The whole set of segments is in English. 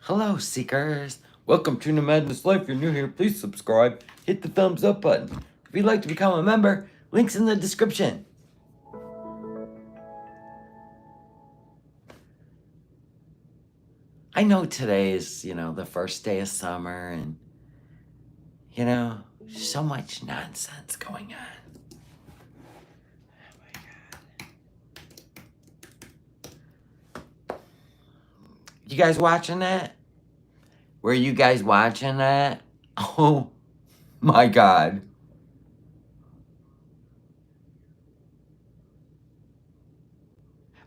Hello, seekers. Welcome to No Madness Life. If you're new here, please subscribe. Hit the thumbs up button. If you'd like to become a member, links in the description. I know today is, the first day of summer and, so much nonsense going on. Oh my God. You guys watching that? Were you guys watching that? Oh my God.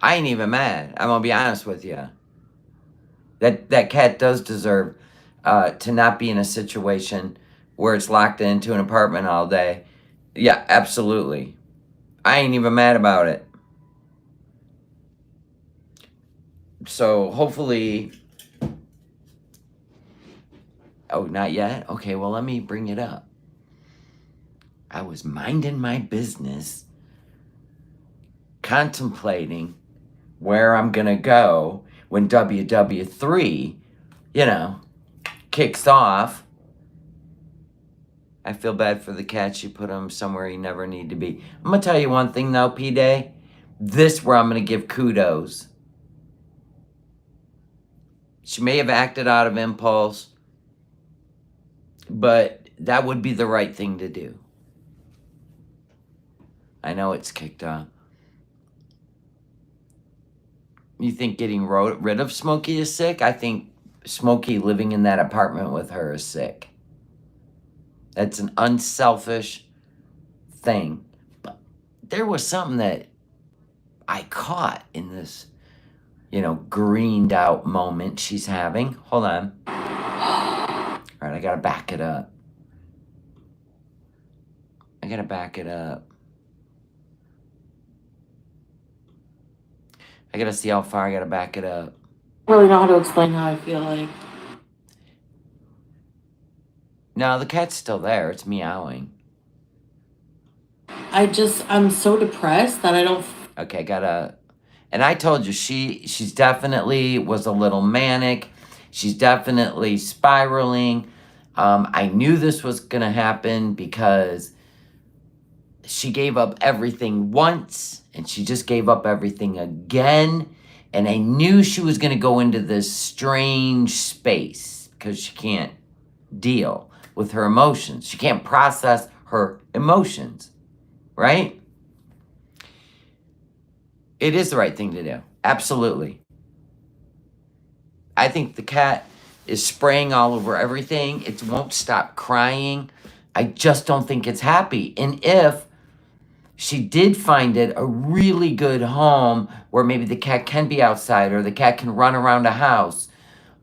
I ain't even mad. I'm gonna be honest with you. That cat does deserve to not be in a situation where it's locked into an apartment all day. Yeah, absolutely. I ain't even mad about it. So hopefully... Oh, not yet? Okay, well, let me bring it up. I was minding my business, contemplating where I'm gonna go when WW3, kicks off. I feel bad for the cat. She put him somewhere he never needed to be. I'm gonna tell you one thing though, P-Day. This where I'm gonna give kudos. She may have acted out of impulse, but that would be the right thing to do. I know it's kicked off. You think getting rid of Smokey is sick? I think Smokey living in that apartment with her is sick. That's an unselfish thing. But there was something that I caught in this, greened out moment she's having. Hold on. All right, I gotta back it up. I gotta see how far I gotta back it up. I don't really know how to explain how I feel like. No, the cat's still there. It's meowing. I'm so depressed that I don't. Okay, and I told you, she's definitely was a little manic. She's definitely spiraling. I knew this was gonna happen because she gave up everything once, and she just gave up everything again. And I knew she was gonna go into this strange space because she can't deal with her emotions. She can't process her emotions, right? It is the right thing to do. Absolutely. I think the cat is spraying all over everything. It won't stop crying. I just don't think it's happy. And if she did find it a really good home where maybe the cat can be outside or the cat can run around a house,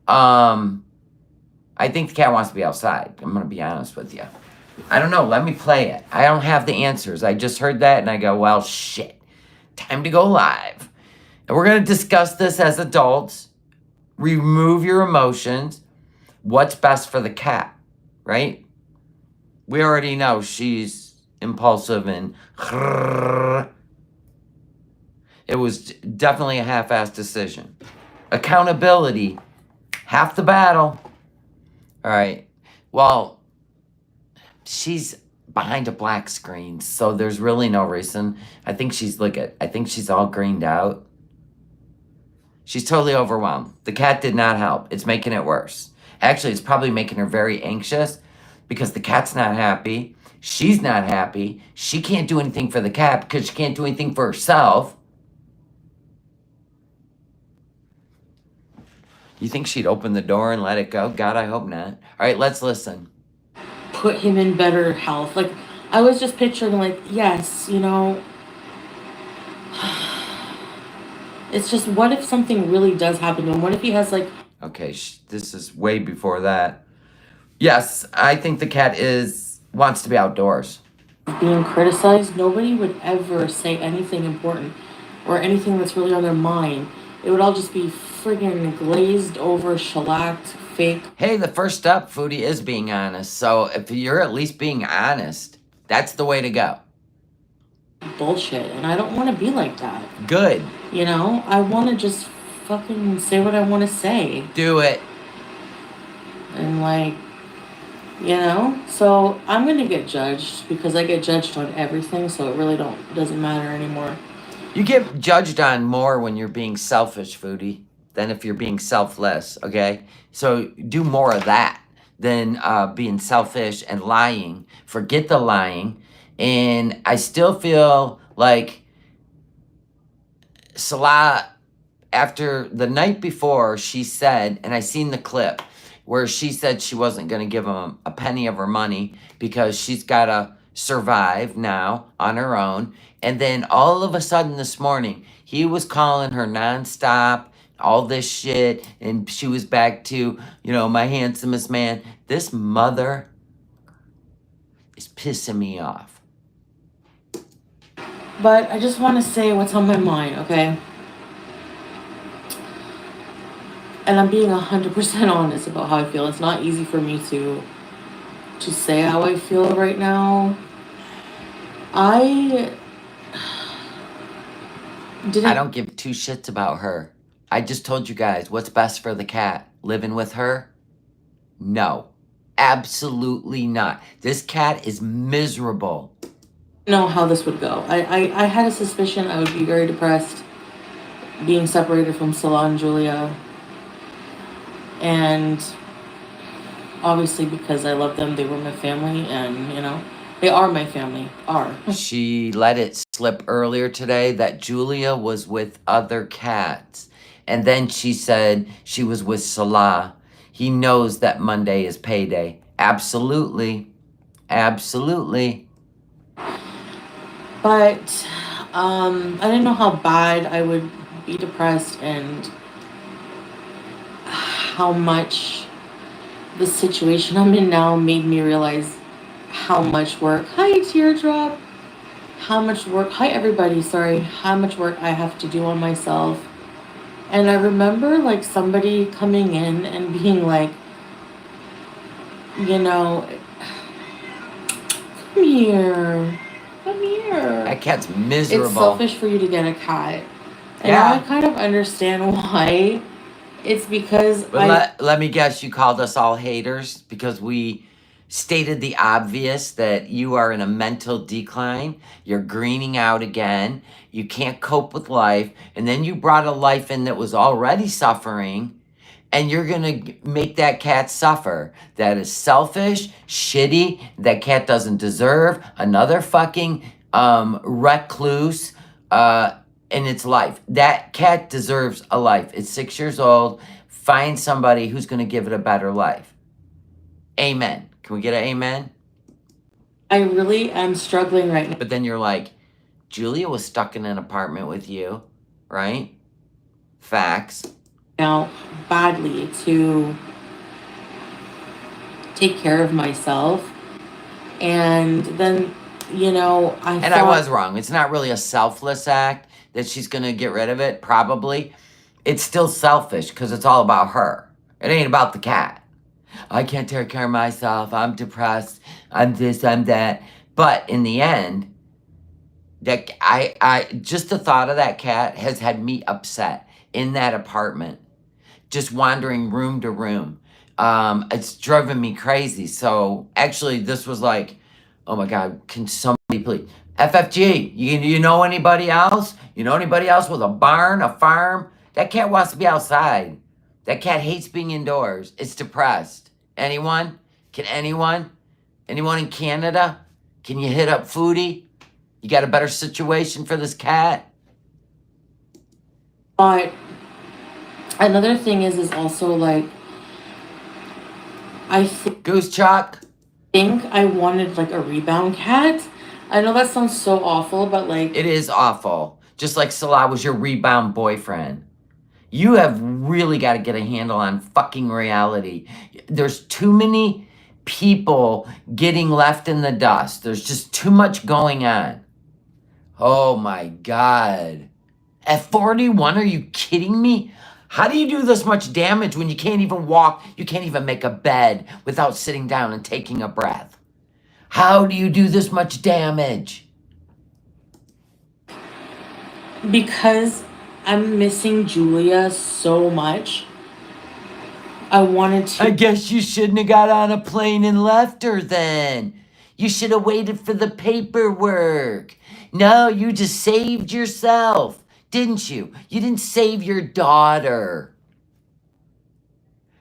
I think the cat wants to be outside. I'm going to be honest with you. I don't know. Let me play it. I don't have the answers. I just heard that and I go, well, shit. Time to go live. And we're going to discuss this as adults. Remove your emotions. What's best for the cat, right? We already know she's impulsive and it was definitely a half-assed decision. Accountability, half the battle. All right. Well, she's behind a black screen, so there's really no reason. I think she's all greened out. She's totally overwhelmed. The cat did not help. It's making it worse. Actually, it's probably making her very anxious because the cat's not happy. She's not happy. She can't do anything for the cat because she can't do anything for herself. You think she'd open the door and let it go? God, I hope not. All right, let's listen. Put him in better health. Like, I was just picturing, like, yes, it's just, what if something really does happen to him? What if he has, like... Okay, this is way before that. Yes, I think the cat wants to be outdoors. Being criticized, nobody would ever say anything important or anything that's really on their mind. It would all just be friggin' glazed over, shellacked, fake. Hey, the first step, Foodie, is being honest. So if you're at least being honest, that's the way to go. Bullshit, and I don't want to be like that. Good. I want to just fucking say what I want to say. Do it. And like, you know, so I'm gonna get judged because I get judged on everything, so it really doesn't matter anymore. You get judged on more when you're being selfish, Foodie, than if you're being selfless, okay? So do more of that than being selfish and lying. Forget the lying. And I still feel like Salah, after the night before, she said, and I seen the clip, where she said she wasn't going to give him a penny of her money because she's got to survive now on her own. And then all of a sudden this morning, he was calling her nonstop, all this shit, and she was back to, you know, my handsomest man. This mother is pissing me off. But I just want to say what's on my mind, okay? And I'm being 100% honest about how I feel. It's not easy for me to say how I feel right now. I don't give two shits about her. I just told you guys what's best for the cat. Living with her? No. Absolutely not. This cat is miserable. know how this would go. I had a suspicion I would be very depressed being separated from Salah and Julia. And obviously because I love them, they were my family, and, you know, they are my family. She let it slip earlier today that Julia was with other cats. And then she said she was with Salah. He knows that Monday is payday. Absolutely. Absolutely. But I didn't know how bad I would be depressed and how much the situation I'm in now made me realize how much work. Hi, Teardrop. How much work. Hi, everybody. Sorry. How much work I have to do on myself. And I remember like somebody coming in and being like, you know, come here. Come here. That cat's miserable. It's selfish for you to get a cat. And Yeah. now I kind of understand why. It's because let me guess, you called us all haters because we stated the obvious that you are in a mental decline. You're greening out again. You can't cope with life. And then you brought a life in that was already suffering. And you're going to make that cat suffer. That is selfish, shitty. That cat doesn't deserve another fucking recluse in its life. That cat deserves a life. It's 6 years old. Find somebody who's going to give it a better life. Amen. Can we get an amen? I really am struggling right now. But then you're like, Julia was stuck in an apartment with you, right? Facts. Now, badly to take care of myself. And then, you know, I was wrong. It's not really a selfless act that she's going to get rid of it, probably. It's still selfish because it's all about her. It ain't about the cat. I can't take care of myself. I'm depressed. I'm this, I'm that. But in the end, that I just the thought of that cat has had me upset in that apartment, just wandering room to room. It's driven me crazy. So actually, this was like, oh my God, can somebody please? FFG, you know anybody else? You know anybody else with a barn, a farm? That cat wants to be outside. That cat hates being indoors. It's depressed. Anyone? Can anyone? Anyone in Canada? Can you hit up Foodie? You got a better situation for this cat? But another thing is also like, I Goose Chuck. think I wanted like a rebound cat. I know that sounds so awful, but like... It is awful. Just like Salah was your rebound boyfriend. You have really got to get a handle on fucking reality. There's too many people getting left in the dust. There's just too much going on. Oh my God. At 41, are you kidding me? How do you do this much damage when you can't even walk? You can't even make a bed without sitting down and taking a breath. How do you do this much damage? Because I'm missing Julia so much. I wanted to. I guess you shouldn't have got on a plane and left her then. You should have waited for the paperwork. No, you just saved yourself, didn't you? You didn't save your daughter.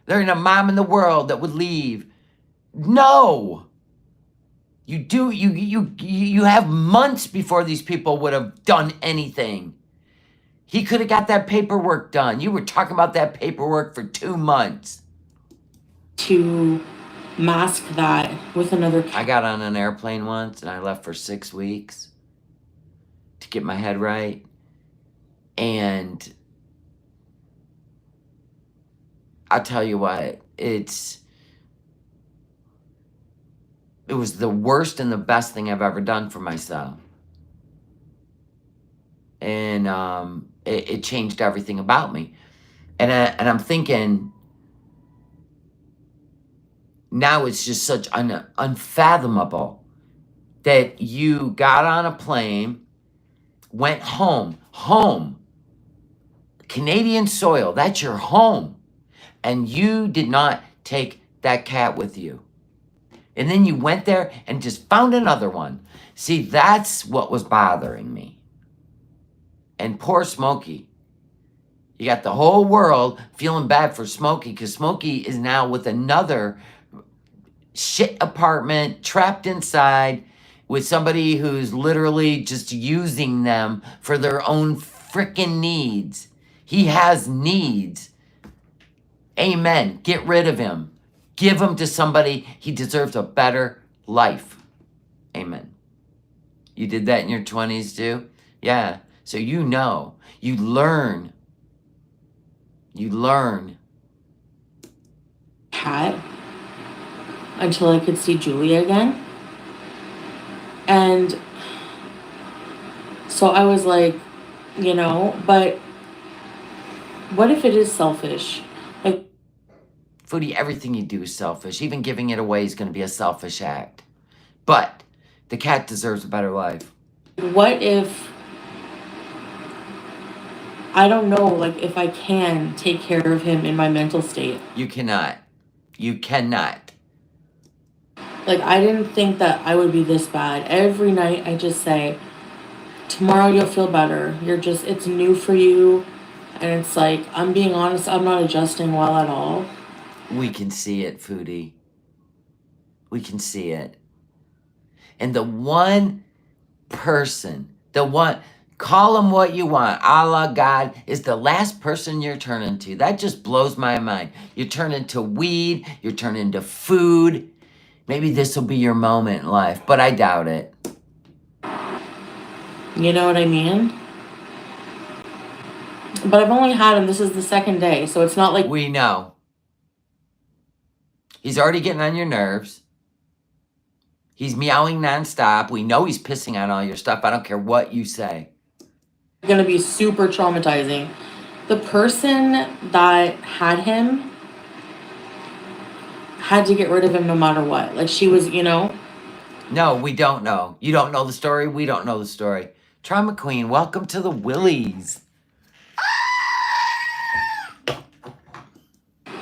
There ain't a mom in the world that would leave. No. You have months before these people would have done anything. He could have got that paperwork done. You were talking about that paperwork for 2 months. To mask that with another. I got on an airplane once and I left for 6 weeks to get my head right. And I'll tell you what, it was the worst and the best thing I've ever done for myself. And it changed everything about me. And I'm thinking, now it's just such unfathomable that you got on a plane, went home, Canadian soil, that's your home. And you did not take that cat with you. And then you went there and just found another one. See, that's what was bothering me. And poor Smokey. You got the whole world feeling bad for Smokey because Smokey is now with another shit apartment, trapped inside with somebody who's literally just using them for their own freaking needs. He has needs. Amen. Get rid of him. Give him to somebody. He deserves a better life. Amen. You did that in your 20s too? Yeah. So you know. You learn. You learn. Cat until I could see Julia again. And so I was like, but what if it is selfish? Like, Foodie, everything you do is selfish. Even giving it away is going to be a selfish act. But the cat deserves a better life. what if, I don't know, like if I can take care of him in my mental state? You cannot. You cannot. Like, I didn't think that I would be this bad. Every night I just say, tomorrow you'll feel better. It's new for you. And it's like, I'm being honest, I'm not adjusting well at all. We can see it, Foodie. We can see it. And the one person, call him what you want, Allah, God, is the last person you're turning to. That just blows my mind. You turn into weed, you turn into food. Maybe this will be your moment in life, but I doubt it. You know what I mean? But I've only had him, this is the second day, so it's not like... We know. He's already getting on your nerves. He's meowing nonstop. We know he's pissing on all your stuff. I don't care what you say. It's gonna be super traumatizing. The person that had him had to get rid of him no matter what. Like, she was, No, we don't know. You don't know the story. We don't know the story. Trauma Queen, welcome to the Willies.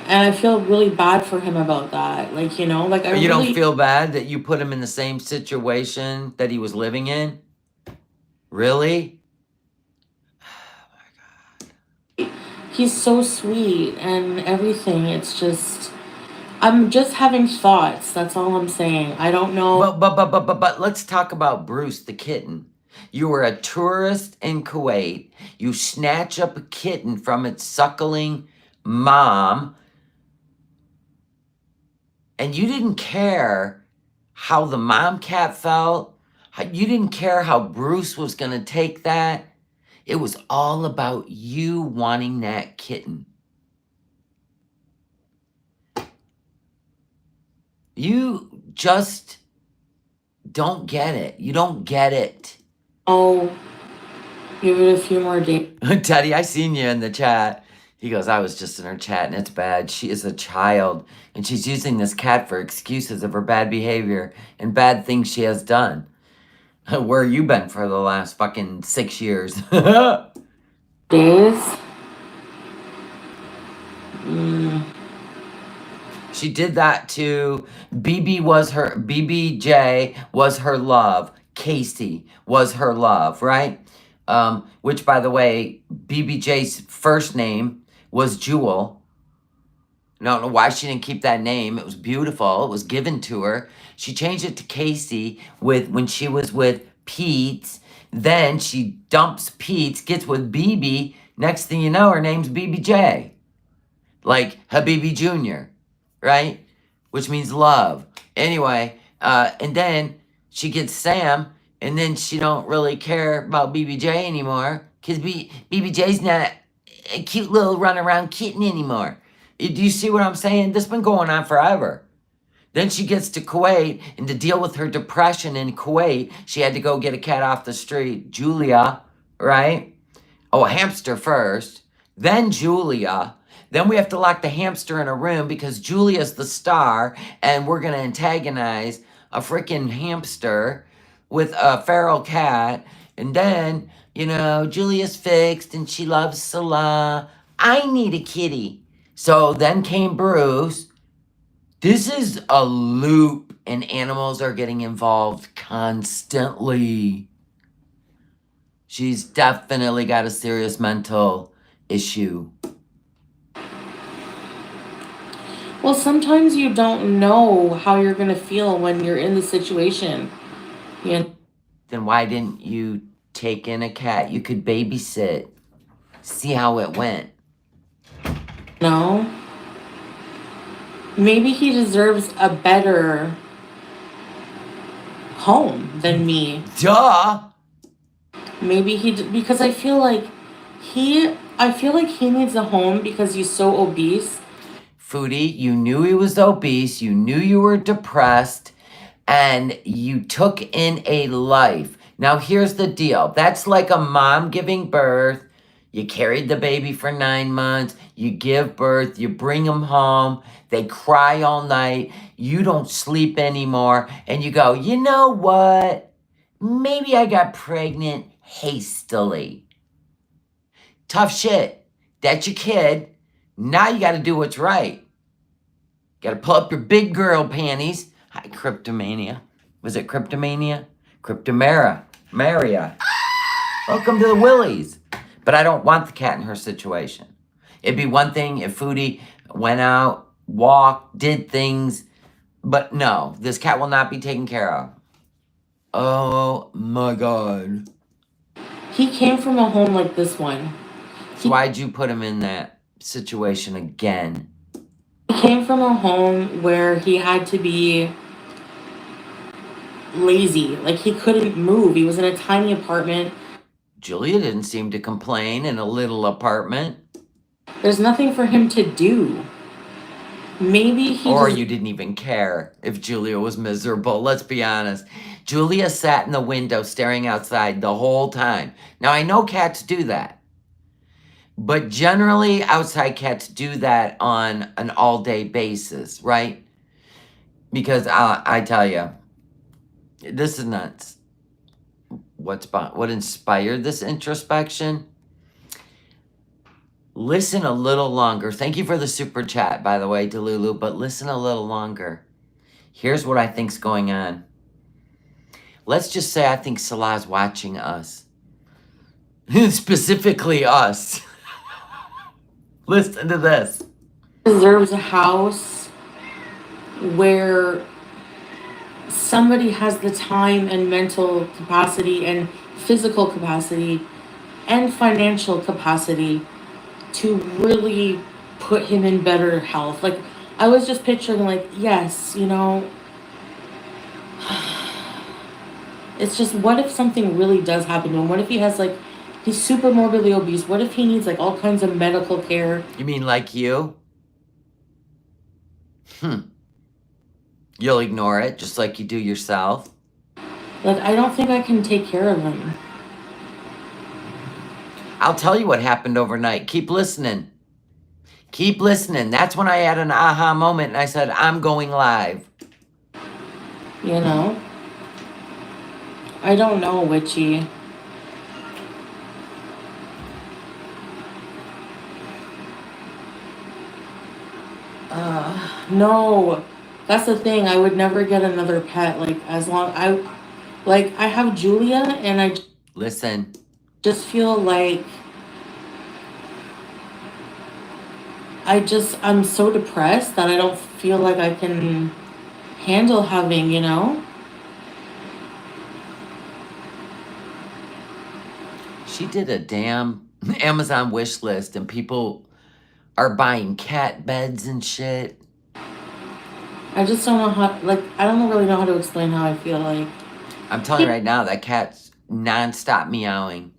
And I feel really bad for him about that. Like, You don't feel bad that you put him in the same situation that he was living in? Really? Oh my God. He's so sweet and everything. It's just, I'm just having thoughts. That's all I'm saying. I don't know. But let's talk about Bruce the kitten. You were a tourist in Kuwait. You snatch up a kitten from its suckling mom. And you didn't care how the mom cat felt. You didn't care how Bruce was going to take that. It was all about you wanting that kitten. You just don't get it. You don't get it. Oh, give it a few more days. Teddy, I seen you in the chat. He goes, I was just in her chat and it's bad. She is a child and she's using this cat for excuses of her bad behavior and bad things she has done. Where you been for the last fucking 6 years? Days? She did that to BBJ was her love. Casey was her love, right? Which, by the way, BBJ's first name was Jewel. I don't know why she didn't keep that name. It was beautiful. It was given to her. She changed it to Casey when she was with Pete. Then she dumps Pete, gets with BB. Next thing you know, her name's BBJ. Like Habibi Jr., right? Which means love. Anyway, and then she gets Sam, and then she don't really care about BBJ anymore, because BBJ's not a cute little run-around kitten anymore. Do you see what I'm saying? This has been going on forever. Then she gets to Kuwait, and to deal with her depression in Kuwait, she had to go get a cat off the street, Julia, right? Oh, a hamster first, then Julia. Then we have to lock the hamster in a room because Julia's the star, and we're going to antagonize a freaking hamster with a feral cat. And then, Julia's fixed, and she loves Salah. I need a kitty. So then came Bruce. This is a loop, and animals are getting involved constantly. She's definitely got a serious mental issue. Well, sometimes you don't know how you're going to feel when you're in the situation. Then why didn't you take in a cat? You could babysit. See how it went. No. Maybe he deserves a better home than me. Duh! Maybe because I feel like he needs a home because he's so obese. Foodie, you knew he was obese, you knew you were depressed, and you took in a life. Now here's the deal. That's like a mom giving birth. You carried the baby for 9 months, you give birth, you bring them home, they cry all night, you don't sleep anymore, and you go, you know what? Maybe I got pregnant hastily. Tough shit. That's your kid. Now you got to do what's right. Got to pull up your big girl panties. Hi, Cryptomania. Was it Cryptomania? Cryptomera. Maria. Welcome to the Willies. But I don't want the cat in her situation. It'd be one thing if Foodie went out, walked, did things. But no, this cat will not be taken care of. Oh my God. He came from a home like this one. So why'd you put him in that situation again? He came from a home where he had to be lazy. Like, he couldn't move. He was in a tiny apartment. Julia didn't seem to complain in a little apartment. There's nothing for him to do. Maybe he Or you didn't even care if Julia was miserable. Let's be honest. Julia sat in the window staring outside the whole time. Now, I know cats do that. But generally, outside cats do that on an all-day basis, right? Because I tell you, this is nuts. What inspired this introspection? Listen a little longer. Thank you for the super chat, by the way, Delulu, but listen a little longer. Here's what I think's going on. Let's just say I think Salah's watching us. Specifically us. Listen to this. Deserves a house where somebody has the time and mental capacity and physical capacity and financial capacity to really put him in better health. Like, I was just picturing, like, yes, it's just, what if something really does happen to him? What if he has, like, he's super morbidly obese? What if he needs, like, all kinds of medical care? You mean like you? You'll ignore it just like you do yourself? Like, I don't think I can take care of him. I'll tell you what happened overnight. Keep listening. Keep listening. That's when I had an aha moment and I said, I'm going live. I don't know, Witchy. No. That's the thing. I would never get another pet. Like I have Julia, and I Listen, just feel like I'm so depressed that I don't feel like I can handle having, you know? she did a damn Amazon wish list and people are buying cat beds and shit. I just don't know how, like, I don't really know how to explain how I feel like. I'm telling you right now, that cat's nonstop meowing.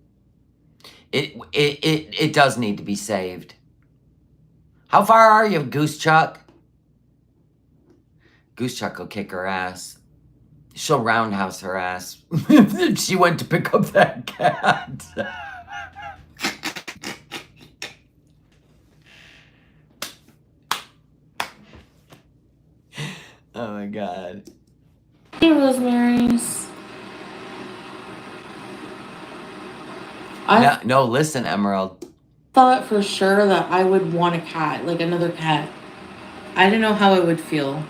It does need to be saved. How far are you, Goose Chuck? Goose Chuck will kick her ass. She'll roundhouse her ass. She went to pick up that cat. Oh my god. Hey, Rosemary's. No, listen, Emerald. Thought for sure that I would want a cat, like another cat. I didn't know how I would feel.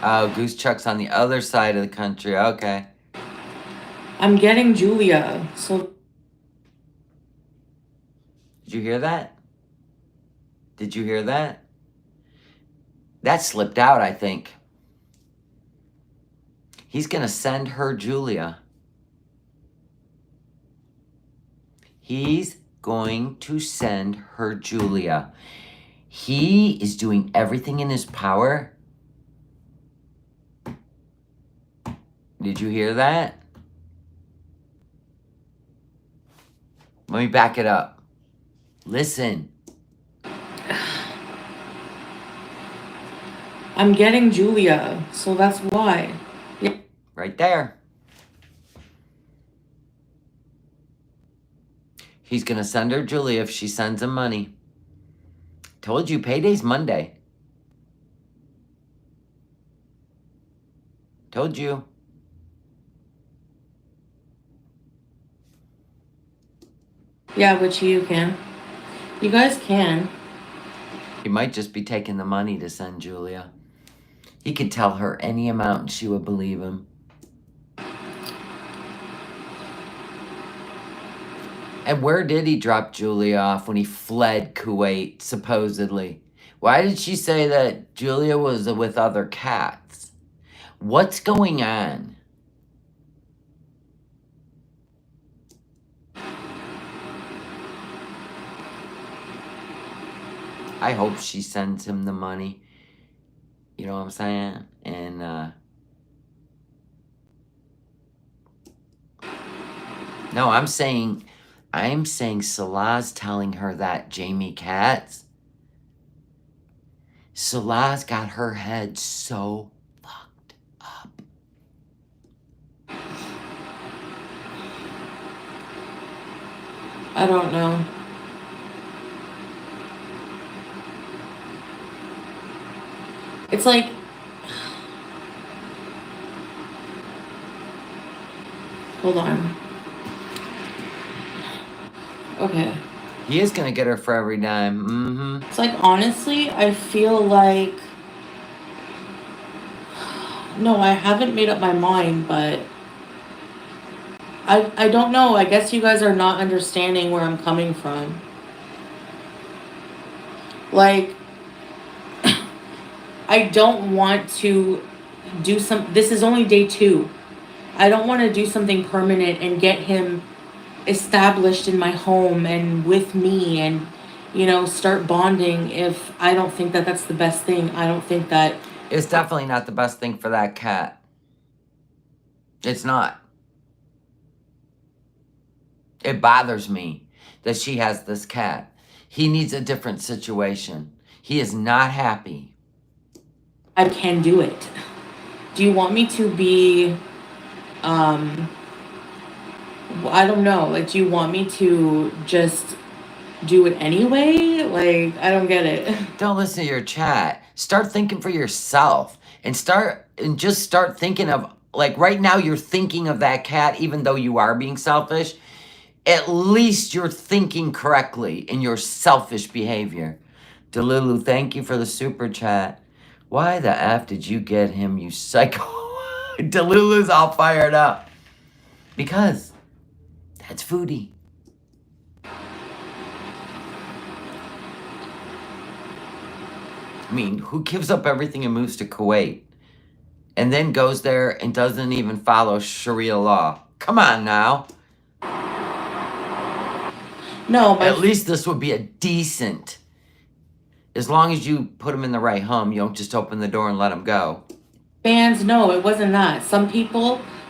Oh, Goose Chuck's on the other side of the country. Okay. I'm getting Julia, so. Did you hear that? Did you hear that? That slipped out, I think. He's gonna send her Julia. He's going to send her Julia. He is doing everything in his power. Did you hear that? Let me back it up. Listen. I'm getting Julia, so that's why. Yeah. Right there. He's gonna send her Julia if she sends him money. Told you, payday's Monday. Told you. Yeah, which you can. You guys can. He might just be taking the money to send Julia. He could tell her any amount and she would believe him. And where did he drop Julia off when he fled Kuwait, supposedly? Why did she say that Julia was with other cats? What's going on? I hope she sends him the money. You know what I'm saying? And, no, I'm saying Salah's telling her that, Jamie Katz. Salah's got her head so fucked up. I don't know. It's like, hold on. Okay. He is gonna get her for every dime. Mm-hmm. It's like, honestly, I feel like, no, I haven't made up my mind, but I don't know. I guess you guys are not understanding where I'm coming from. Like, I don't want to do this is only day 2. I don't want to do something permanent and get him established in my home and with me and, you know, start bonding if I don't think that that's the best thing. I don't think that. It's definitely not the best thing for that cat. It's not. It bothers me that she has this cat. He needs a different situation. He is not happy. I can do it. Do you want me to be, I don't know. Like, do you want me to just do it anyway? Like, I don't get it. Don't listen to your chat. Start thinking for yourself and just start thinking of, like, right now you're thinking of that cat even though you are being selfish. At least you're thinking correctly in your selfish behavior. Delulu, thank you for the super chat. Why the F did you get him, you psycho? Delulu's all fired up. Because that's Foodie. I mean, who gives up everything and moves to Kuwait? And then goes there and doesn't even follow Sharia law? Come on now. No, At least this would be a decent. As long as you put them in the right home, you don't just open the door and let them go. fans, no, it wasn't that.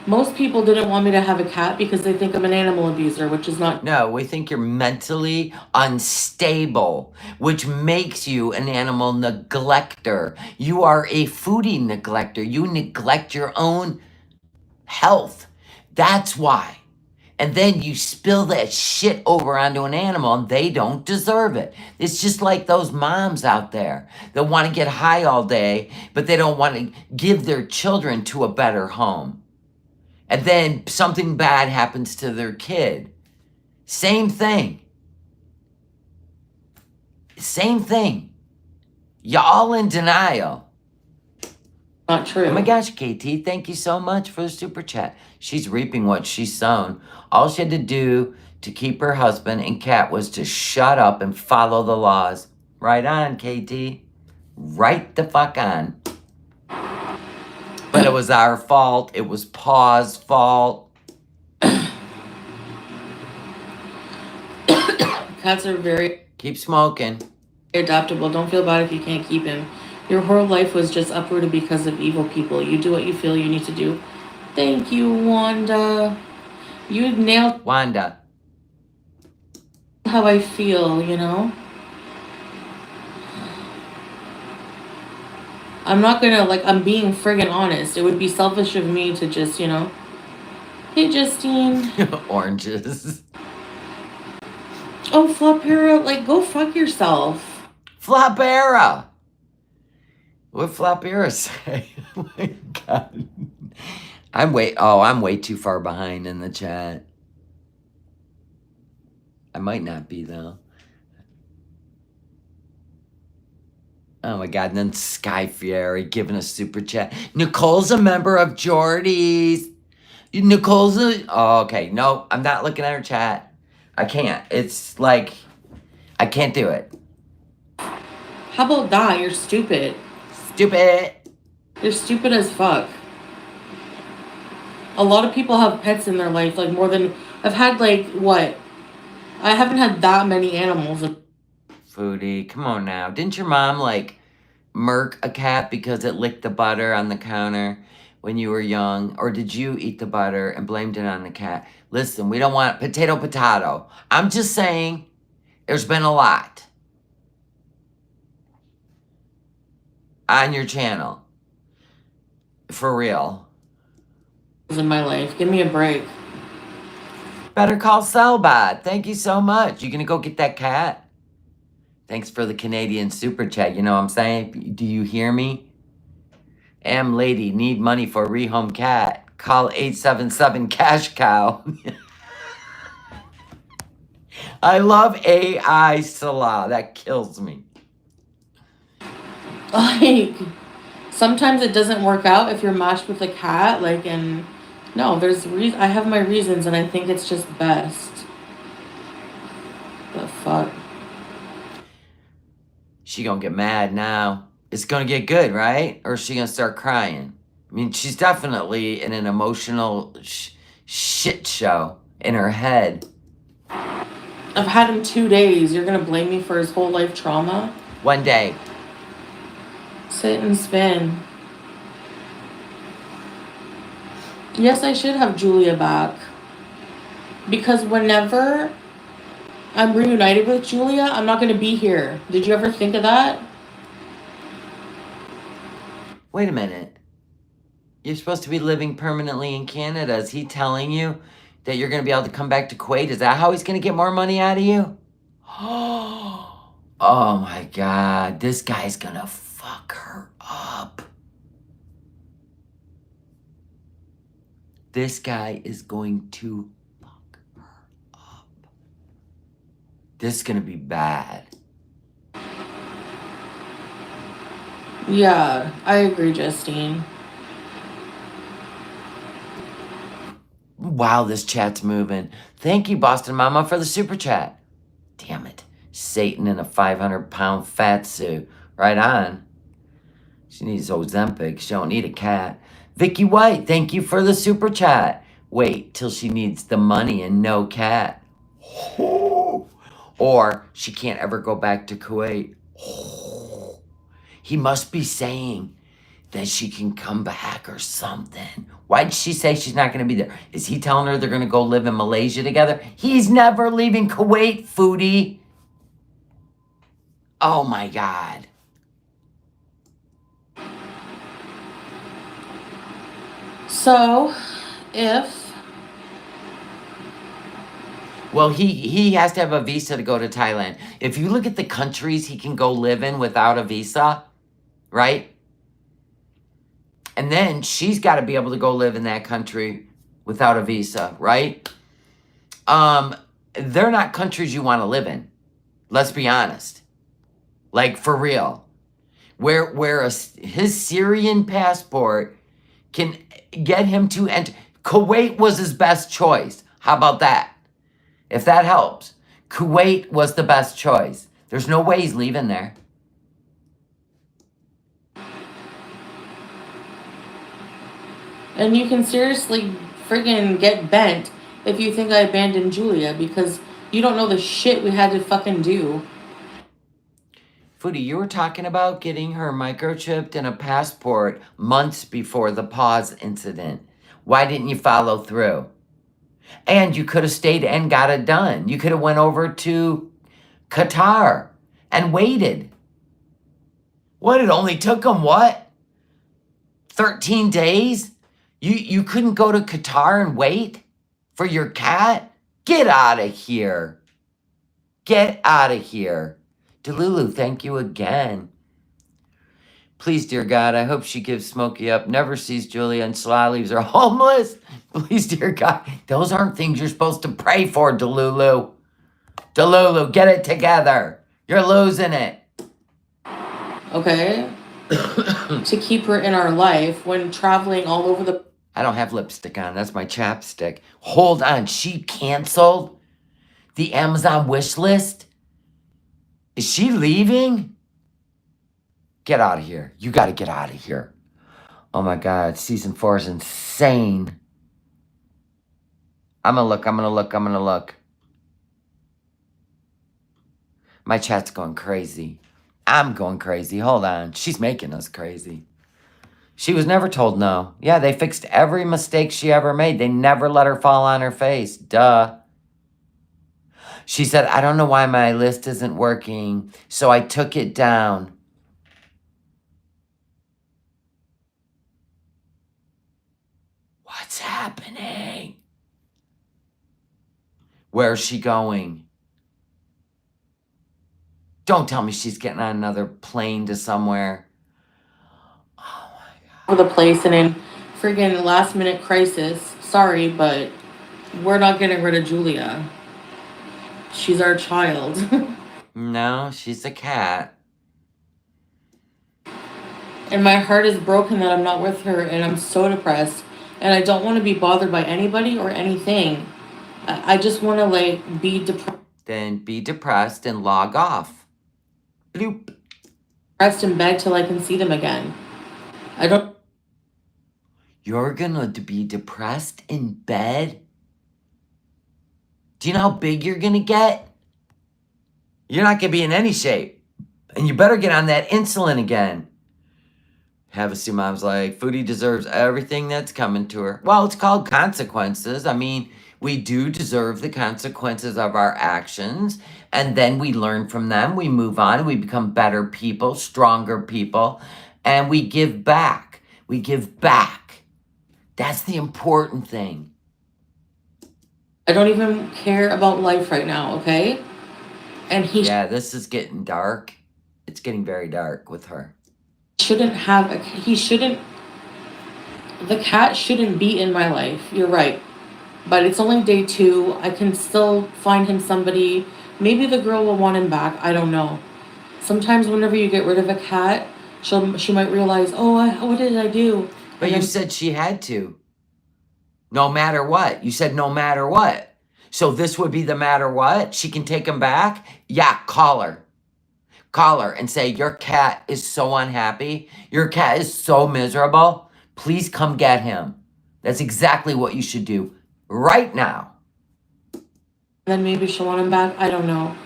Most people didn't want me to have a cat because they think I'm an animal abuser, which is not. No, we think you're mentally unstable, which makes you an animal neglector. You are a foodie neglector. You neglect your own health. That's why. And then you spill that shit over onto an animal and they don't deserve it. It's just like those moms out there that want to get high all day, but they don't want to give their children to a better home. And then something bad happens to their kid. Same thing. Same thing. Y'all in denial. Not true. Oh my gosh, KT, thank you so much for the super chat. She's reaping what she's sown. All she had to do to keep her husband and cat was to shut up and follow the laws. Right on, KT. Right the fuck on. But it was our fault. It was Pa's fault. Cats are very Keep smoking. adaptable. Don't feel bad if you can't keep him. Your whole life was just uprooted because of evil people. You do what you feel you need to do. Thank you, Wanda. You nailed Wanda. how I feel, you know? I'm not gonna, I'm being friggin' honest. It would be selfish of me to just, hey, Justine. Oranges. Oh, Flopera, go fuck yourself. Flopera. What Flopera say? Oh my god. I'm way too far behind in the chat. I might not be though. Oh my god, and then Sky Fieri giving a super chat. Nicole's a member of Jordy's. Oh, okay. No, I'm not looking at her chat. I can't. It's like, I can't do it. How about that? You're stupid. Stupid. You're stupid as fuck. A lot of people have pets in their life, more than... I've had, what? I haven't had that many animals. Foodie, come on now. Didn't your mom, murk a cat because it licked the butter on the counter when you were young? Or did you eat the butter and blamed it on the cat? Listen, we don't want potato. I'm just saying, there's been a lot on your channel. For real. In my life. Give me a break. Better call Selbot. Thank you so much. You gonna go get that cat? Thanks for the Canadian super chat. You know what I'm saying? Do you hear me? Am lady, need money for rehome cat. Call 877 cash cow. I love AI Salah. That kills me. Sometimes it doesn't work out if you're matched with a cat, and no, I have my reasons and I think it's just best. The fuck? She gonna get mad now. It's gonna get good, right? Or is she gonna start crying? I mean, she's definitely in an emotional shit show in her head. I've had him 2 days. You're gonna blame me for his whole life trauma? One day. Sit and spin. Yes, I should have Julia back. Because whenever I'm reunited with Julia, I'm not going to be here. Did you ever think of that? Wait a minute. You're supposed to be living permanently in Canada. Is he telling you that you're going to be able to come back to Kuwait? Is that how he's going to get more money out of you? Oh my god. This guy's going to fuck her up. This guy is going to fuck her up. This is going to be bad. Yeah, I agree, Justine. Wow, this chat's moving. Thank you, Boston Mama, for the super chat. Damn it. Satan in a 500-pound fat suit. Right on. She needs Ozempic. She don't need a cat. Vicky White, thank you for the super chat. Wait till she needs the money and no cat. Or she can't ever go back to Kuwait. He must be saying that she can come back or something. Why did she say she's not going to be there? Is he telling her they're going to go live in Malaysia together? He's never leaving Kuwait, Foodie. Oh my God. So, if... Well, he has to have a visa to go to Thailand. If you look at the countries he can go live in without a visa, right? And then she's got to be able to go live in that country without a visa, right? They're not countries you want to live in. Let's be honest. Like, for real. Where his Syrian passport can get him to enter. Kuwait was his best choice. How about that? If that helps. Kuwait was the best choice. There's no way he's leaving there. And you can seriously friggin' get bent if you think I abandoned Julia, because you don't know the shit we had to fucking do. Foodie, you were talking about getting her microchipped in a passport months before the pause incident. Why didn't you follow through? And you could have stayed and got it done. You could have went over to Qatar and waited. What, it only took them, what? 13 days? You couldn't go to Qatar and wait for your cat? Get out of here. Get out of here. Delulu, thank you again. Please, dear God, I hope she gives Smokey up, never sees Julia, and Sly leaves her homeless. Please, dear God. Those aren't things you're supposed to pray for, Delulu. Delulu, get it together. You're losing it. Okay? To keep her in our life when traveling all over the... I don't have lipstick on. That's my chapstick. Hold on. She canceled the Amazon wish list? Is she leaving? Get out of here. You got to get out of here. Oh my God. Season 4 is insane. I'm going to look. My chat's going crazy. I'm going crazy. Hold on. She's making us crazy. She was never told no. Yeah, they fixed every mistake she ever made. They never let her fall on her face. Duh. She said, I don't know why my list isn't working, so I took it down. What's happening? Where's she going? Don't tell me she's getting on another plane to somewhere. Oh my the place and in friggin' last minute crisis. Sorry, but we're not getting rid of Julia. She's our child. No, she's a cat. And my heart is broken that I'm not with her, and I'm so depressed. And I don't want to be bothered by anybody or anything. I just want to, like, be depressed. Then be depressed and log off. Bloop. Depressed in bed till I can see them again. I don't... You're gonna be depressed in bed? Do you know how big you're gonna get? You're not gonna be in any shape. And you better get on that insulin again. Havasu Mom's like, Foodie deserves everything that's coming to her. Well, it's called consequences. I mean, we do deserve the consequences of our actions. And then we learn from them. We move on. We become better people, stronger people. And we give back. We give back. That's the important thing. I don't even care about life right now, okay? And he... Yeah, this is getting dark. It's getting very dark with her. Shouldn't have... He shouldn't... The cat shouldn't be in my life. You're right. But it's only day 2. I can still find him somebody Maybe the girl will want him back. I don't know. Sometimes whenever you get rid of a cat, she might realize, oh, what did I do? But And you then said she had to. No matter what. You said no matter what. So this would be the matter what? She can take him back? Yeah, call her. Call her and say, your cat is so unhappy. Your cat is so miserable. Please come get him. That's exactly what you should do right now. then maybe she'll want him back. I don't know.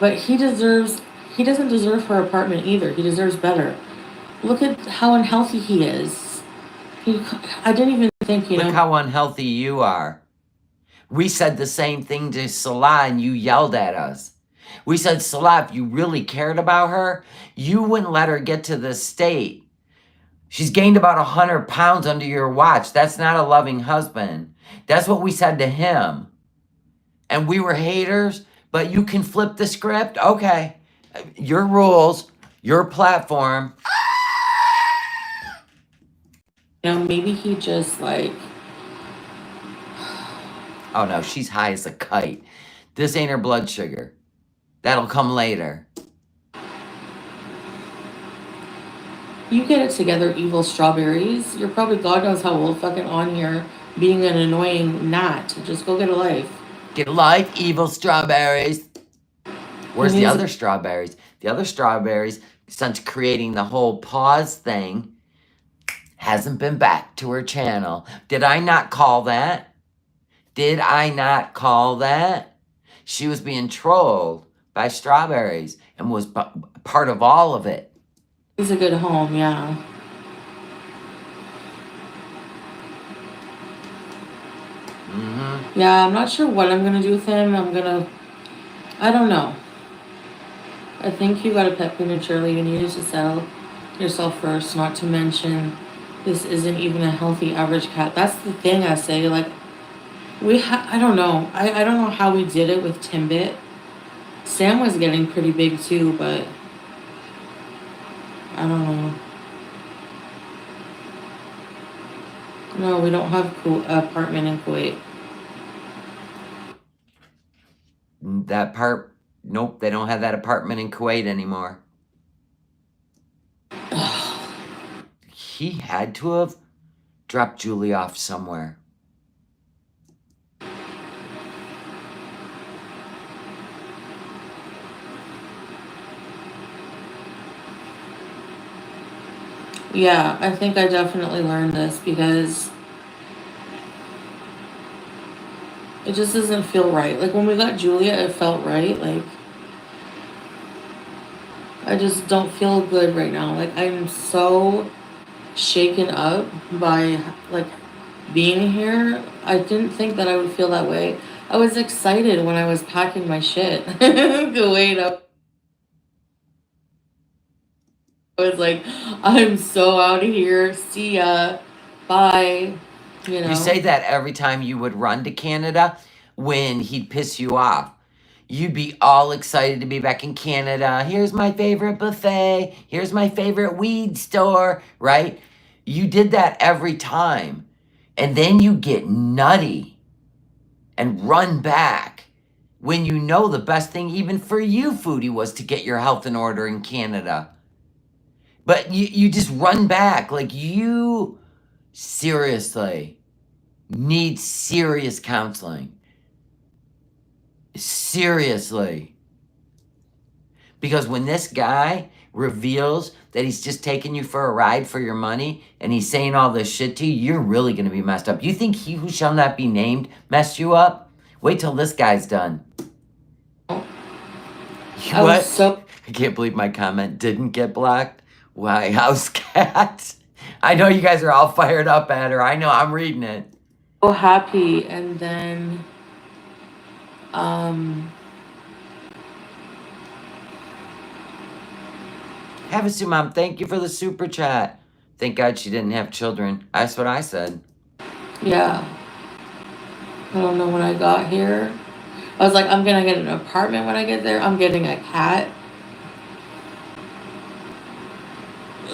But he doesn't deserve her apartment either. He deserves better. Look at how unhealthy he is. I didn't even think, Look how unhealthy you are. We said the same thing to Salah and you yelled at us. We said, Salah, if you really cared about her, you wouldn't let her get to this state. She's gained about 100 pounds under your watch. That's not a loving husband. That's what we said to him. And we were haters, but you can flip the script? Okay. Your rules, your platform. Maybe he just like... Oh no, she's high as a kite. This ain't her blood sugar. That'll come later. You get it together, evil strawberries. You're probably God knows how old fucking on here being an annoying gnat. Just go get a life. Get a life, evil strawberries. Where's the He's- other strawberries? The other strawberries, since creating the whole pause thing, hasn't been back to her channel. Did I not call that? Did I not call that? She was being trolled by strawberries and was part of all of it. He's a good home, yeah. Yeah, I'm not sure what I'm gonna do with him. I don't know. I think you got a pet prematurely. You needed to settle yourself first, not to mention this isn't even a healthy average cat. That's the thing I say, like, I don't know. I don't know how we did it with Timbit. Sam was getting pretty big too, but I don't know. No, we don't have apartment in Kuwait. That part, nope, they don't have that apartment in Kuwait anymore. He had to have dropped Julie off somewhere. Yeah, I think I definitely learned this because it just doesn't feel right. Like when we got Julia, it felt right. Like I just don't feel good right now. Like I'm so shaken up by like being here. I didn't think that I would feel that way. I was excited when I was packing my shit. Wait up. I was like, I'm so out of here. See ya. Bye. You say that every time you would run to Canada when he'd piss you off. You'd be all excited to be back in Canada. Here's my favorite buffet. Here's my favorite weed store, right? You did that every time. And then you get nutty and run back when you know the best thing even for you, Foodie, was to get your health in order in Canada. But you just run back. Like you seriously need serious counseling. Seriously. Because when this guy reveals that he's just taking you for a ride for your money and he's saying all this shit to you, you're really going to be messed up. You think he who shall not be named messed you up? Wait till this guy's done. What? I can't believe my comment didn't get blocked. Why, house cat? I know you guys are all fired up at her. I know, I'm reading it. So happy, and then Havasu Mom, thank you for the super chat. Thank God she didn't have children. That's what I said. Yeah. I don't know when I got here. I was like, I'm gonna get an apartment when I get there. I'm getting a cat.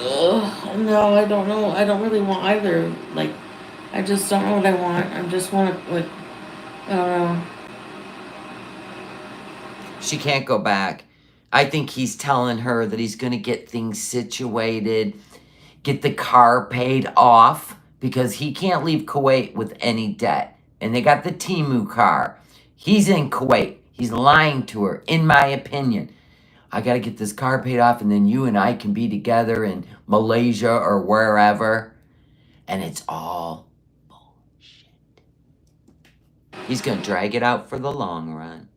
Ugh, no, I don't know. I don't really want either. Like, I just don't know what I want. I just want to, like, I don't know. She can't go back. I think he's telling her that he's going to get things situated, get the car paid off, because he can't leave Kuwait with any debt. And they got the Timu car. He's in Kuwait. He's lying to her, in my opinion. I got to get this car paid off, and then you and I can be together in Malaysia or wherever. And it's all bullshit. He's going to drag it out for the long run.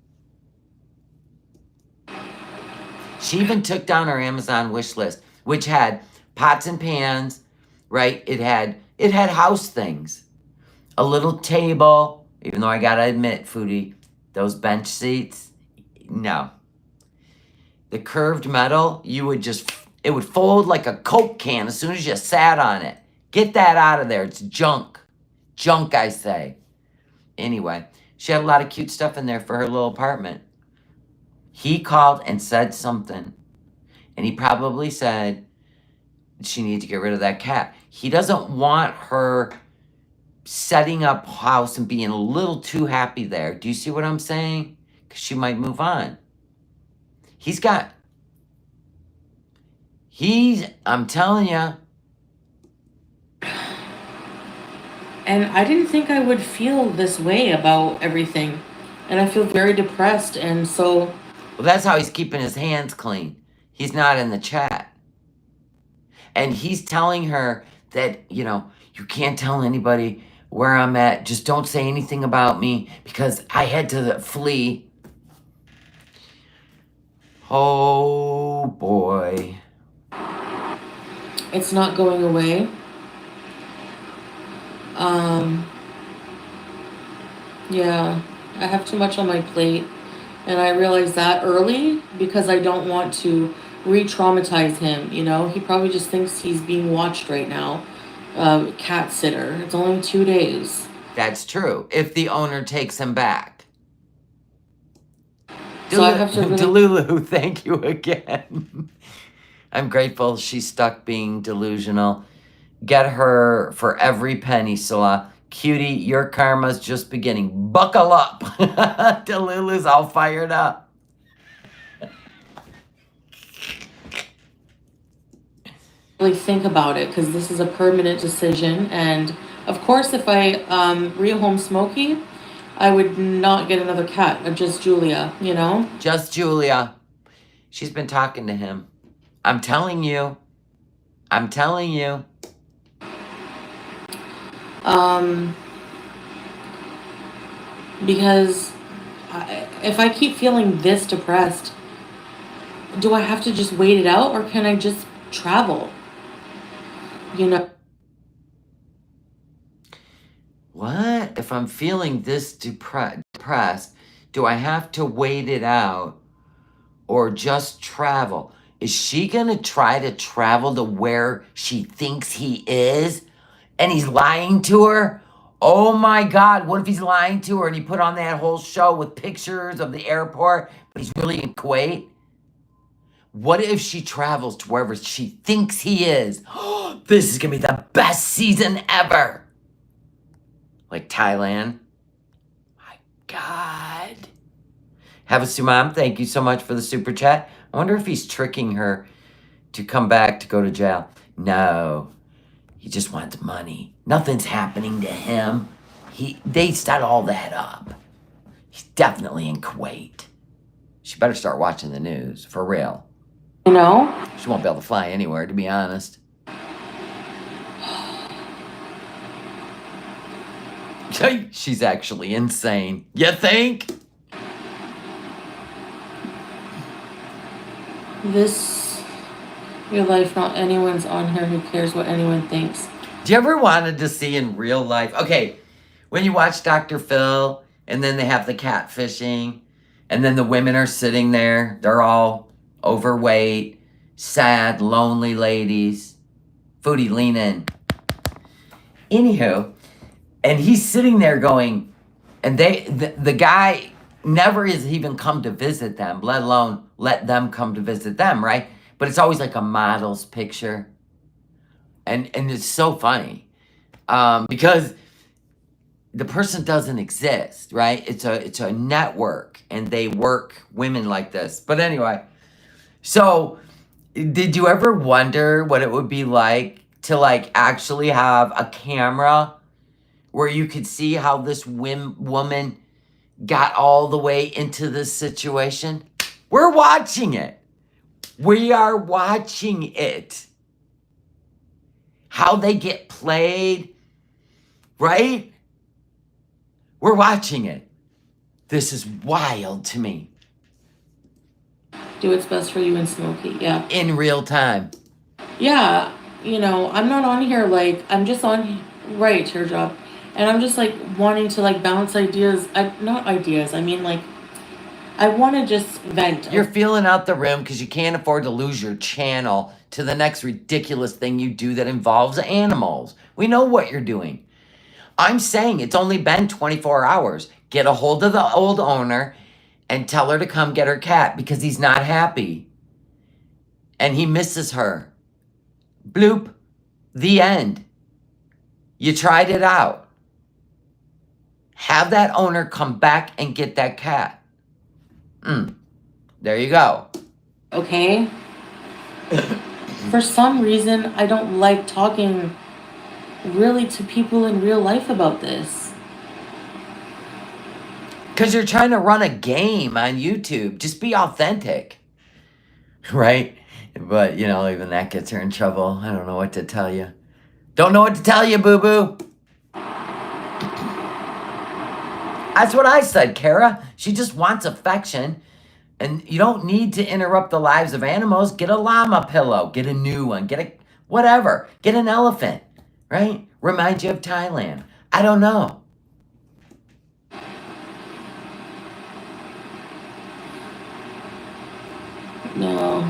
She even took down her Amazon wish list, which had pots and pans, right? It had house things. A little table, even though I gotta admit, Foodie, those bench seats, no. The curved metal, it would fold like a Coke can as soon as you sat on it. Get that out of there. It's junk. Junk, I say. Anyway, she had a lot of cute stuff in there for her little apartment. He called and said something. And he probably said she needs to get rid of that cat. He doesn't want her setting up house and being a little too happy there. Do you see what I'm saying? Because she might move on. I'm telling you. And I didn't think I would feel this way about everything. And I feel very depressed. And so, Well, that's how he's keeping his hands clean. He's not in the chat. And he's telling her that, you can't tell anybody where I'm at. Just don't say anything about me because I had to flee. Oh, boy. it's not going away. Yeah, I have too much on my plate. And I realized that early because I don't want to re-traumatize him. He probably just thinks he's being watched right now. Cat sitter. It's only 2 days. That's true. If the owner takes him back. So I have to really... Delulu, thank you again. I'm grateful she's stuck being delusional. Get her for every penny, Salah. Cutie, your karma's just beginning. Buckle up. Delulu's all fired up. Really think about it because this is a permanent decision. And of course, if I rehome Smokey, I would not get another cat, just Julia, Just Julia. She's been talking to him. I'm telling you. Because if I keep feeling this depressed, do I have to just wait it out or can I just travel? What? If I'm feeling this depressed, do I have to wait it out or just travel? Is she going to try to travel to where she thinks he is and he's lying to her? Oh my God, what if he's lying to her and he put on that whole show with pictures of the airport, but he's really in Kuwait? What if she travels to wherever she thinks he is? This is going to be the best season ever. Like Thailand. My God. Have a Sumam, thank you so much for the super chat. I wonder if he's tricking her to come back to go to jail. No. He just wants money. Nothing's happening to him. They set all that up. He's definitely in Kuwait. She better start watching the news, for real. She won't be able to fly anywhere, to be honest. She's actually insane. You think? Your life, not anyone's on here. Who cares what anyone thinks? Do you ever wanted to see in real life? Okay, when you watch Dr. Phil, and then they have the catfishing, and then the women are sitting there. They're all overweight, sad, lonely ladies. Foodie, lean in. Anywho, and he's sitting there going, and the guy never has even come to visit them, let alone let them come to visit them, right? But it's always like a model's picture. And it's so funny. Because the person doesn't exist, right? It's a network, and they work women like this. But anyway, so did you ever wonder what it would be like to like actually have a camera where you could see how this woman got all the way into this situation? We're watching it. We are watching it. How they get played, right? We're watching it. This is wild to me. Do what's best for you and Smokey. Yeah. In real time. Yeah. You know, I'm not on here like, I'm just on, right, teardrop. And I'm just like wanting to like bounce ideas. Not ideas. I mean like, I want to just vent. You're feeling out the room because you can't afford to lose your channel to the next ridiculous thing you do that involves animals. We know what you're doing. I'm saying it's only been 24 hours. Get a hold of the old owner and tell her to come get her cat because he's not happy. And he misses her. Bloop. The end. You tried it out. Have that owner come back and get that cat. There you go. Okay? For some reason, I don't like talking really to people in real life about this. Because you're trying to run a game on YouTube. Just be authentic. Right? But, you know, even that gets her in trouble. I don't know what to tell you. Don't know what to tell you, boo-boo. That's what I said, Kara. She just wants affection. And you don't need to interrupt the lives of animals. Get a llama pillow. Get a new one. Get a whatever. Get an elephant. Right? Remind you of Thailand. I don't know. No.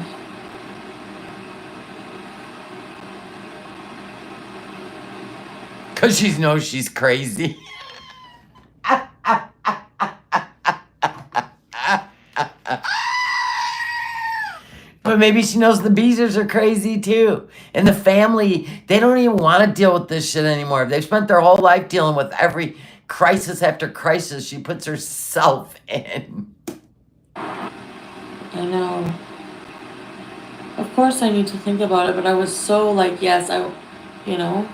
Because she knows she's crazy. But maybe she knows the Beezers are crazy too. And the family, they don't even want to deal with this shit anymore. They've spent their whole life dealing with every crisis after crisis she puts herself in. I know. Of course I need to think about it, but I was so like, yes, you know.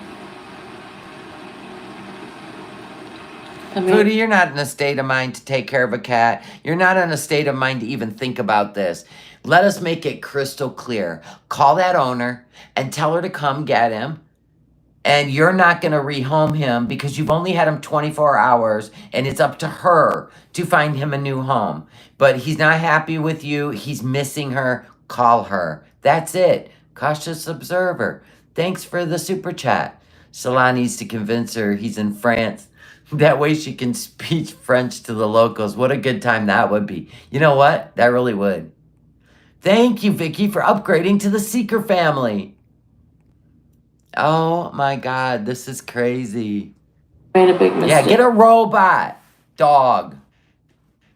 Foodie, you're not in a state of mind to take care of a cat. You're not in a state of mind to even think about this. Let us make it crystal clear. Call that owner and tell her to come get him. And you're not going to rehome him because you've only had him 24 hours and it's up to her to find him a new home. But he's not happy with you. He's missing her. Call her. That's it. Cautious observer. Thanks for the super chat. Salah needs to convince her he's in France. That way she can speak French to the locals. What a good time that would be. You know what? That really would. Thank you, Vicky, for upgrading to the Seeker family. Oh my God, this is crazy. Made a big mistake. Yeah, get a robot dog.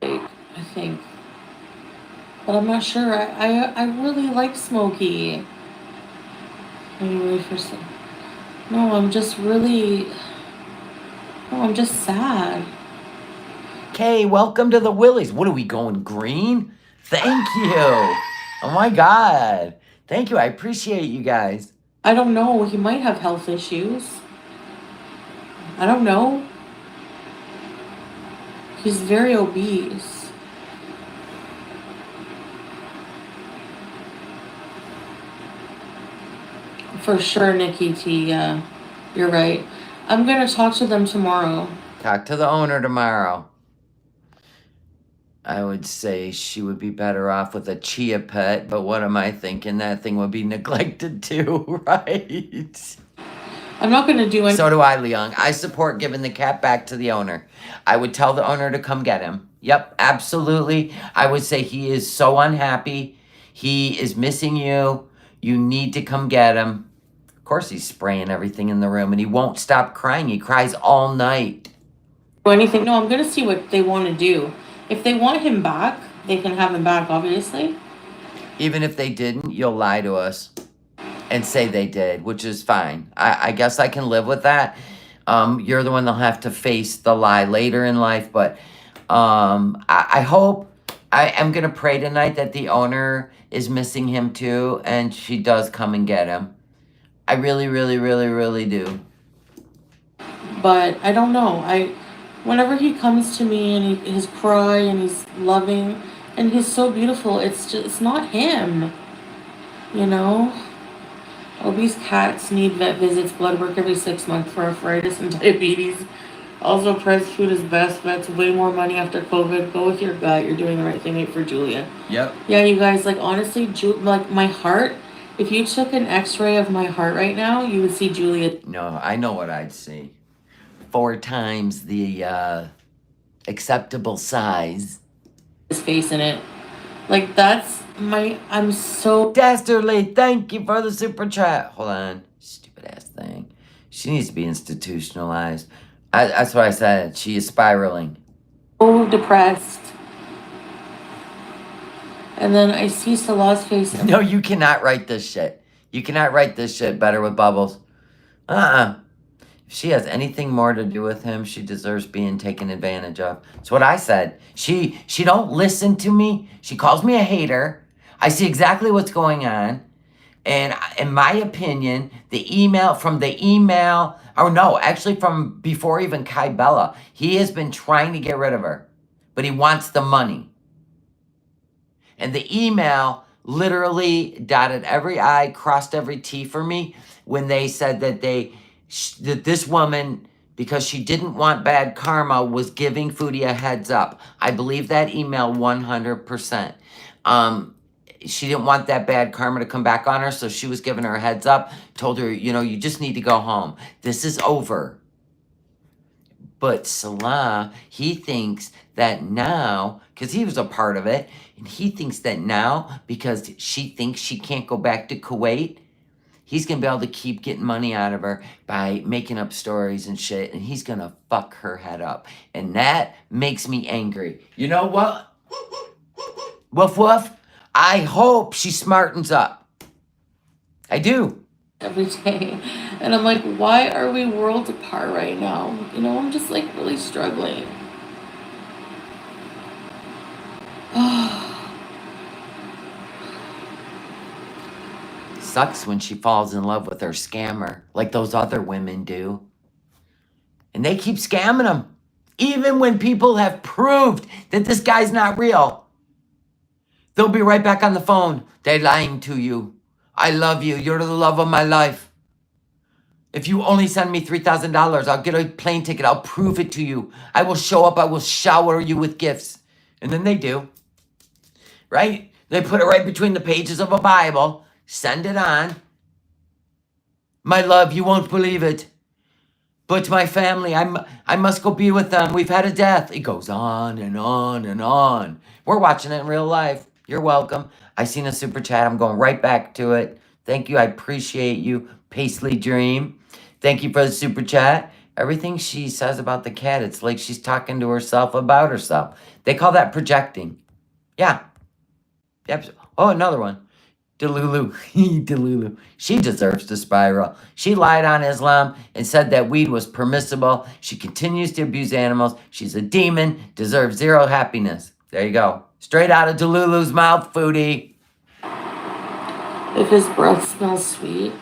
I think. But I'm not sure. I really like Smokey. Are you ready for some? No, I'm just really... No, I'm just sad. Okay, welcome to the Willies. What are we going green? Thank you. Oh my God. Thank you. I appreciate you guys. I don't know. He might have health issues. I don't know. He's very obese. For sure, Nikki T. Yeah, you're right. I'm going to talk to them tomorrow. Talk to the owner tomorrow. I would say she would be better off with a chia pet, but what am I thinking? That thing would be neglected too, right? I'm not going to do anything. So do I, Leon. I support giving the cat back to the owner. I would tell the owner to come get him. Yep, absolutely. I would say he is so unhappy. He is missing you. You need to come get him. Of course, he's spraying everything in the room, and he won't stop crying. He cries all night. Do anything? No, I'm going to see what they want to do. If they want him back, they can have him back, obviously. Even if they didn't, you'll lie to us and say they did, which is fine. I guess I can live with that. You're the one that'll have to face the lie later in life. But I hope, I am going to pray tonight that the owner is missing him too, and she does come and get him. I really, really, really, really do. But I don't know. Whenever he comes to me and he's cry and he's loving and he's so beautiful, it's not him, you know. Obese cats need vet visits, blood work every 6 months for arthritis and diabetes. Also, pressed food is best. Vets way more money after COVID. Go with your gut. You're doing the right thing. Wait for Julia. Yep. Yeah, you guys, like, honestly, like, my heart, if you took an x-ray of my heart right now, you would see Julia. No, I know what I'd see. 4 times the acceptable size. His face in it. Like, I'm so... Dastardly, thank you for the super chat. Hold on. Stupid ass thing. She needs to be institutionalized. That's what I said. She is spiraling. so depressed. And then I see Salah's face. No, you cannot write this shit. You cannot write this shit better with bubbles. If she has anything more to do with him, she deserves being taken advantage of. That's what I said. She don't listen to me. She calls me a hater. I see exactly what's going on. And in my opinion, from before even Kai Bella, he has been trying to get rid of her. But he wants the money. And the email literally dotted every I, crossed every T for me when they said that that this woman, because she didn't want bad karma, was giving Foodie a heads up. I believe that email 100%. She didn't want that bad karma to come back on her, so she was giving her a heads up, told her, you just need to go home. This is over. But Salah, he thinks that now, because he was a part of it, and he thinks that now, because she thinks she can't go back to Kuwait, he's going to be able to keep getting money out of her by making up stories and shit, and he's going to fuck her head up. And that makes me angry. You know what? Woof woof. I hope she smartens up. I do. Every day. And I'm like, why are we worlds apart right now? I'm just like really struggling. Sucks when she falls in love with her scammer, like those other women do. And they keep scamming them. Even when people have proved that this guy's not real. They'll be right back on the phone. They're lying to you. I love you. You're the love of my life. If you only send me $3,000, I'll get a plane ticket. I'll prove it to you. I will show up. I will shower you with gifts. And then they do. Right? They put it right between the pages of a Bible. Send it on. My love, you won't believe it. But my family, I must go be with them. We've had a death. It goes on and on and on. We're watching it in real life. You're welcome. I seen a super chat. I'm going right back to it. Thank you. I appreciate you. Paisley Dream. Thank you for the super chat. Everything she says about the cat, it's like she's talking to herself about herself. They call that projecting. Yeah. Yep. Oh, another one. Delulu. Delulu. She deserves to spiral. She lied on Islam and said that weed was permissible. She continues to abuse animals. She's a demon. Deserves zero happiness. There you go. Straight out of Delulu's mouth, Foodie. If his breath smells sweet.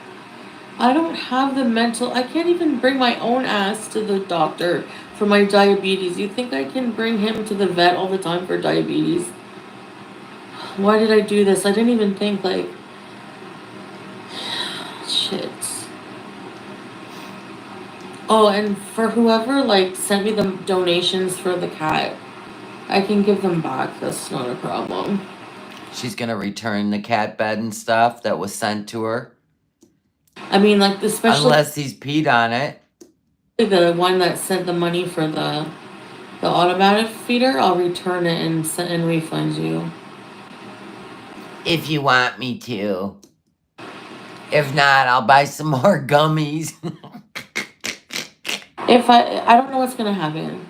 I don't have the mental... I can't even bring my own ass to the doctor for my diabetes. You think I can bring him to the vet all the time for diabetes? Why did I do this? I didn't even think, like... Shit. Oh, and for whoever, like, sent me the donations for the cat, I can give them back. That's not a problem. She's going to return the cat bed and stuff that was sent to her. I mean, like, unless he's peed on it. The one that sent the money for the automatic feeder, I'll return it and refund you. If you want me to. If not, I'll buy some more gummies. If I don't know what's going to happen.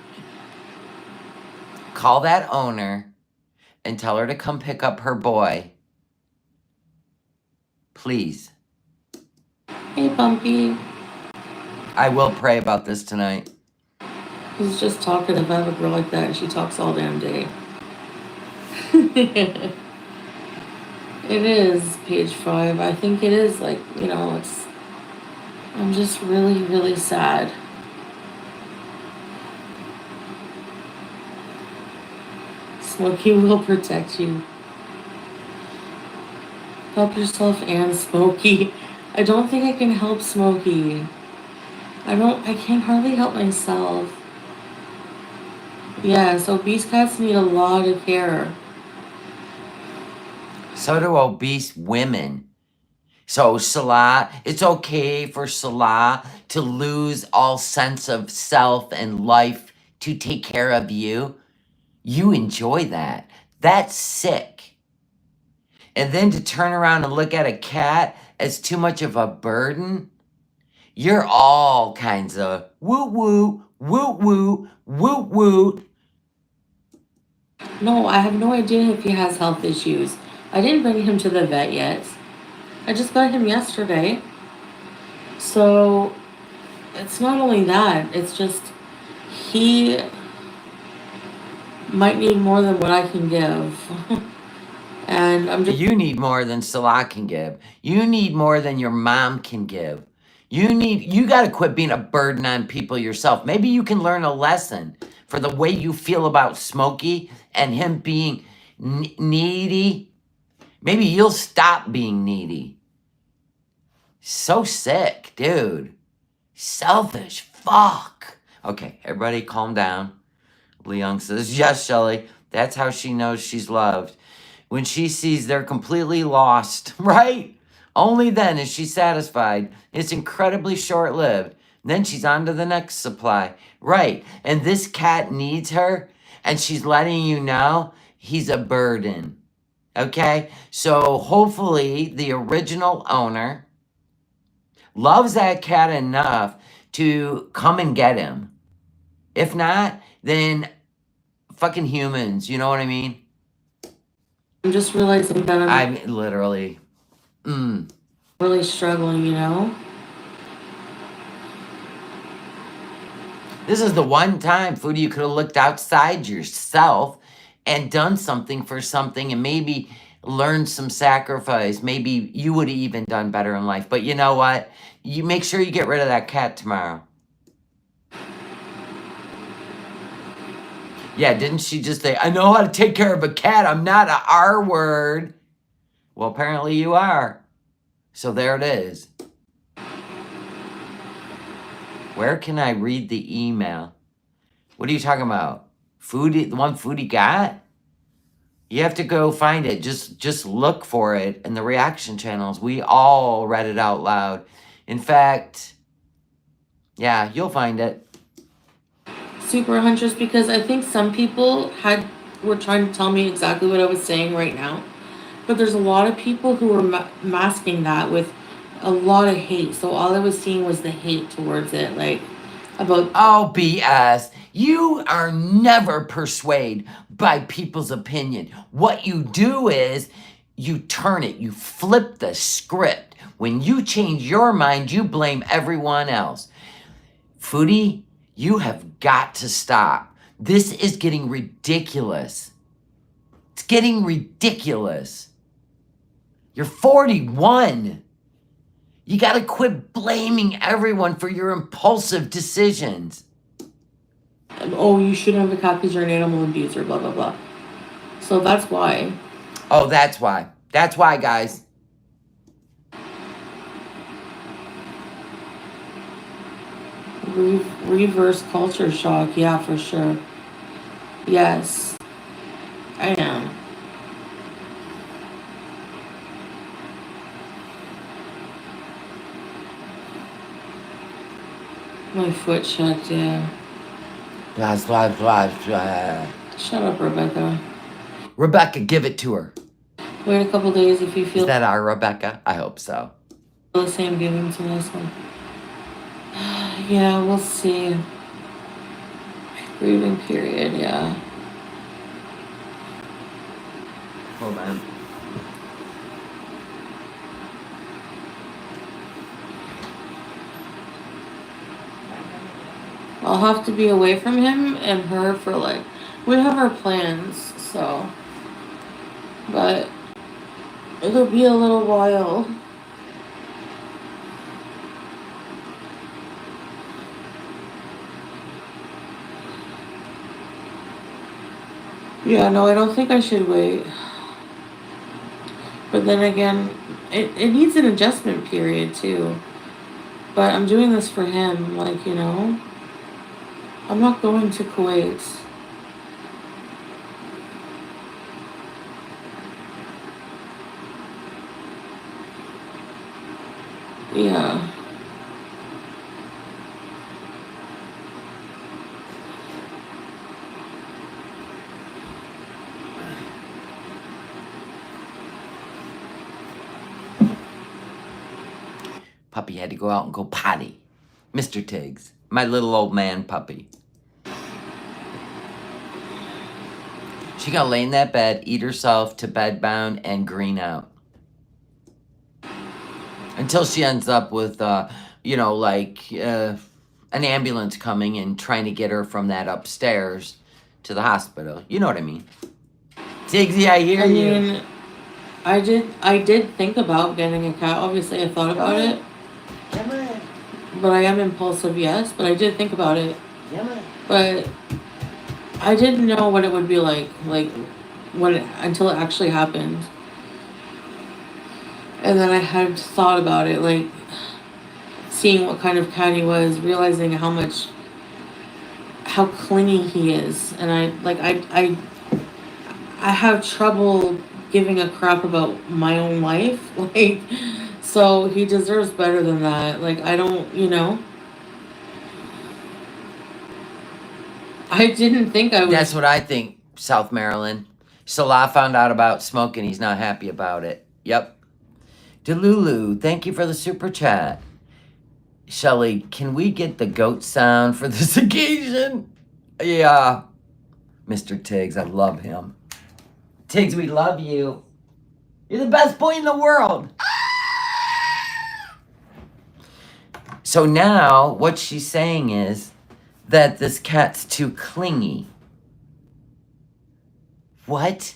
Call that owner and tell her to come pick up her boy. Please. Hey, Bumpy. I will pray about this tonight. He's just talkative. I have a girl like that, and she talks all damn day. It is page 5. I think it is like, it's. I'm just really, really sad. Smokey will protect you. Help yourself and Smokey. I don't think I can help Smokey. I can't hardly help myself. Yeah, so obese cats need a lot of care. So do obese women. So Salah, it's okay for Salah to lose all sense of self and life to take care of you. You enjoy that. That's sick. And then to turn around and look at a cat as too much of a burden, you're all kinds of woo woo, woo woo, woo woo. No, I have no idea if he has health issues. I didn't bring him to the vet yet. I just got him yesterday. So it's not only that, it's just he might need more than what I can give. And I'm just. You need more than Salah can give. You need more than your mom can give. You got to quit being a burden on people yourself. Maybe you can learn a lesson for the way you feel about Smokey and him being needy. Maybe you'll stop being needy. So sick, dude. Selfish. Fuck. Okay, everybody calm down. Leon says, yes, Shelly. That's how she knows she's loved. When she sees they're completely lost, right? Only then is she satisfied. It's incredibly short-lived. Then she's on to the next supply. Right, and this cat needs her, and she's letting you know he's a burden. Okay? So hopefully the original owner loves that cat enough to come and get him. If not, then fucking humans, you know what I mean? I'm just realizing that I'm literally... really struggling. This is the one time, Foodie, you could have looked outside yourself and done something for something and maybe learned some sacrifice. Maybe you would have even done better in life. But you know what? You make sure you get rid of that cat tomorrow. Yeah, didn't she just say, I know how to take care of a cat. I'm not a R word. Well, apparently you are. So there it is. Where can I read the email? What are you talking about? Foodie, the one Foodie got? You have to go find it. Just look for it in the reaction channels. We all read it out loud. In fact, yeah, you'll find it. Super Huntress, because I think some people were trying to tell me exactly what I was saying right now. But there's a lot of people who were masking that with a lot of hate. So all I was seeing was the hate towards it, like about. Oh, BS. You are never persuaded by people's opinion. What you do is you turn it, you flip the script. When you change your mind, you blame everyone else. Foodie, you have got to stop. This is getting ridiculous. It's getting ridiculous. You're 41. You got to quit blaming everyone for your impulsive decisions. Oh, you shouldn't have a cat because you're an animal abuser, blah, blah, blah. So that's why. Oh, that's why. That's why, guys. Reverse culture shock. Yeah, for sure. Yes, I am. My foot checked, yeah. Blah, blah, blah, blah. Shut up, Rebecca. Rebecca, give it to her. Wait a couple days if you feel. Is that our Rebecca? I hope so. The same, give him to this one. Yeah, we'll see. Grieving period, yeah. Hold on. I'll have to be away from him and her for like, we have our plans, so, but it'll be a little while. Yeah, no, I don't think I should wait. But then again, it needs an adjustment period too. But I'm doing this for him, like, you know. I'm not going to Kuwait. Yeah. Puppy had to go out and go potty. Mr. Tiggs, my little old man puppy. She gonna lay in that bed, eat herself to bedbound, and green out. Until she ends up with, you know, like an ambulance coming and trying to get her from that upstairs to the hospital. You know what I mean? Tiggsy, I hear you. I mean, I did think about getting a cat. Obviously, I thought about it. But I am impulsive, yes. But I did think about it. But I didn't know what it would be like until it actually happened. And then I had thought about it, like seeing what kind of cat he was, realizing how clingy he is, and I have trouble giving a crap about my own life, like, so he deserves better than that. Like, I don't, you know. I didn't think I would. That's what I think, South Maryland. Salah found out about Smokey and he's not happy about it. Yep. Delulu, thank you for the super chat. Shelly, can we get the goat sound for this occasion? Yeah. Mr. Tiggs, I love him. Tiggs, we love you. You're the best boy in the world. So now, what she's saying is that this cat's too clingy. What?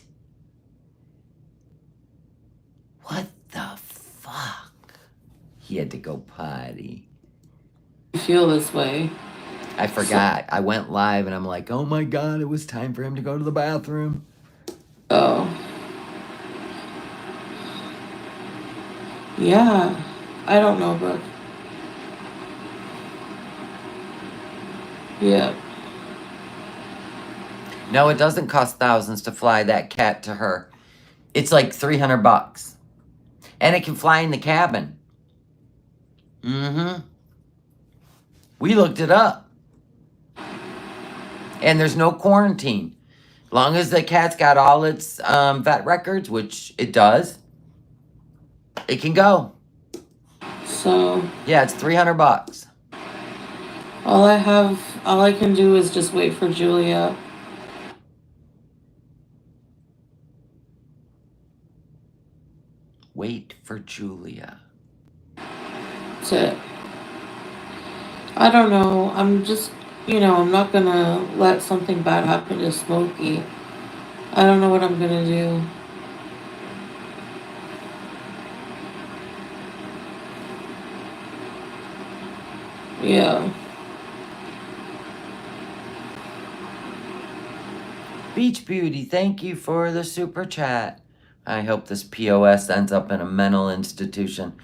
What the fuck? He had to go potty. Feel this way. I forgot. I went live and I'm like, oh my god, it was time for him to go to the bathroom. Oh. Yeah. I don't know, Brooke. Yeah. No, it doesn't cost thousands to fly that cat to her. It's like $300. And it can fly in the cabin. Mm-hmm. We looked it up. And there's no quarantine. Long as the cat's got all its vet records, which it does, it can go. So yeah, it's $300. All I can do is just wait for Julia. Wait for Julia. That's it. I don't know. I'm just, I'm not gonna let something bad happen to Smokey. I don't know what I'm gonna do. Yeah. Beach Beauty, thank you for the super chat. I hope this POS ends up in a mental institution.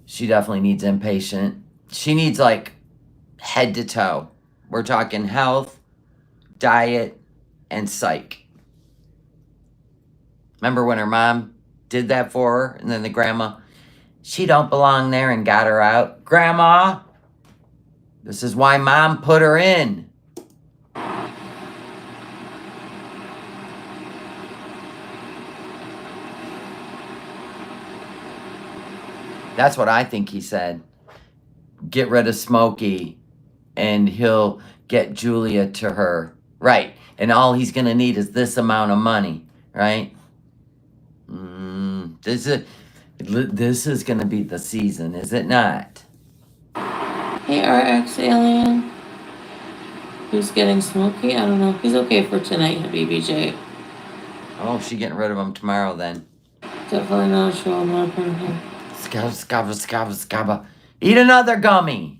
She definitely needs inpatient. She needs like head to toe. We're talking health, diet, and psych. Remember when her mom did that for her? And then the grandma, she don't belong there, and got her out. Grandma, this is why mom put her in. That's what I think he said. Get rid of Smokey and he'll get Julia to her. Right. And all he's going to need is this amount of money. Right? This is going to be the season, is it not? Hey, RX Alien. Who's getting Smokey? I don't know. He's okay for tonight, BBJ. Oh, she getting rid of him tomorrow then. Definitely not a show. I'm not part of him. Scabba, scabba, scabba, scabba. Eat another gummy.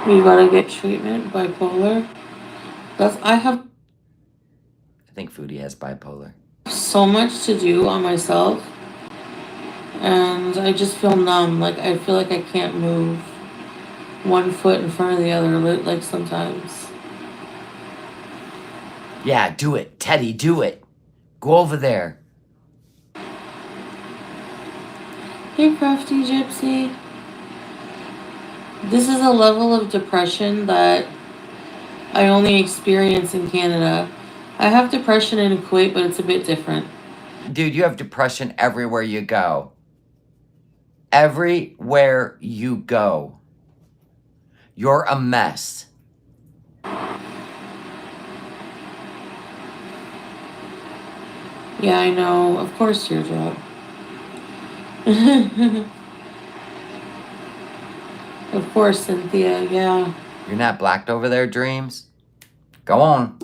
You gotta get treatment, bipolar. I have I think Foodie has bipolar. so much to do on myself, and I just feel numb. Like I feel like I can't move one foot in front of the other. Like sometimes. Yeah, do it. Teddy, do it. Go over there. Hey, crafty gypsy. This is a level of depression that I only experience in Canada. I have depression in Kuwait, but it's a bit different. Dude, you have depression everywhere you go. Everywhere you go. You're a mess. Yeah, I know. Of course, teardrop. Of course, Cynthia. Yeah. You're not blacked over there, Dreams? Go on.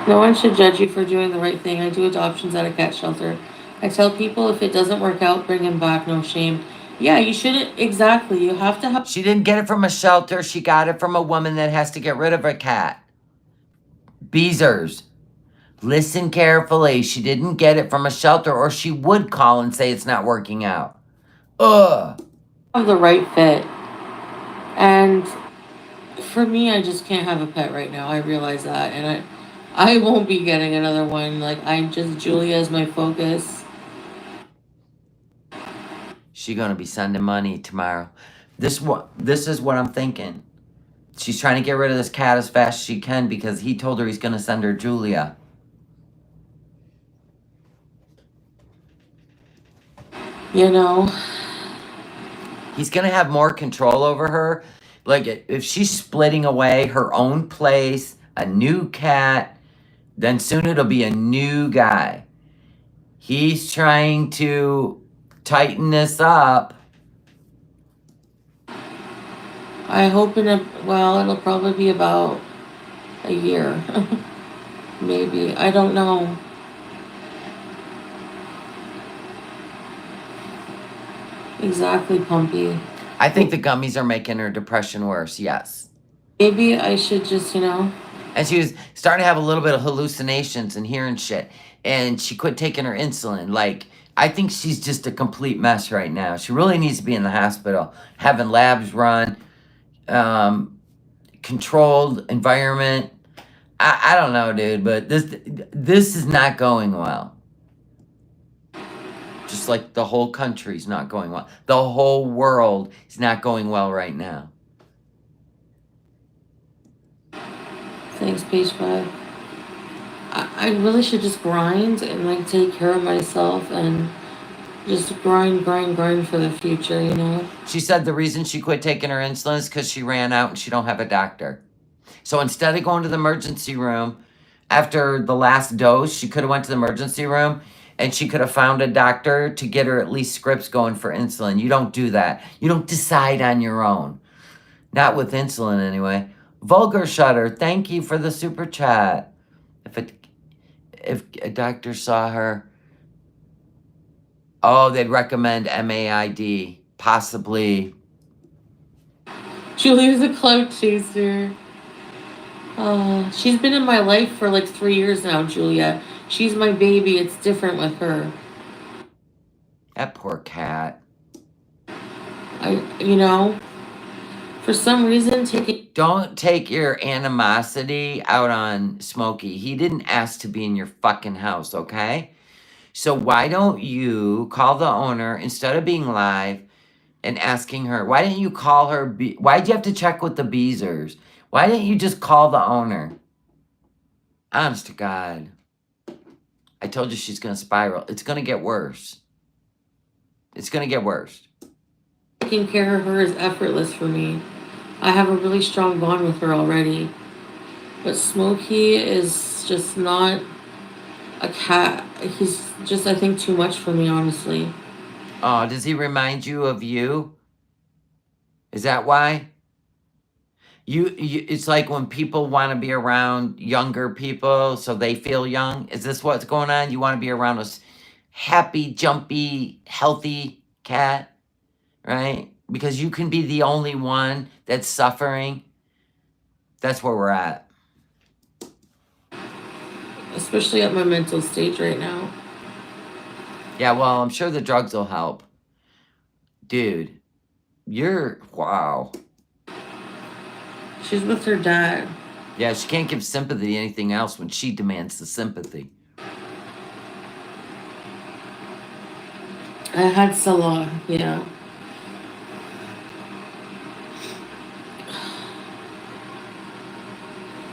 No one should judge you for doing the right thing. I do adoptions at a cat shelter. I tell people if it doesn't work out, bring him back. No shame. Yeah, you shouldn't. Exactly. You have to have. She didn't get it from a shelter. She got it from a woman that has to get rid of a cat. Beezers. Listen carefully. She didn't get it from a shelter, or she would call and say it's not working out. Ugh. Have the right fit. And for me, I just can't have a pet right now. I realize that, and I won't be getting another one. Like Julia is my focus. She gonna be sending money tomorrow. This is what I'm thinking. She's trying to get rid of this cat as fast as she can because he told her he's gonna send her Julia. You know, He's gonna have more control over her. Like if she's splitting away her own place, a new cat, then soon it'll be a new guy. He's trying to tighten this up. I hope it'll probably be about a year. Maybe. I don't know. Exactly, Pumpy. I think the gummies are making her depression worse, yes. Maybe I should just, And she was starting to have a little bit of hallucinations and hearing shit. And she quit taking her insulin. Like, I think she's just a complete mess right now. She really needs to be in the hospital, having labs run, controlled environment. I don't know, dude, but this is not going well. Just like the whole country's not going well. The whole world is not going well right now. Thanks, Page 5. I really should just grind and take care of myself and just grind for the future. She said the reason she quit taking her insulin is because she ran out and she don't have a doctor. So instead of going to the emergency room after the last dose, she could have went to the emergency room and she could have found a doctor to get her at least scripts going for insulin. You don't do that. You don't decide on your own. Not with insulin anyway. Vulgar Shutter, thank you for the super chat. If a doctor saw her, they'd recommend MAID, possibly. Julia's a clout chaser. She's been in my life for 3 years now, Julia. She's my baby. It's different with her. That poor cat. For some reason, Don't take your animosity out on Smokey. He didn't ask to be in your fucking house, okay? So why don't you call the owner instead of being live and asking her? Why didn't you call her? Why'd you have to check with the Beezers? Why didn't you just call the owner? Honest to God. I told you she's going to spiral. It's going to get worse. It's going to get worse. Taking care of her is effortless for me. I have a really strong bond with her already. But Smokey is just not a cat. He's just, I think, too much for me, honestly. Oh, does he remind you of you? Is that why? It's like when people want to be around younger people so they feel young. Is this what's going on? You want to be around a happy, jumpy, healthy cat, right? Because you can be the only one that's suffering. That's where we're at. Especially at my mental stage right now. Yeah, well, I'm sure the drugs will help. Dude, wow. She's with her dad. Yeah, she can't give sympathy to anything else when she demands the sympathy. I had Salah, yeah.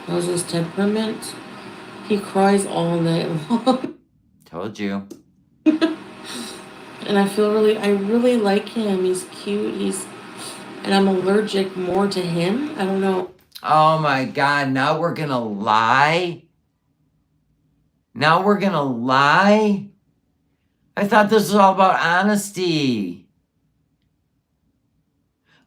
That was his temperament. He cries all night long. Told you. And I really like him. He's cute. And I'm allergic more to him. I don't know. Oh my God, now we're gonna lie? Now we're gonna lie? I thought this was all about honesty.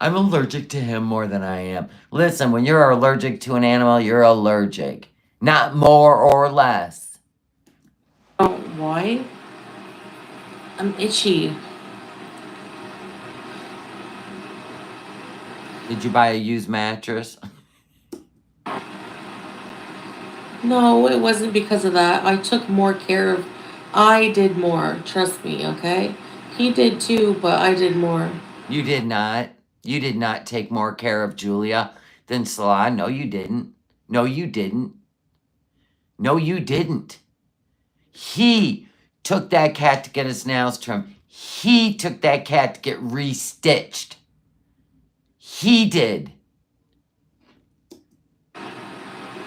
I'm allergic to him more than I am. Listen, when you're allergic to an animal, you're allergic. Not more or less. Oh, why? I'm itchy. Did you buy a used mattress? No, it wasn't because of that. I did more. Trust me, okay? He did too, but I did more. You did not. You did not take more care of Julia than Salah. No, you didn't. No, you didn't. No, you didn't. He took that cat to get his nails trimmed. He took that cat to get restitched. He did.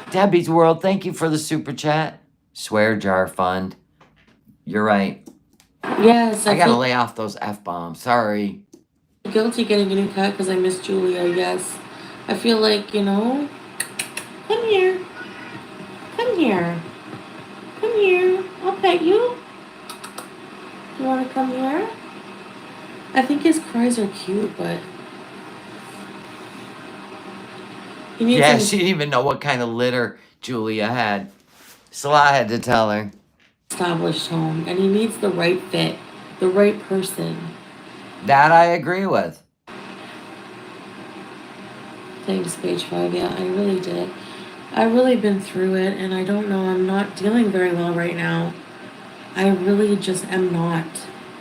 Debbie's World, thank you for the super chat. Swear jar fund. You're right. Yes, I gotta lay off those F-bombs. Sorry. Guilty getting a new cat because I miss Julia, yes. I feel like, come here. Come here. Come here. I'll pet you. You want to come here? I think his cries are cute, but... Yeah, she didn't even know what kind of litter Julia had. Salah had to tell her. Established home, and he needs the right fit, the right person. That I agree with. Thanks, page 5. Yeah, I really did. I've really been through it, and I don't know, I'm not dealing very well right now. I really just am not,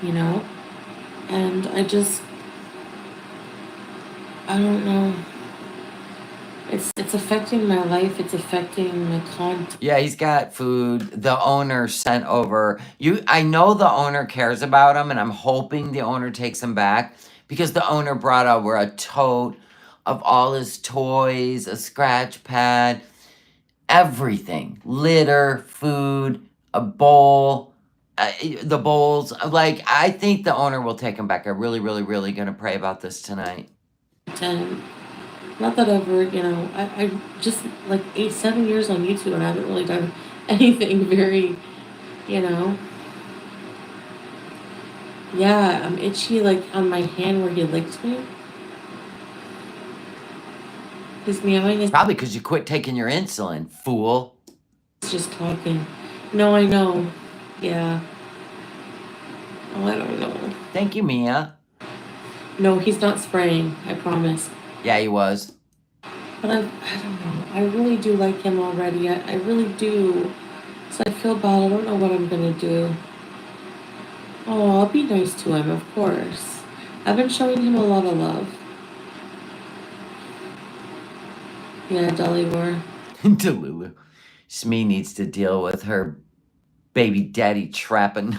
And I don't know. It's affecting my life. It's affecting my content. Yeah, he's got food. The owner sent over. I know the owner cares about him, and I'm hoping the owner takes him back because the owner brought over a tote of all his toys, a scratch pad, everything. Litter, food, a bowl, the bowls. Like, I think the owner will take him back. I'm really, really, really going to pray about this tonight. Not that ever, I just like 7 years on YouTube and I haven't really done anything very, Yeah, I'm itchy like on my hand where he licked me. He's meowing. Probably because you quit taking your insulin, fool. He's just talking. No, I know. Yeah. Oh, I don't know. Thank you, Mia. No, he's not spraying. I promise. Yeah, he was. But I don't know. I really do like him already. I really do. So I feel bad. I don't know what I'm going to do. Oh, I'll be nice to him, of course. I've been showing him a lot of love. Yeah, Dolly War. Delulu. Smee needs to deal with her baby daddy trapping.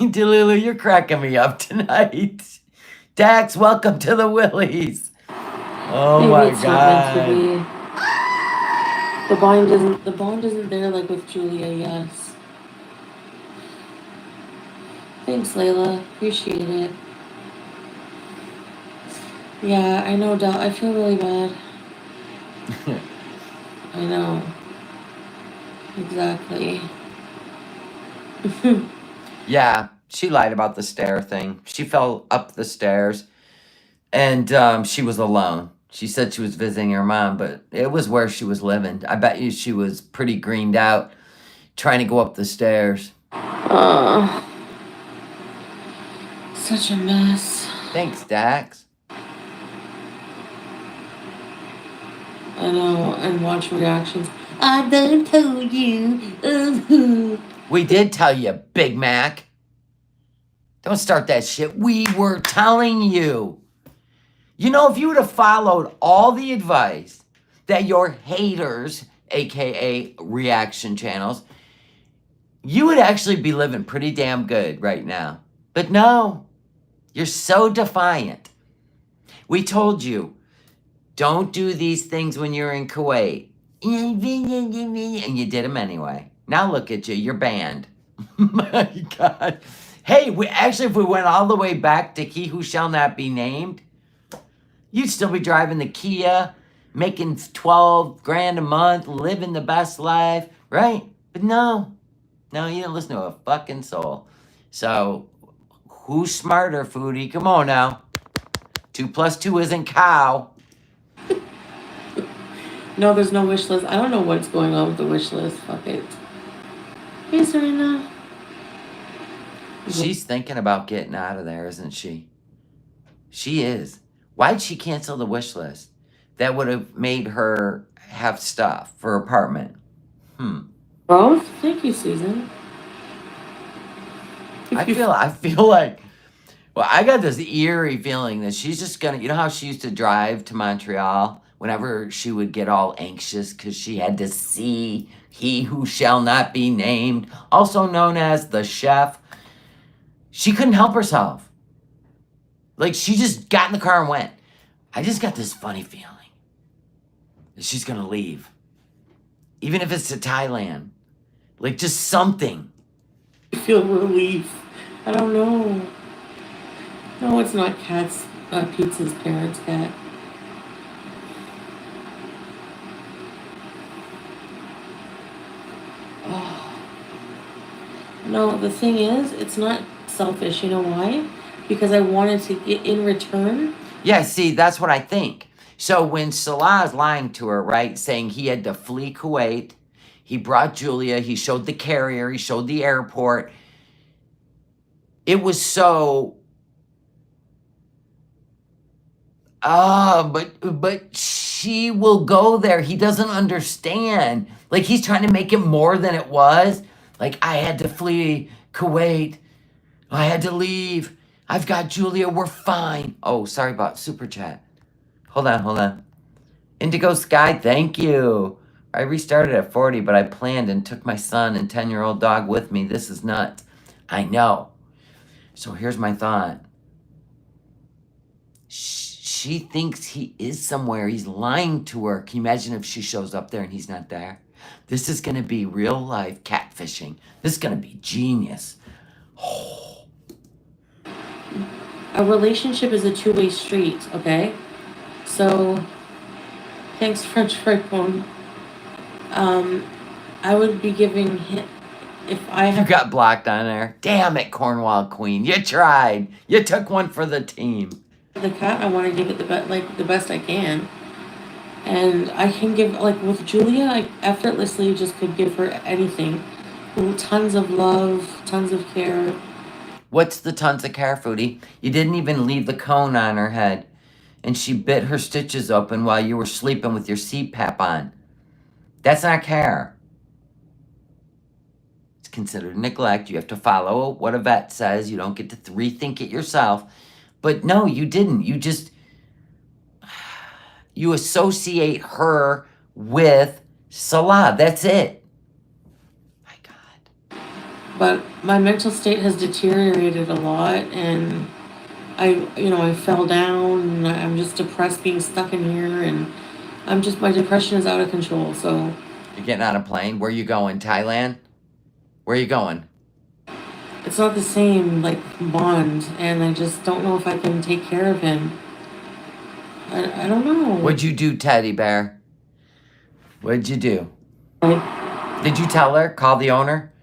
Delulu, you're cracking me up tonight. Dax, welcome to the Willies. Oh maybe my it's God. Not meant to be. The bond isn't there like with Julia, yes. Thanks, Layla. Appreciate it. Yeah, I know, Del. I feel really bad. I know. Exactly. Yeah, she lied about the stair thing. She fell up the stairs, and she was alone. She said she was visiting her mom, but it was where she was living. I bet you she was pretty greened out trying to go up the stairs. Such a mess. Thanks, Dax. I know, and watch reactions. I done told you. We did tell you, Big Mac. Don't start that shit. We were telling you. You know, if you would have followed all the advice that your haters, aka reaction channels, you would actually be living pretty damn good right now. But no, you're so defiant. We told you, don't do these things when you're in Kuwait. And you did them anyway. Now look at you, you're banned. My God. Hey, if we went all the way back to He Who Shall Not Be Named, you'd still be driving the Kia, making 12 grand a month, living the best life, right? But no, you didn't listen to a fucking soul. So, who's smarter, Foodie? Come on now. 2 plus 2 isn't cow. No, there's no wish list. I don't know what's going on with the wish list. Fuck it. Hey, Serena. She's thinking about getting out of there, isn't she? She is. Why'd she cancel the wish list? That would have made her have stuff for her apartment. Both? Thank you, Susan. I feel like, well, I got this eerie feeling that she's just gonna, you know how she used to drive to Montreal whenever she would get all anxious because she had to see He Who Shall Not Be Named, also known as the chef. She couldn't help herself. Like, she just got in the car and went. I just got this funny feeling that she's gonna leave. Even if it's to Thailand. Like, just something. I feel relief. I don't know. No, it's not Kat's, Pizza's parents' cat. Oh. No, the thing is, it's not selfish. You know why? Because I wanted to get in return. Yeah, see, that's what I think. So when Salah is lying to her, right, saying he had to flee Kuwait, he brought Julia, he showed the carrier, he showed the airport. It was so... but she will go there. He doesn't understand. Like, he's trying to make it more than it was. Like, I had to flee Kuwait. I had to leave. I've got Julia. We're fine. Oh, sorry about Super Chat. Hold on. Indigo Sky, thank you. I restarted at 40, but I planned and took my son and 10-year-old dog with me. This is nuts. I know. So here's my thought. She thinks he is somewhere. He's lying to her. Can you imagine if she shows up there and he's not there? This is going to be real life catfishing. This is going to be genius. Oh. A relationship is a two-way street, okay? So, thanks, French fried phone. I would be giving him, if I You have got blocked on there. Damn it, Cornwall Queen. You tried. You took one for the team. the cat, I want to give it the best I can. And I can give, like with Julia, I effortlessly just could give her anything. Tons of love, tons of care. What's the tons of care, Foodie? You didn't even leave the cone on her head. And she bit her stitches open while you were sleeping with your CPAP on. That's not care. It's considered neglect. You have to follow what a vet says. You don't get to rethink it yourself. But no, you didn't. You associate her with Salah. That's it. My God. But my mental state has deteriorated a lot, and I fell down, and I'm just depressed being stuck in here, and my depression is out of control, so. You're getting on a plane? Where you going? Thailand? Where you going? It's not the same, like, bond, and I just don't know if I can take care of him. I don't know. What'd you do, Teddy Bear? What'd you do? Did you tell her? Call the owner?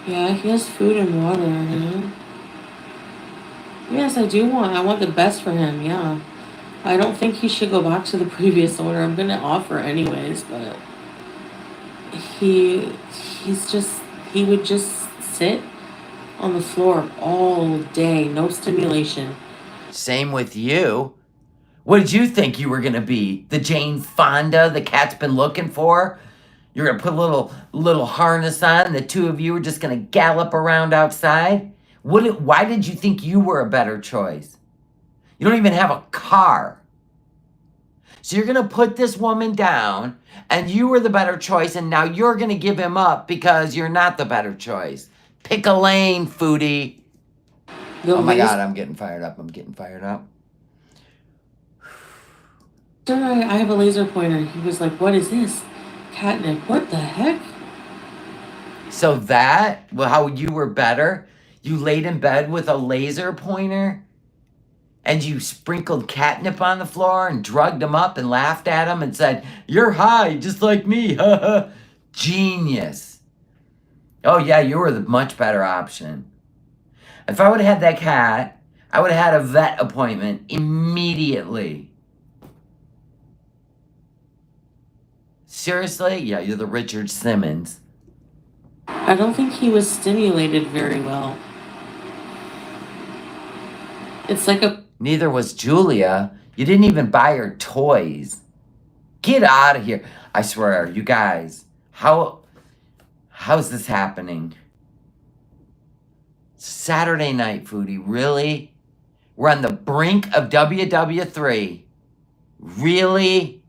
Yeah, he has food and water, you know? Yes, I want the best for him, yeah. I don't think he should go back to the previous owner. I'm gonna offer anyways, but he he's just he would just sit on the floor all day, no stimulation. Same with you. What did you think you were going to be? The Jane Fonda the cat's been looking for? You're going to put a little harness on and the two of you are just going to gallop around outside? Why did you think you were a better choice? You don't even have a car. So you're going to put this woman down and you were the better choice and now you're going to give him up because you're not the better choice. Pick a lane, Foodie. Oh my God, I'm getting fired up. Sir, I have a laser pointer. He was like, what is this? Catnip. What the heck? So how you were better? You laid in bed with a laser pointer? And you sprinkled catnip on the floor and drugged him up and laughed at him and said, "You're high, just like me." Genius. Oh yeah, you were the much better option. If I would have had that cat, I would have had a vet appointment immediately. Seriously? Yeah, you're the Richard Simmons. I don't think he was stimulated very well. It's like a... Neither was Julia. You didn't even buy her toys. Get out of here. I swear, you guys, how's this happening? Saturday night, Foodie, really? We're on the brink of WW3. Really?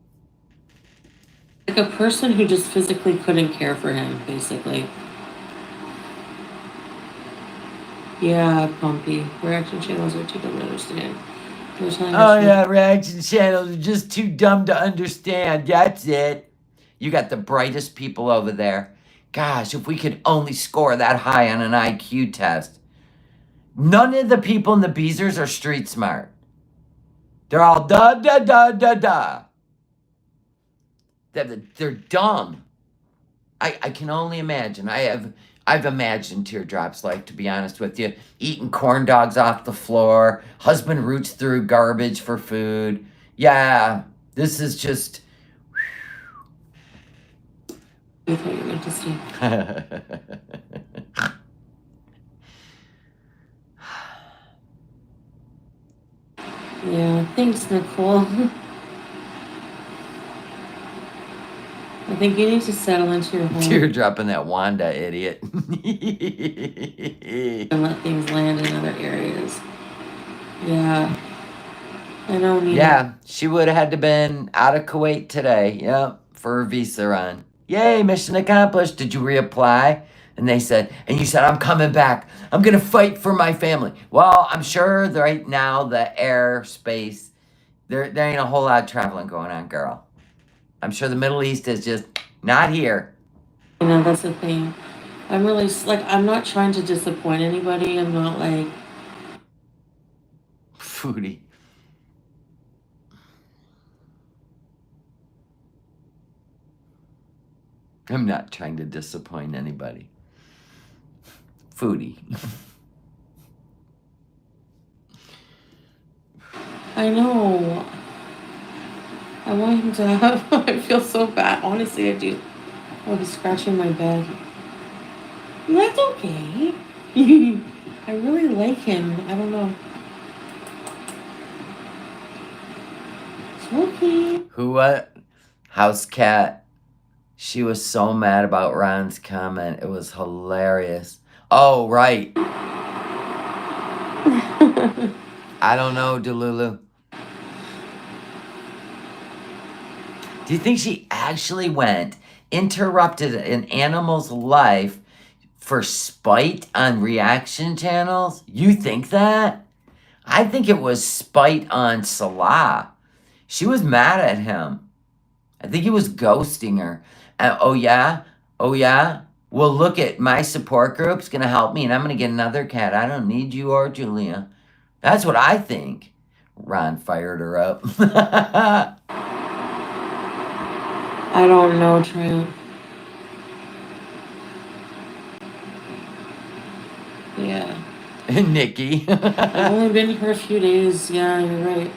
Like a person who just physically couldn't care for him, basically. Yeah, Pumpy. Reaction channels are too dumb to understand. Oh yeah, reaction channels are just too dumb to understand. That's it. You got the brightest people over there. Gosh, if we could only score that high on an IQ test. None of the people in the Beezers are street smart. They're all da da da da da. They're dumb. I can only imagine. I've imagined teardrops like, to be honest with you. Eating corn dogs off the floor. Husband roots through garbage for food. Yeah, this is just... I thought you were meant to see. Yeah, thanks, Nicole. I think you need to settle into your home. Teardropping that Wanda idiot. And let things land in other areas. Yeah. I know. Yeah, she would have had to been out of Kuwait today. Yep, for her visa run. Yay, mission accomplished. Did you reapply? And they said, and you said, "I'm coming back. I'm going to fight for my family." Well, I'm sure right now the airspace, there ain't a whole lot of traveling going on, girl. I'm sure the Middle East is just not here. You know, that's the thing. I'm really, like, I'm not trying to disappoint anybody. I'm not like... Foodie. I'm not trying to disappoint anybody. Foodie. I know. I want him to have... I feel so bad. Honestly, I do. Oh, he's scratching my bed. That's okay. I really like him. I don't know. Smokey. Who, what? House cat. She was so mad about Ron's comment. It was hilarious. Oh, right. I don't know, Delulu. Do you think she actually interrupted an animal's life for spite on reaction channels? You think that? I think it was spite on Salah. She was mad at him. I think he was ghosting her. Oh yeah? Well, look at my support group's going to help me and I'm going to get another cat. I don't need you or Julia. That's what I think. Ron fired her up. I don't know, Trent. Nikki. I've only been here a few days. Yeah, you're right.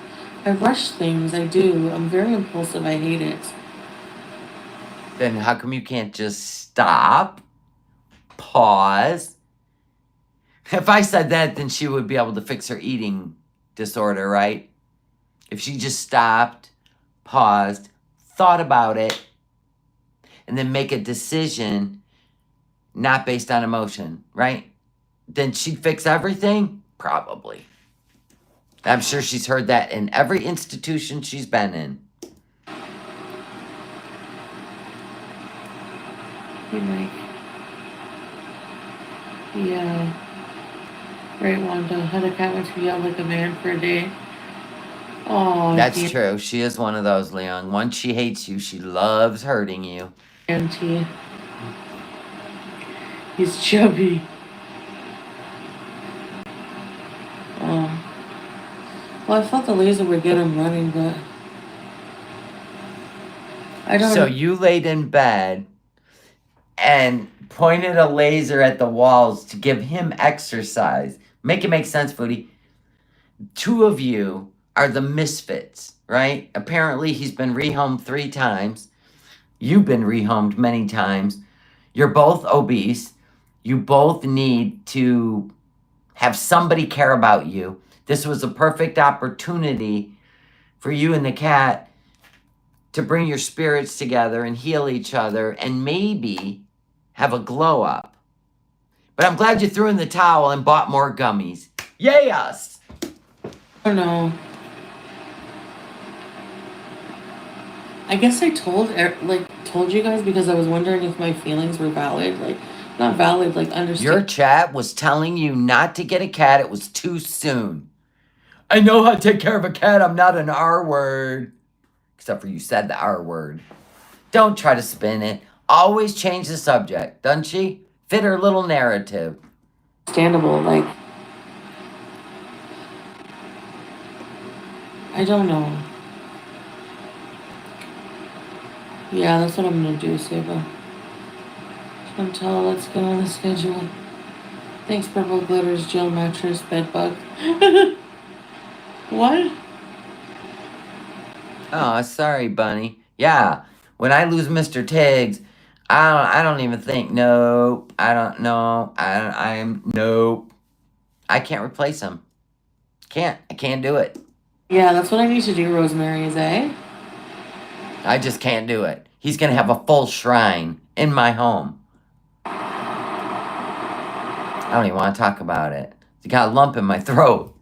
I rush things. I do. I'm very impulsive. I hate it. Then how come you can't just stop, pause? If I said that, then she would be able to fix her eating disorder, right? If she just stopped, paused, thought about it, and then make a decision not based on emotion, right? Then she'd fix everything? Probably. I'm sure she's heard that in every institution she's been in. Hey, Mike. Yeah. Right, Wanda. Had a cat went to yell like a man for a day. Oh, That's true. She is one of those, Leon. Once she hates you, she loves hurting you. Auntie. He's chubby. Oh. Well, I thought the laser would get him running, but I don't. So you laid in bed and pointed a laser at the walls to give him exercise. Make it make sense, Foodie. Two of you are the misfits, right? Apparently, he's been rehomed 3 times. You've been rehomed many times. You're both obese. You both need to have somebody care about you. This was a perfect opportunity for you and the cat to bring your spirits together and heal each other and maybe have a glow up. But I'm glad you threw in the towel and bought more gummies. Yay us! I don't know. I guess I told you guys because I was wondering if my feelings were valid. Like, not valid, like understand. Your chat was telling you not to get a cat. It was too soon. I know how to take care of a cat. I'm not an R word. Except for you said the R word. Don't try to spin it. Always change the subject, doesn't she? Fit her little narrative. Understandable, like, I don't know. Yeah, that's what I'm gonna do, Saba. Chantal, let's get on the schedule. Thanks, Purple Glitters, Gel Mattress, Bed Bug. What? Oh, sorry, Bunny. Yeah, when I lose Mr. Tiggs, I don't even think. Nope. I don't know. Nope. I can't replace him. I can't do it. Yeah, that's what I need to do, Rosemary's, eh? I just can't do it. He's gonna have a full shrine in my home. I don't even want to talk about it. It's got a lump in my throat.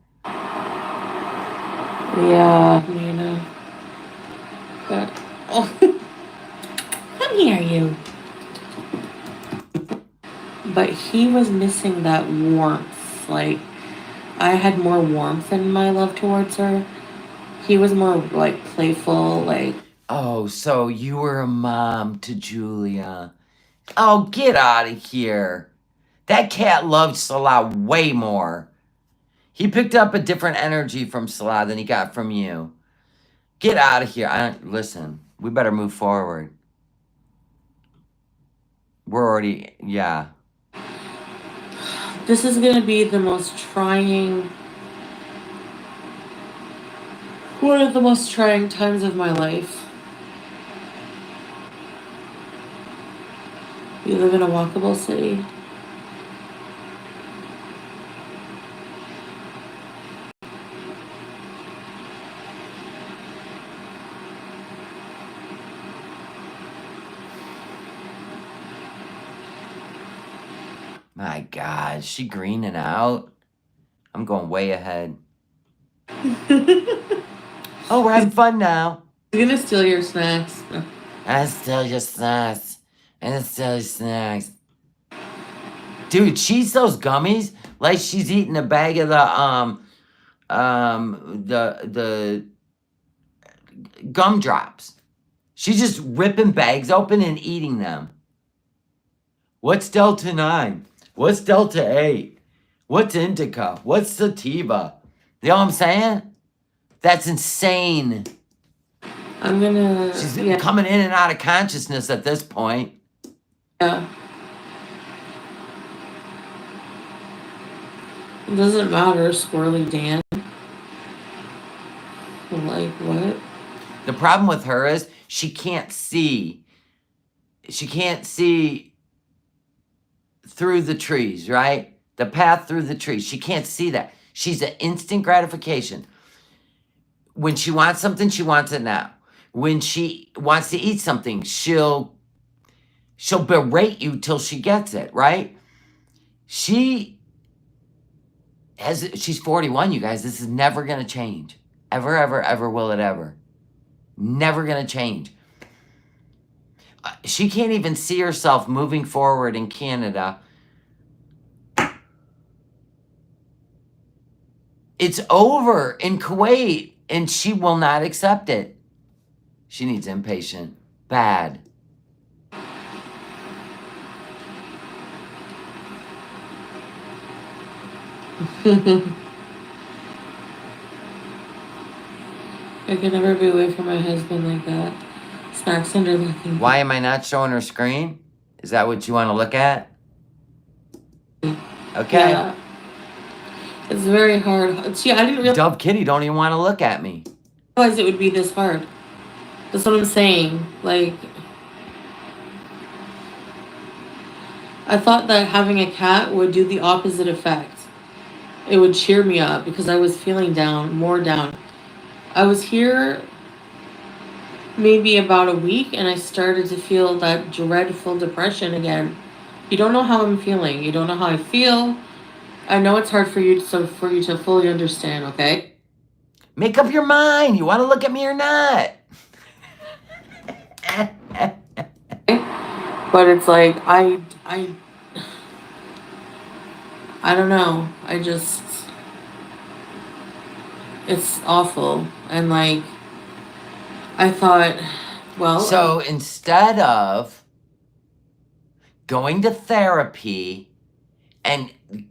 Yeah, Nina. But, oh. Come here, you. But he was missing that warmth. Like, I had more warmth in my love towards her. He was more, like, playful, like... Oh, so you were a mom to Julia. Oh, get out of here. That cat loved Salah way more. He picked up a different energy from Salah than he got from you. Get out of here. Listen, we better move forward. We're already, yeah. This is going to be the most trying... one of the most trying times of my life. You live in a walkable city. My God, is she greening out? I'm going way ahead. Oh, we're having fun now. He's gonna steal your snacks. I steal your snacks. And I steal your snacks. Dude, she eats those gummies like she's eating a bag of the gumdrops. She's just ripping bags open and eating them. What's Delta 9? What's Delta 8? What's Indica? What's Sativa? You know what I'm saying? That's insane. I'm gonna... She's coming in and out of consciousness at this point. Yeah. It doesn't matter, Squirrely Dan. Like, what? The problem with her is she can't see. She can't see through the trees, right? The path through the trees. She can't see that. She's an instant gratification. When she wants something, she wants it now. When she wants to eat something, she'll berate you till she gets it, right? She's 41, you guys. This is never gonna change. Ever, ever, ever will it ever. Never gonna change. She can't even see herself moving forward in Canada. It's over in Kuwait, and she will not accept it. She needs inpatient. Bad. I can never be away from my husband like that. Snacks under looking. Why am I not showing her screen? Is that what you want to look at? Okay. Yeah. It's very hard. See, I didn't realize Dove Kitty don't even want to look at me. it would be this hard. That's what I'm saying. Like, I thought that having a cat would do the opposite effect. It would cheer me up because I was feeling down, more down. I was here maybe about a week and I started to feel that dreadful depression again. You don't know how I'm feeling. You don't know how I feel. I know it's hard for you to fully understand, okay? Make up your mind. You want to look at me or not? But it's like I don't know. It's awful. And like I thought, well, So instead of going to therapy and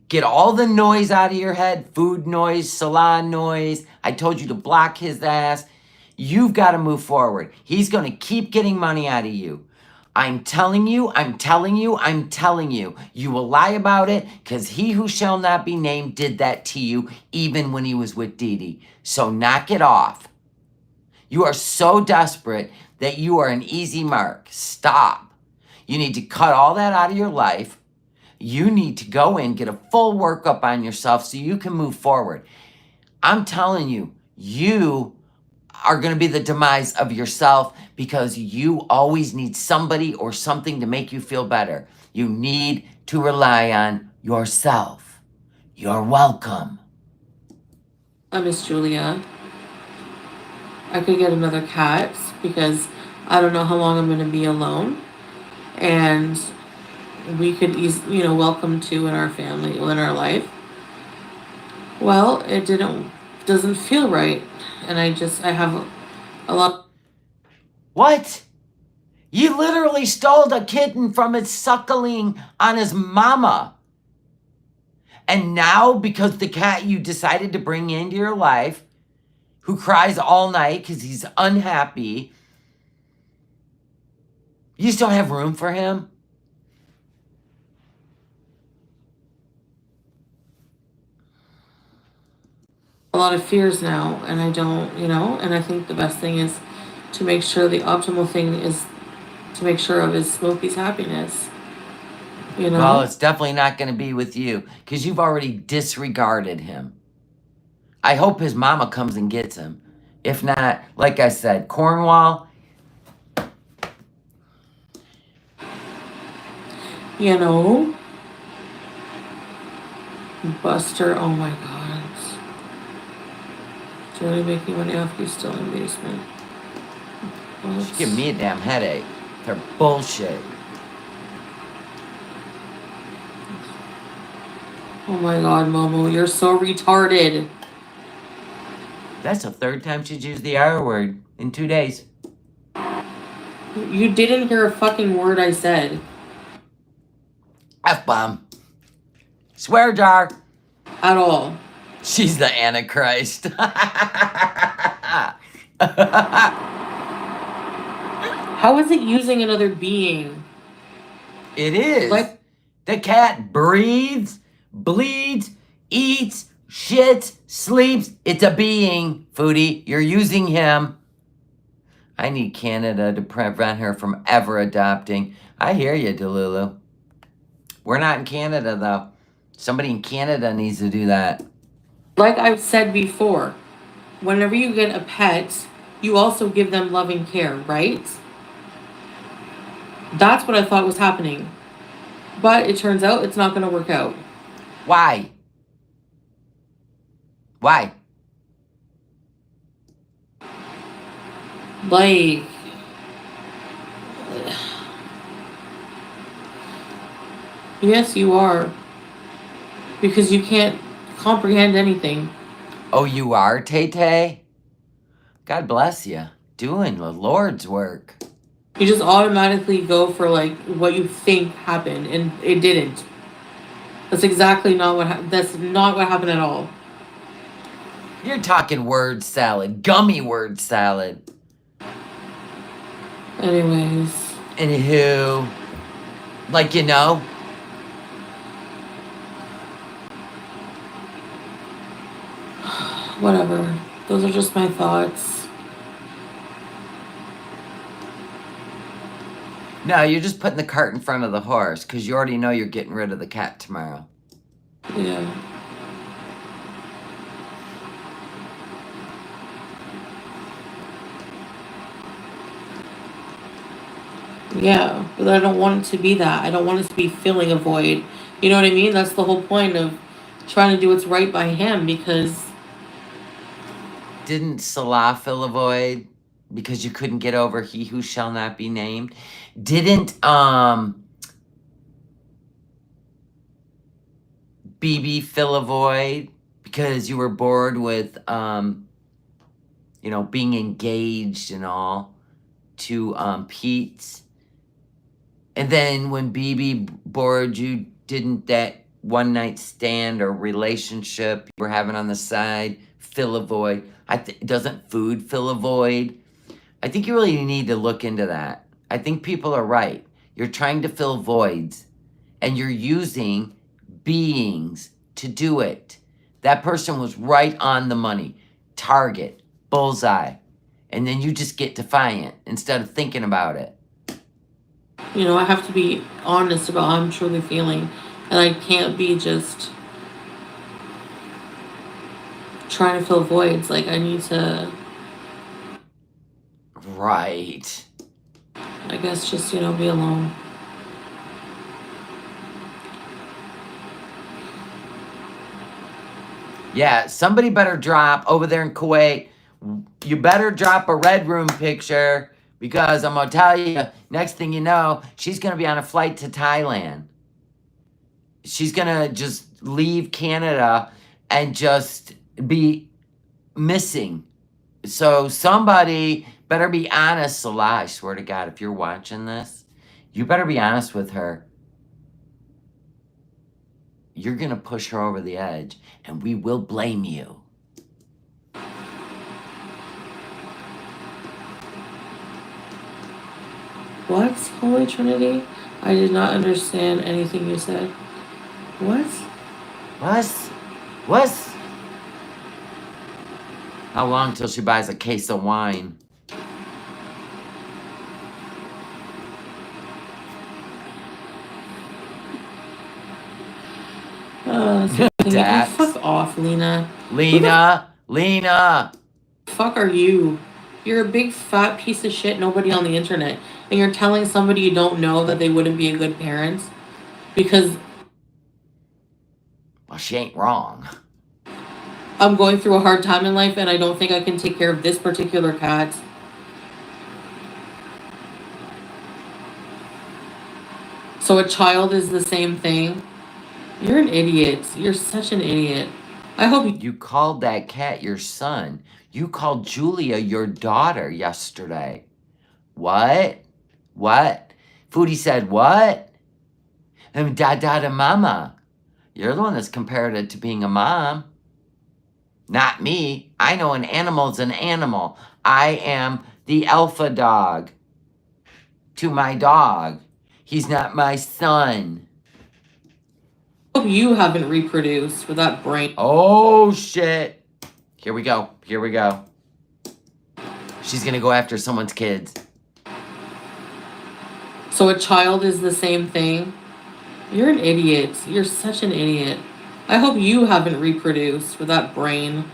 get all the noise out of your head, food noise, salon noise, I told you to block his ass. You've got to move forward. He's going to keep getting money out of you. I'm telling you, I'm telling you, I'm telling you. You will lie about it because he who shall not be named did that to you even when he was with Dee Dee. So knock it off. You are so desperate that you are an easy mark. Stop. You need to cut all that out of your life. You need to go in, get a full workup on yourself so you can move forward. I'm telling you, you are going to be the demise of yourself because you always need somebody or something to make you feel better. You need to rely on yourself. You're welcome. I miss Julia. I could get another cat because I don't know how long I'm going to be alone. And we could welcome two in our family, in our life. Well, it doesn't feel right. And I have a lot. What? You literally stole a kitten from its suckling on his mama. And now, because the cat you decided to bring into your life, who cries all night because he's unhappy, you still have room for him? A lot of fears now, and I don't, and I think the best thing is to make sure the optimal thing is to make sure of is Smokey's happiness. Well, it's definitely not going to be with you because you've already disregarded him. I hope his mama comes and gets him. If not, like I said, Cornwall. Buster, oh my God. Really making money off you still in the basement. She's giving me a damn headache. They're bullshit. Oh my God, Momo, you're so retarded. That's the third time she's used the R word in 2 days. You didn't hear a fucking word I said. F-bomb. Swear jar. At all. She's the Antichrist. How is it using another being? It is. Like, the cat breathes, bleeds, eats, shits, sleeps. It's a being, Foodie. You're using him. I need Canada to prevent her from ever adopting. I hear you, Delulu. We're not in Canada, though. Somebody in Canada needs to do that. Like I've said before, whenever you get a pet, you also give them loving care, right? That's what I thought was happening. But it turns out it's not going to work out. Why? Why? Like, yes, you are. Because you can't comprehend anything. Oh, you are, Tay-Tay? God bless you. Doing the Lord's work. You just automatically go for like what you think happened, and it didn't. That's exactly not what. That's not what happened at all. You're talking word salad. Gummy word salad. Anyways. Anywho. Like, you know. Whatever. Those are just my thoughts. No, you're just putting the cart in front of the horse because you already know you're getting rid of the cat tomorrow. Yeah. Yeah, but I don't want it to be that. I don't want it to be filling a void. You know what I mean? That's the whole point of trying to do what's right by him, because Didn't Salah fill a void because you couldn't get over he who shall not be named? Didn't BB fill a void because you were bored with you know, being engaged and all to Pete's? And then when BB bored you, didn't that one night stand or relationship you were having on the side fill a void? Doesn't food fill a void? I think you really need to look into that. I think people are right. You're trying to fill voids and you're using beings to do it. That person was right on the money. Target, bullseye. And then you just get defiant instead of thinking about it. you know, I have to be honest about how I'm truly feeling. And I can't be just trying to fill voids. Like, I need to, Right. I guess, just, you know, be alone. Yeah, somebody better drop over there in Kuwait. You better drop a red room picture because I'm going to tell you, next thing you know, she's going to be on a flight to Thailand. She's going to just leave Canada and just be missing. So somebody better be honest, Salah. I swear to God, if you're watching this, you better be honest with her. You're going to push her over the edge, and we will blame you. What? Holy Trinity? I did not understand anything you said. What? What? How long till she buys a case of wine? Dax. Fuck off, Lena. Lena. Fuck are you? You're a big fat piece of shit, nobody on the internet. And you're telling somebody you don't know that they wouldn't be a good parent? Because Well, she ain't wrong. I'm going through a hard time in life and I don't think I can take care of this particular cat. So a child is the same thing? You're an idiot. You're such an idiot. I hope You called that cat your son. You called Julia your daughter yesterday. What? Foodie said what? Da mama. You're the one that's compared it to being a mom. Not me. I know an animal's an animal. I am the alpha dog to my dog. He's not my son. Hope you haven't reproduced with that brain. Oh, shit. Here we go. Here we go. She's gonna go after someone's kids. So a child is the same thing? You're an idiot. You're such an idiot. I hope you haven't reproduced with that brain.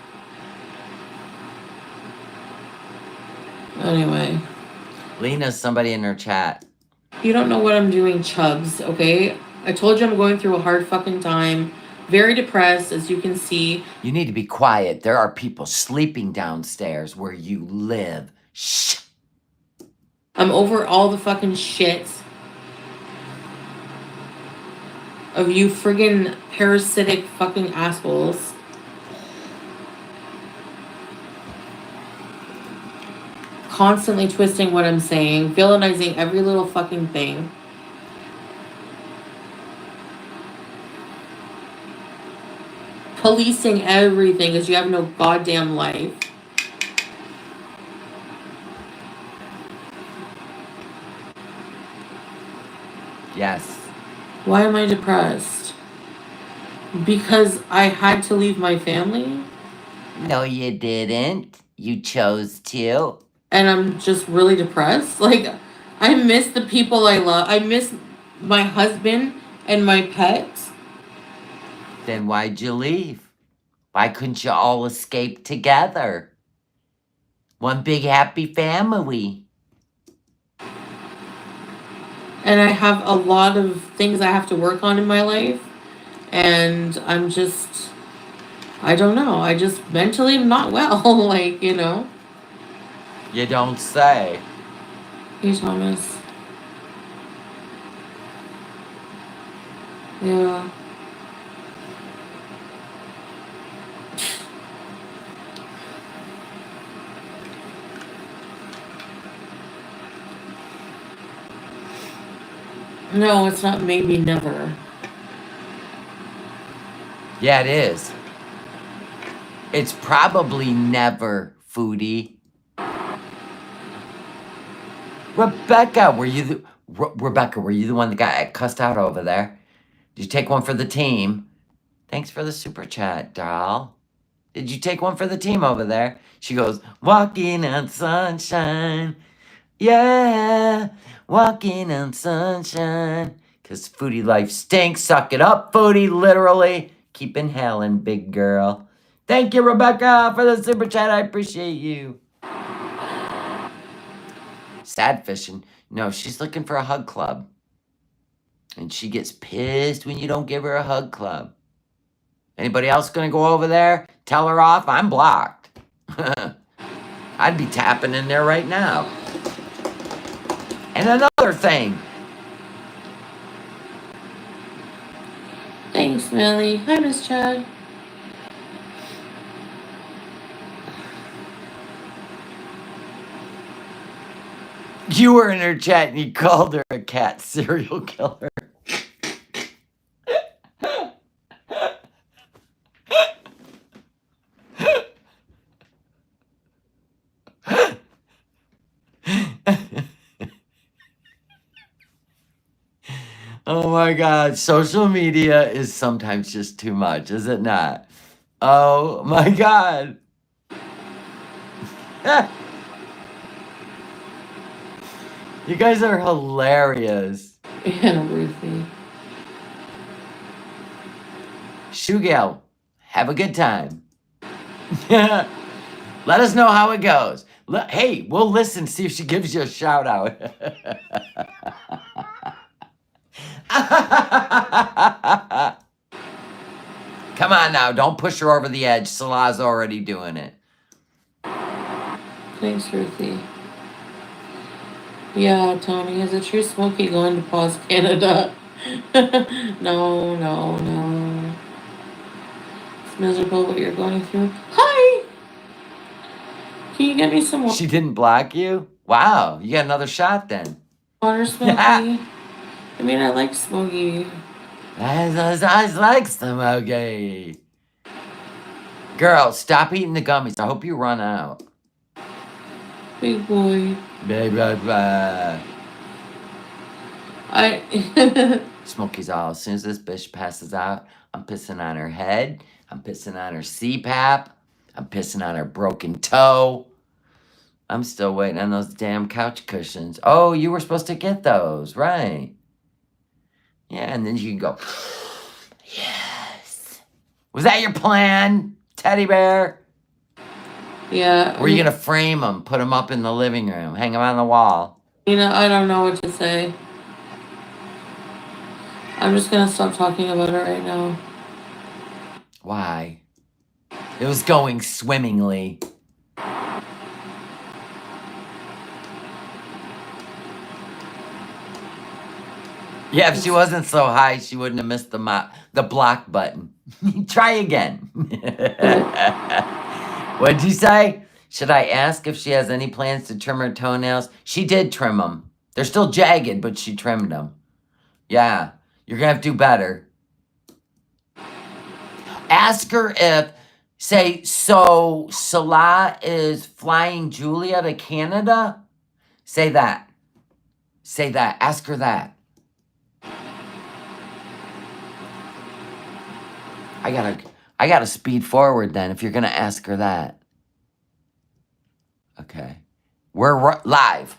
Anyway. Lena's somebody in her chat. You don't know what I'm doing, Chubbs, okay? I told you I'm going through a hard fucking time. Very depressed, as you can see. You need to be quiet. There are people sleeping downstairs where you live. Shh. I'm over all the fucking shit of you friggin' parasitic fucking assholes. Constantly twisting what I'm saying, villainizing every little fucking thing. Policing everything because you have no goddamn life. Yes. Why am I depressed? Because I had to leave my family? No, you didn't. You chose to. And I'm just really depressed? Like, I miss the people I love. I miss my husband and my pets. Then why'd you leave? Why couldn't you all escape together? One big happy family. And I have a lot of things I have to work on in my life. And I'm just, I don't know. I just mentally am not well. Like, you know. You don't say. Hey, Thomas. Yeah. No, it's not maybe never. Yeah, it is. It's probably never, Foodie. Rebecca, were you the one that got cussed out over there? Did you take one for the team? Thanks for the super chat, doll. Did you take one for the team over there? She goes, walking on sunshine. Yeah, walking on sunshine. Because Foodie life stinks. Suck it up, Foodie, literally. Keep inhaling, big girl. Thank you, Rebecca, for the super chat. I appreciate you. Sad fishing. No, she's looking for a hug club. And she gets pissed when you don't give her a hug club. Anybody else gonna go over there? Tell her off? I'm blocked. I'd be tapping in there right now. And another thing. Thanks, Millie. Hi, Miss Chad. You were in her chat and you called her a cat serial killer. Oh my God, social media is sometimes just too much, is it not? Oh my God. You guys are hilarious. Yeah, Ruthie. Shugel, have a good time. Let us know how it goes. Hey, we'll listen, see if she gives you a shout out. Come on now, don't push her over the edge. Salah's already doing it. Thanks, Ruthie. Yeah, Tony, is it true Smokey going to pause Canada? No. It's miserable what you're going through. Hi! Can you get me some water? She didn't block you? Wow, you got another shot then. Water, Smokey? I mean, I like Smokey. I like Smokey. Girl, stop eating the gummies. I hope you run out. Big boy. Blah, blah, blah. Smokey's all, as soon as this bitch passes out, I'm pissing on her head. I'm pissing on her CPAP. I'm pissing on her broken toe. I'm still waiting on those damn couch cushions. Oh, you were supposed to get those, right? Yeah, and then you can go, yes. Was that your plan, teddy bear? Yeah. Or are you going to frame them, put them up in the living room, hang them on the wall? You know, I don't know what to say. I'm just going to stop talking about it right now. Why? It was going swimmingly. Yeah, if she wasn't so high, she wouldn't have missed the block button. Try again. What'd you say? Should I ask if she has any plans to trim her toenails? She did trim them. They're still jagged, but she trimmed them. Yeah, you're going to have to do better. Ask her if, say, so Salah is flying Julia to Canada? Say that. Say that. Ask her that. I gotta speed forward then if you're gonna ask her that. Okay. We're live.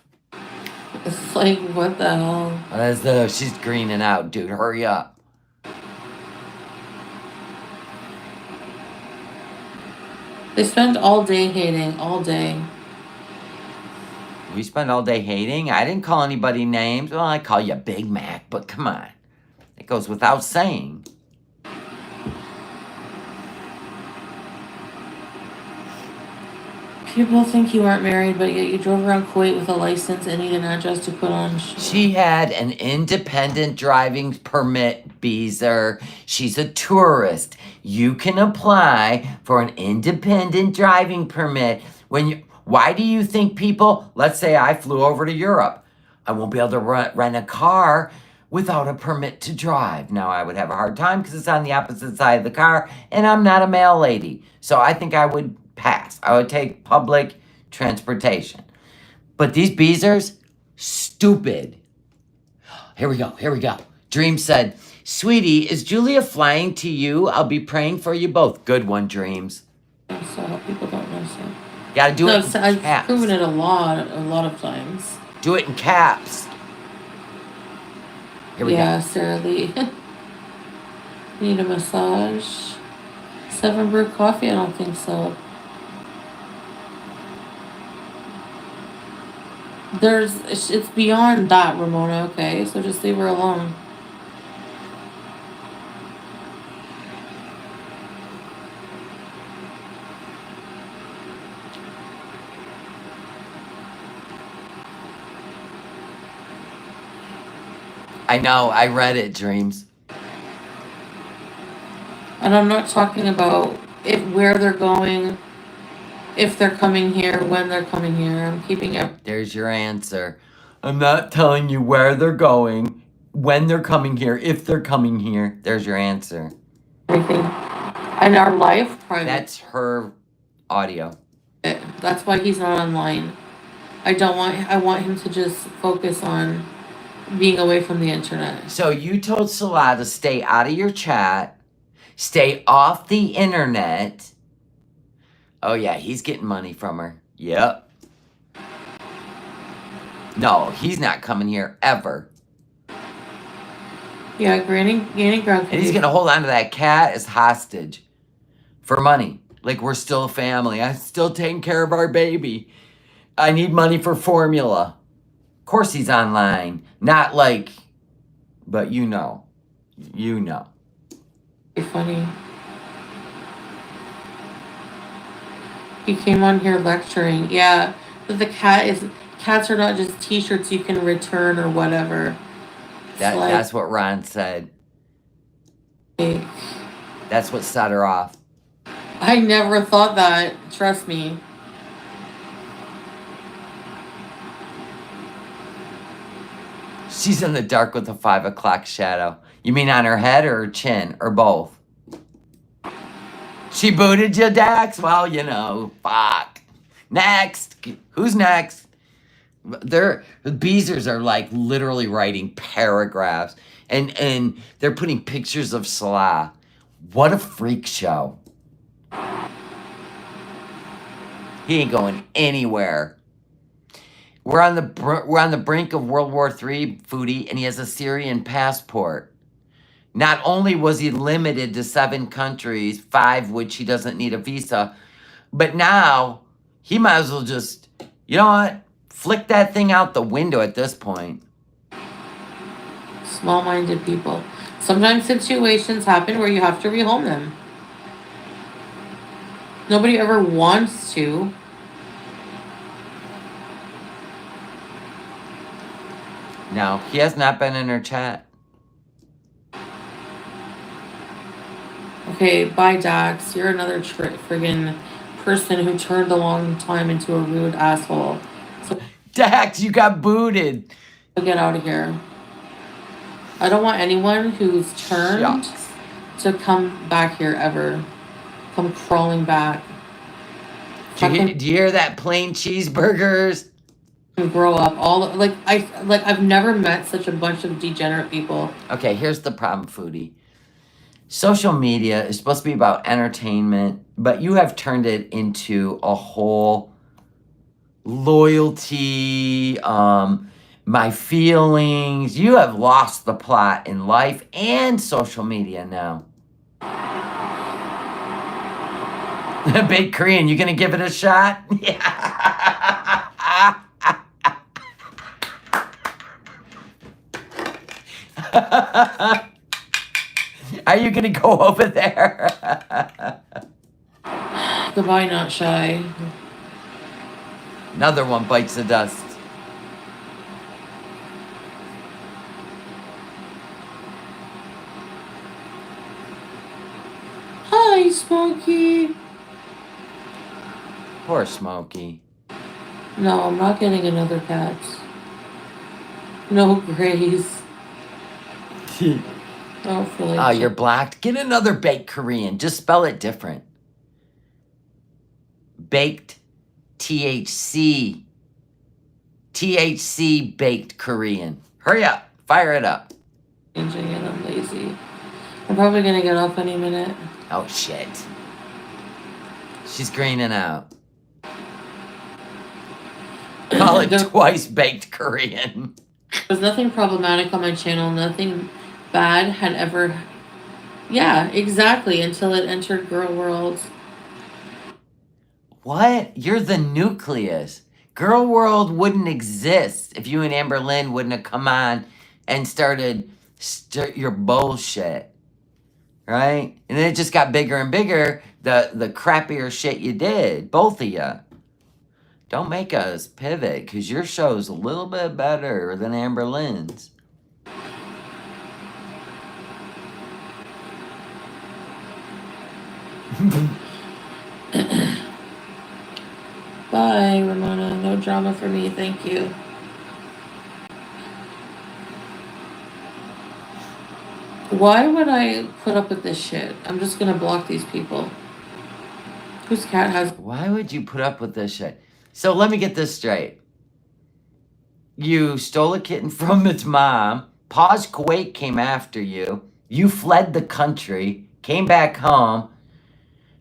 It's like, what the hell? She's greening out, dude. Hurry up. They spend all day hating, all day. We spend all day hating? I didn't call anybody names. Well, I call you Big Mac, but come on. It goes without saying. People think you aren't married, but yet you drove around Kuwait with a license and need an address to put on. She had an independent driving permit, Beezer. She's a tourist. You can apply for an independent driving permit when you... Why do you think people... Let's say I flew over to Europe. I won't be able to rent a car without a permit to drive. Now, I would have a hard time because it's on the opposite side of the car, and I'm not a mail lady. So I think I would pass. I would take public transportation. But these Beezers, stupid. Here we go. Here we go. Dream said, sweetie, is Julia flying to you? I'll be praying for you both. Good one, Dreams. So people don't know so. Gotta do it in I've caps. proven it a lot of times. Do it in caps. Here we Yeah, go. Sarah Lee. Need a massage? 7 brew coffee? I don't think so. It's beyond that, Ramona, okay? So just leave her alone. I know, I read it, Dreams. And I'm not talking about where they're going, if they're coming here, when they're coming here. I'm keeping it. There's your answer. I'm not telling you where they're going, when they're coming here, if they're coming here. There's your answer. Everything. And our life private. That's her audio. That's why he's not online. I want him to just focus on being away from the internet. So you told Salah to stay out of your chat, stay off the internet. Oh yeah, he's getting money from her. Yep. No, he's not coming here ever. Yeah, Granny Grub. And he's gonna hold on to that cat as hostage for money. Like we're still a family. I'm still taking care of our baby. I need money for formula. Of course he's online. Not like, but you know. You know. Funny. He came on here lecturing. Yeah, but cats are not just t-shirts you can return or whatever. That's what Ron said. That's what set her off. I never thought that. Trust me. She's in the dark with a 5 o'clock shadow. You mean on her head or her chin? Or both? She booted you, Dax? Well, you know, fuck. Next. Who's next? The Beezers are like literally writing paragraphs. And they're putting pictures of Salah. What a freak show. He ain't going anywhere. We're on the brink of World War III, Foodie, and he has a Syrian passport. Not only was he limited to 7 countries, 5 which he doesn't need a visa, but now he might as well just, you know what? Flick that thing out the window at this point. Small-minded people. Sometimes situations happen where you have to rehome them. Nobody ever wants to. No, he has not been in her chat. Okay, bye, Dax. You're another friggin' person who turned a long time into a rude asshole. So Dax, you got booted. get out of here. I don't want anyone who's turned to come back here ever. Come crawling back. Do you hear that? Plain cheeseburgers? Grow up. I've never met such a bunch of degenerate people. Okay, here's the problem, Foodie. Social media is supposed to be about entertainment, but you have turned it into a whole loyalty, my feelings. You have lost the plot in life and social media now. Baked Korean, you gonna give it a shot? Yeah. Are you gonna go over there? Goodbye, not shy. Another one bites the dust. Hi, Smokey. Poor Smokey. No, I'm not getting another cat. No grace. Oh, you're blocked. Get another baked Korean. Just spell it different. Baked THC. THC baked Korean. Hurry up. Fire it up. Changing it. I'm lazy. I'm probably gonna get off any minute. Oh, shit. She's greening out. Call it twice baked Korean. There's nothing problematic on my channel. Nothing bad had ever... Yeah, exactly. Until it entered Girl World. What? You're the nucleus. Girl World wouldn't exist if you and Amber Lynn wouldn't have come on and started your bullshit. Right? And then it just got bigger and bigger, the crappier shit you did. Both of you. Don't make us pivot, because your show's a little bit better than Amber Lynn's. Bye, Ramona. No drama for me. Thank you. Why would I put up with this shit? I'm just gonna block these people. Whose cat has... Why would you put up with this shit? So let me get this straight. You stole a kitten from its mom. Paws Kuwait came after you. You fled the country. Came back home.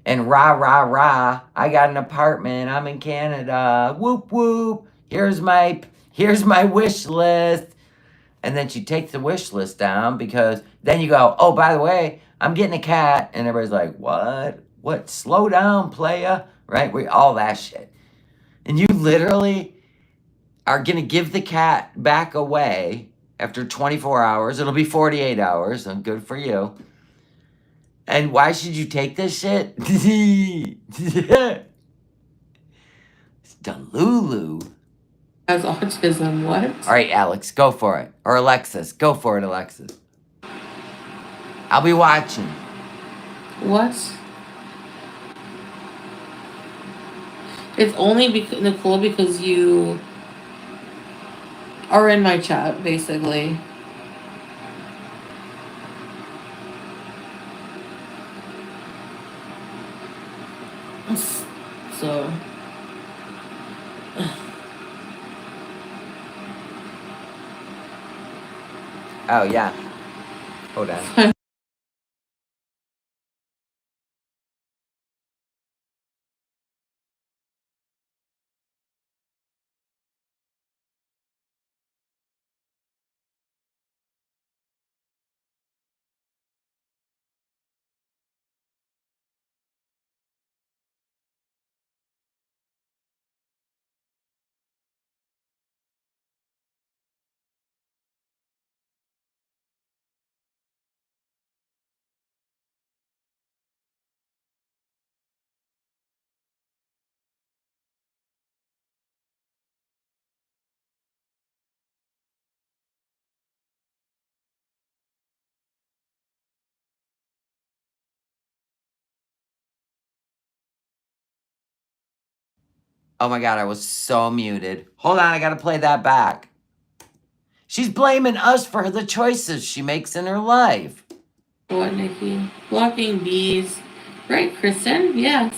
And rah, rah, rah. I got an apartment. I'm in Canada. Whoop, whoop. Here's my wish list. And then she takes the wish list down because then you go, oh, by the way, I'm getting a cat. And everybody's like, what? What? Slow down, playa. Right? All that shit. And you literally are going to give the cat back away after 24 hours. It'll be 48 hours. And good for you. And why should you take this shit? It's Delulu. Has autism. What? All right, Alex, go for it. Or Alexis. Go for it, Alexis. I'll be watching. What? It's only Nicole, because you are in my chat, basically. So... Oh, yeah. Hold on. Oh my God, I was so muted. Hold on, I gotta play that back. She's blaming us for the choices she makes in her life. What, Nikki? Blocking bees. Right, Kristen? Yes.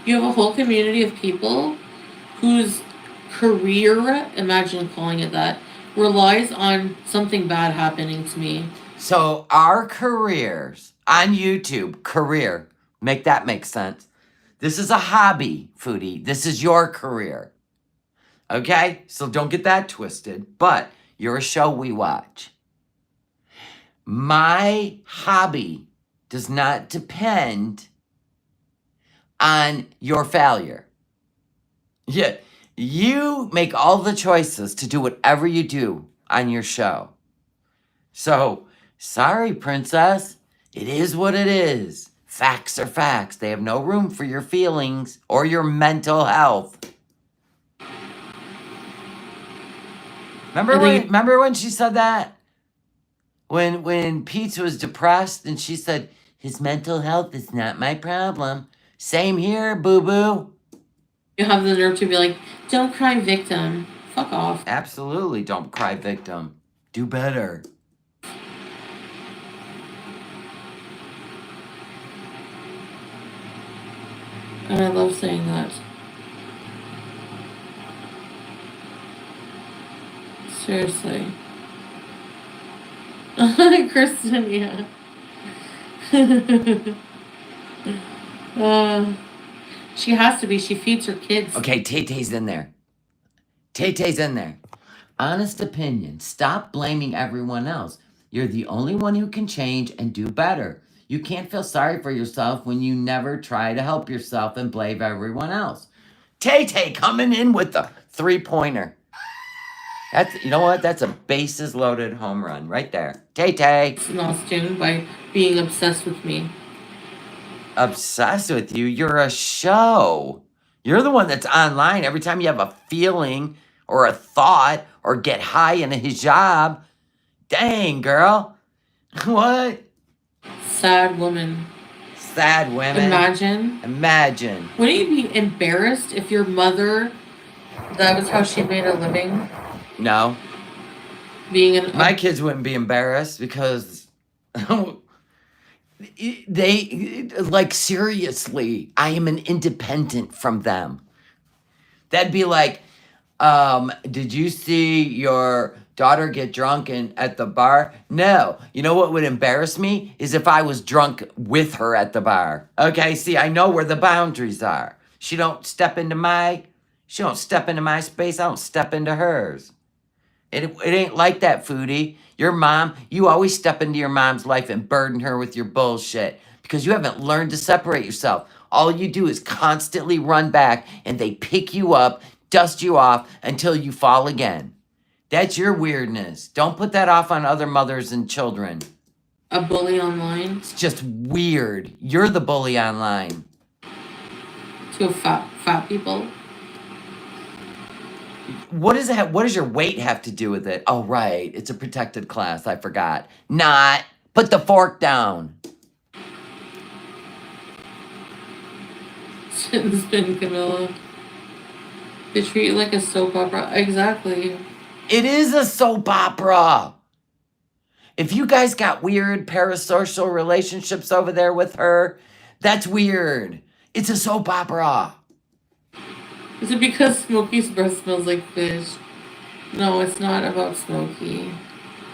You have a whole community of people whose career, imagine calling it that, relies on something bad happening to me. So our careers on YouTube, career, make that make sense. This is a hobby, Foodie. This is your career. Okay? So don't get that twisted, but you're a show we watch. My hobby does not depend on your failure. Yeah, you make all the choices to do whatever you do on your show. So, sorry, princess. It is what it is. Facts are facts. They have no room for your feelings or your mental health. Remember when she said that? When Pete was depressed and she said, his mental health is not my problem. Same here, boo-boo. You have the nerve to be like, don't cry victim. Fuck off. Absolutely, don't cry victim. Do better. And I love saying that. Seriously. Kristen, yeah. She has to be. She feeds her kids. Okay, Tay-Tay's in there. Tay-Tay's in there. Honest opinion. Stop blaming everyone else. You're the only one who can change and do better. You can't feel sorry for yourself when you never try to help yourself and blame everyone else. Tay-Tay coming in with the three-pointer. That's, you know what? That's a bases loaded home run right there. Tay-Tay. Exhausting by being obsessed with me. Obsessed with you? You're a show. You're the one that's online. Every time you have a feeling or a thought or get high in a hijab. Dang, girl. What? Sad woman. Sad women. Imagine. Wouldn't you be embarrassed if your mother, that was how she made a living? No. My kids wouldn't be embarrassed because they, like, seriously, I am an independent from them. That'd be like, did you see your daughter get drunk at the bar? No. You know what would embarrass me? Is if I was drunk with her at the bar. Okay, see, I know where the boundaries are. She don't step into my space, I don't step into hers. It ain't like that, Foodie. Your mom, you always step into your mom's life and burden her with your bullshit because you haven't learned to separate yourself. All you do is constantly run back and they pick you up, dust you off until you fall again. That's your weirdness. Don't put that off on other mothers and children. A bully online? It's just weird. You're the bully online. To fat people? What does your weight have to do with it? Oh, right. It's a protected class. I forgot. Not. Put the fork down. Sit spin, Camilla. They treat you like a soap opera. Exactly. It is a soap opera. If you guys got weird parasocial relationships over there with her, that's weird. It's a soap opera. Is it because Smokey's breath smells like fish? No, it's not about Smokey.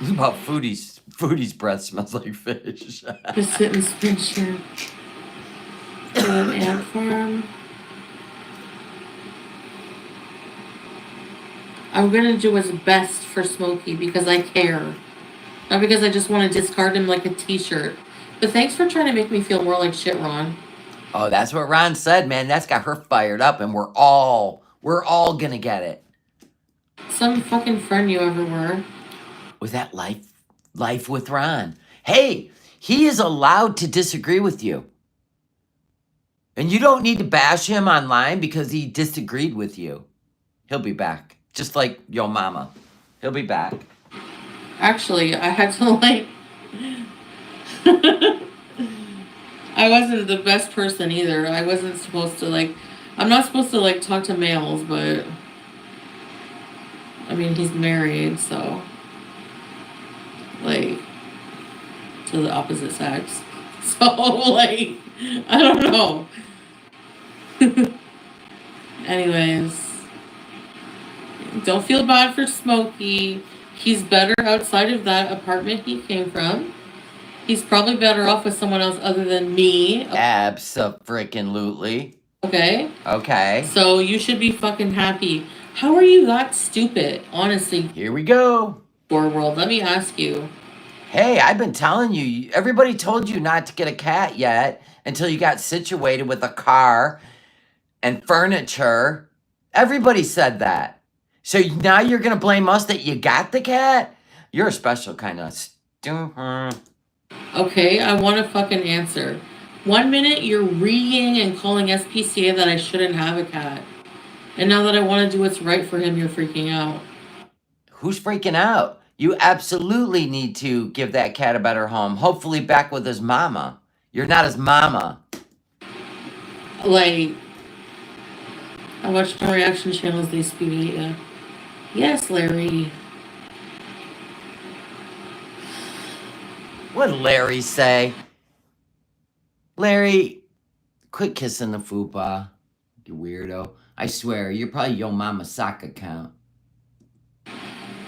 It's about Foodie's. Foodie's breath smells like fish. Just sit and spin shrimp. To an ant farm. I'm gonna do what's best for Smokey because I care. Not because I just want to discard him like a t-shirt. But thanks for trying to make me feel more like shit, Ron. Oh, that's what Ron said, man. That's got her fired up, and we're all gonna get it. Some fucking friend you ever were. With that life with Ron. Hey, he is allowed to disagree with you. And you don't need to bash him online because he disagreed with you. He'll be back. Just like your mama. He'll be back. Actually, I had to like... I wasn't the best person either. I wasn't supposed to like... I'm not supposed to like talk to males, but... I mean, he's married, so... Like... To the opposite sex. So, like... I don't know. Anyways... Don't feel bad for Smokey. He's better outside of that apartment he came from. He's probably better off with someone else other than me. Abso-freaking-lutely. Okay? Okay. So you should be fucking happy. How are you that stupid? Honestly. Here we go. Poor world. Let me ask you. Hey, I've been telling you. Everybody told you not to get a cat yet until you got situated with a car and furniture. Everybody said that. So now you're going to blame us that you got the cat? You're a special kind of stupid. Okay, I want a fucking answer. 1 minute you're reading and calling SPCA that I shouldn't have a cat. And now that I want to do what's right for him, you're freaking out. Who's freaking out? You absolutely need to give that cat a better home. Hopefully back with his mama. You're not his mama. Like, I watched my reaction channels, they spew at you. Yes, Larry. What did Larry say? Larry, quit kissing the fupa, you weirdo. I swear, you're probably your mama's sock account.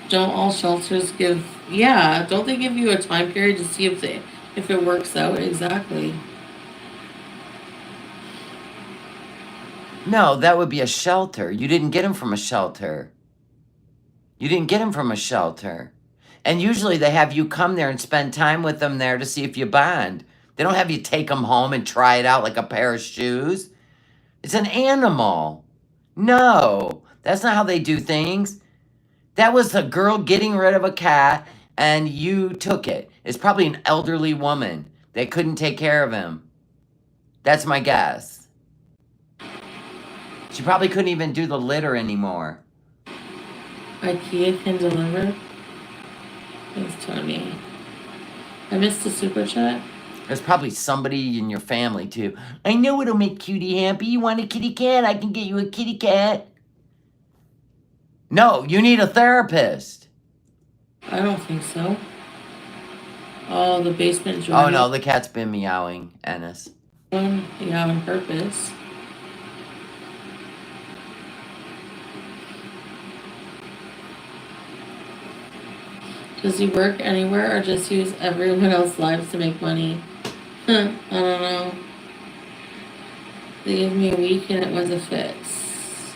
Don't all shelters give... Yeah, don't they give you a time period to see if it works out? Exactly. No, that would be a shelter. You didn't get him from a shelter. You didn't get him from a shelter. And usually they have you come there and spend time with them there to see if you bond. They don't have you take them home and try it out like a pair of shoes. It's an animal. No, that's not how they do things. That was a girl getting rid of a cat and you took it. It's probably an elderly woman that couldn't take care of him. That's my guess. She probably couldn't even do the litter anymore. IKEA can deliver. Thanks, Tony. I missed the super chat. There's probably somebody in your family, too. I know it'll make Cutie happy. You want a kitty cat? I can get you a kitty cat. No, you need a therapist. I don't think so. Oh, the basement joint. Oh, no, the cat's been meowing, Ennis. Yeah, on purpose. Does he work anywhere or just use everyone else's lives to make money? I don't know. They gave me a week and it was a fix.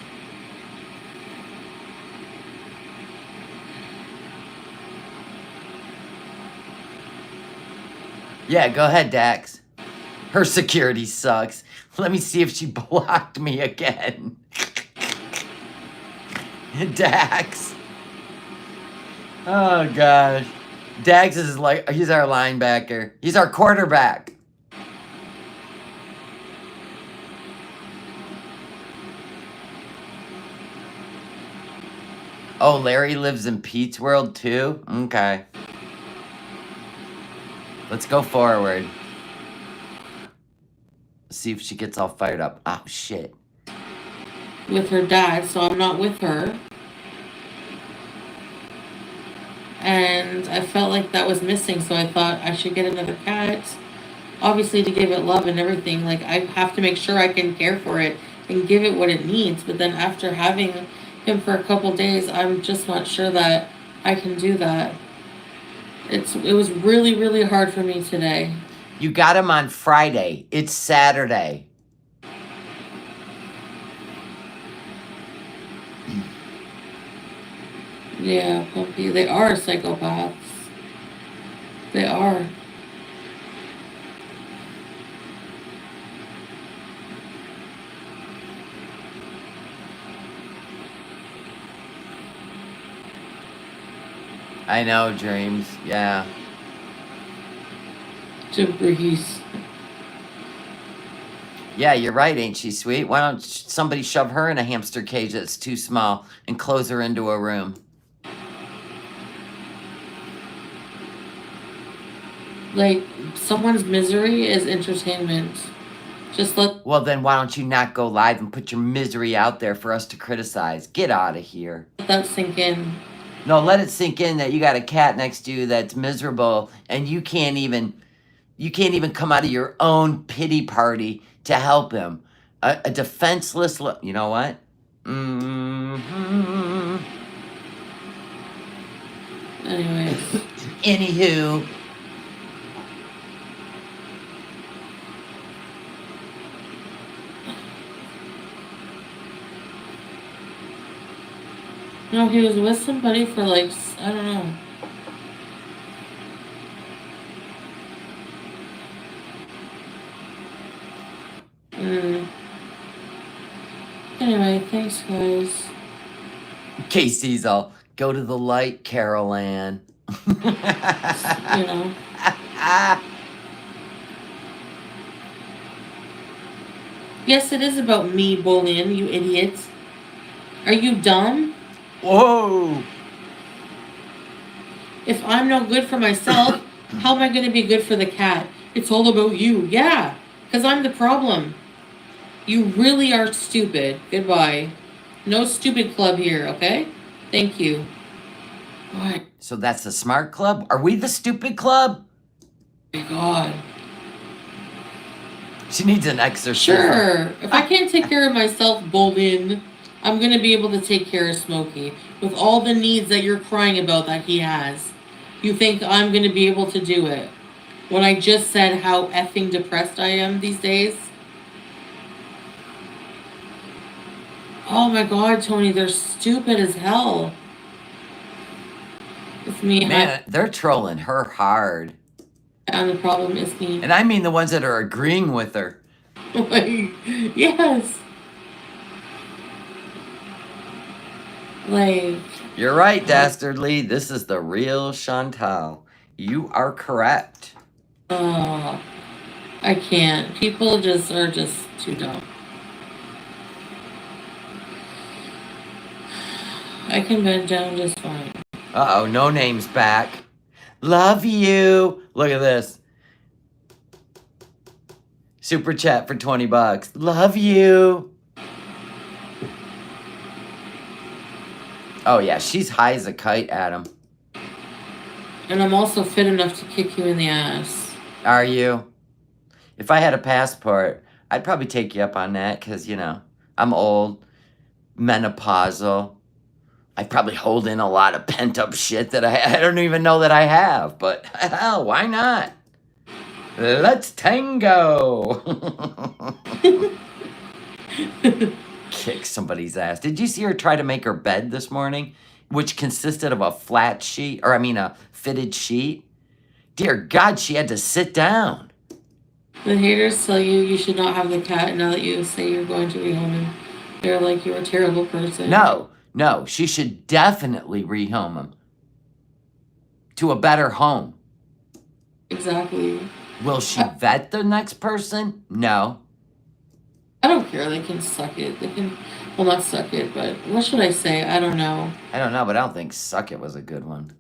Yeah, go ahead, Dax. Her security sucks. Let me see if she blocked me again. Dax. Oh, gosh. Dax is like, he's our linebacker. He's our quarterback. Oh, Larry lives in Pete's world, too? Okay. Let's go forward. See if she gets all fired up. Oh, shit. With her dad, so I'm not with her. And I felt like that was missing, so I thought I should get another cat. Obviously to give it love and everything. Like, I have to make sure I can care for it. and give it what it needs. But then after having him for a couple days, I'm just not sure that I can do that. It was really, really hard for me today. You got him on Friday. It's Saturday. Yeah, puppy. They are psychopaths. They are. I know, Dreams. Yeah. Debris. Yeah, you're right, ain't she sweet? Why don't somebody shove her in a hamster cage that's too small and close her into a room? Like, someone's misery is entertainment. Just let Well, then why don't you not go live and put your misery out there for us to criticize? Get out of here. that sink in. No, let it sink in that you got a cat next to you that's miserable and you can't even come out of your own pity party to help him. A defenseless look. You know what? Mm-hmm. Anyways. Anywho. No, he was with somebody for like, I don't know. Anyway, thanks guys. Casey's all, go to the light, Carol Ann. You know. Yes, it is about me bullying, you idiots. Are you dumb? Whoa! If I'm no good for myself, how am I going to be good for the cat? It's all about you. Yeah, because I'm the problem. You really are stupid. Goodbye. No stupid club here, okay? Thank you. What? So that's the smart club? Are we the stupid club? Oh my God. She needs an exorcism. Sure. If I can't take care of myself, Bolden, I'm going to be able to take care of Smokey. With all the needs that you're crying about that he has. You think I'm going to be able to do it? When I just said how effing depressed I am these days? Oh my God, Tony, they're stupid as hell. It's me. Man, they're trolling her hard. And the problem is me. And I mean the ones that are agreeing with her. Like, yes. Like. You're right, Dastardly. This is the real Chantal. You are correct. Oh, I can't. People are just too dumb. I can bend down just fine. Uh-oh, no name's back. Love you. Look at this. Super chat for 20 bucks. Love you. Oh, yeah, she's high as a kite, Adam. And I'm also fit enough to kick you in the ass. Are you? If I had a passport, I'd probably take you up on that because, you know, I'm old, menopausal. I probably hold in a lot of pent-up shit that I don't even know that I have. But, hell, why not? Let's tango. Kick somebody's ass. Did you see her try to make her bed this morning? Which consisted of a flat sheet, or I mean a fitted sheet. Dear God, she had to sit down. The haters tell you should not have the cat now that you say you're going to rehome him. They're like, you're a terrible person. No, she should definitely rehome him to a better home. Exactly. Will she vet the next person? No. I don't care. They can suck it. They can, well, not suck it, but what should I say? I don't know. I don't know, but I don't think suck it was a good one.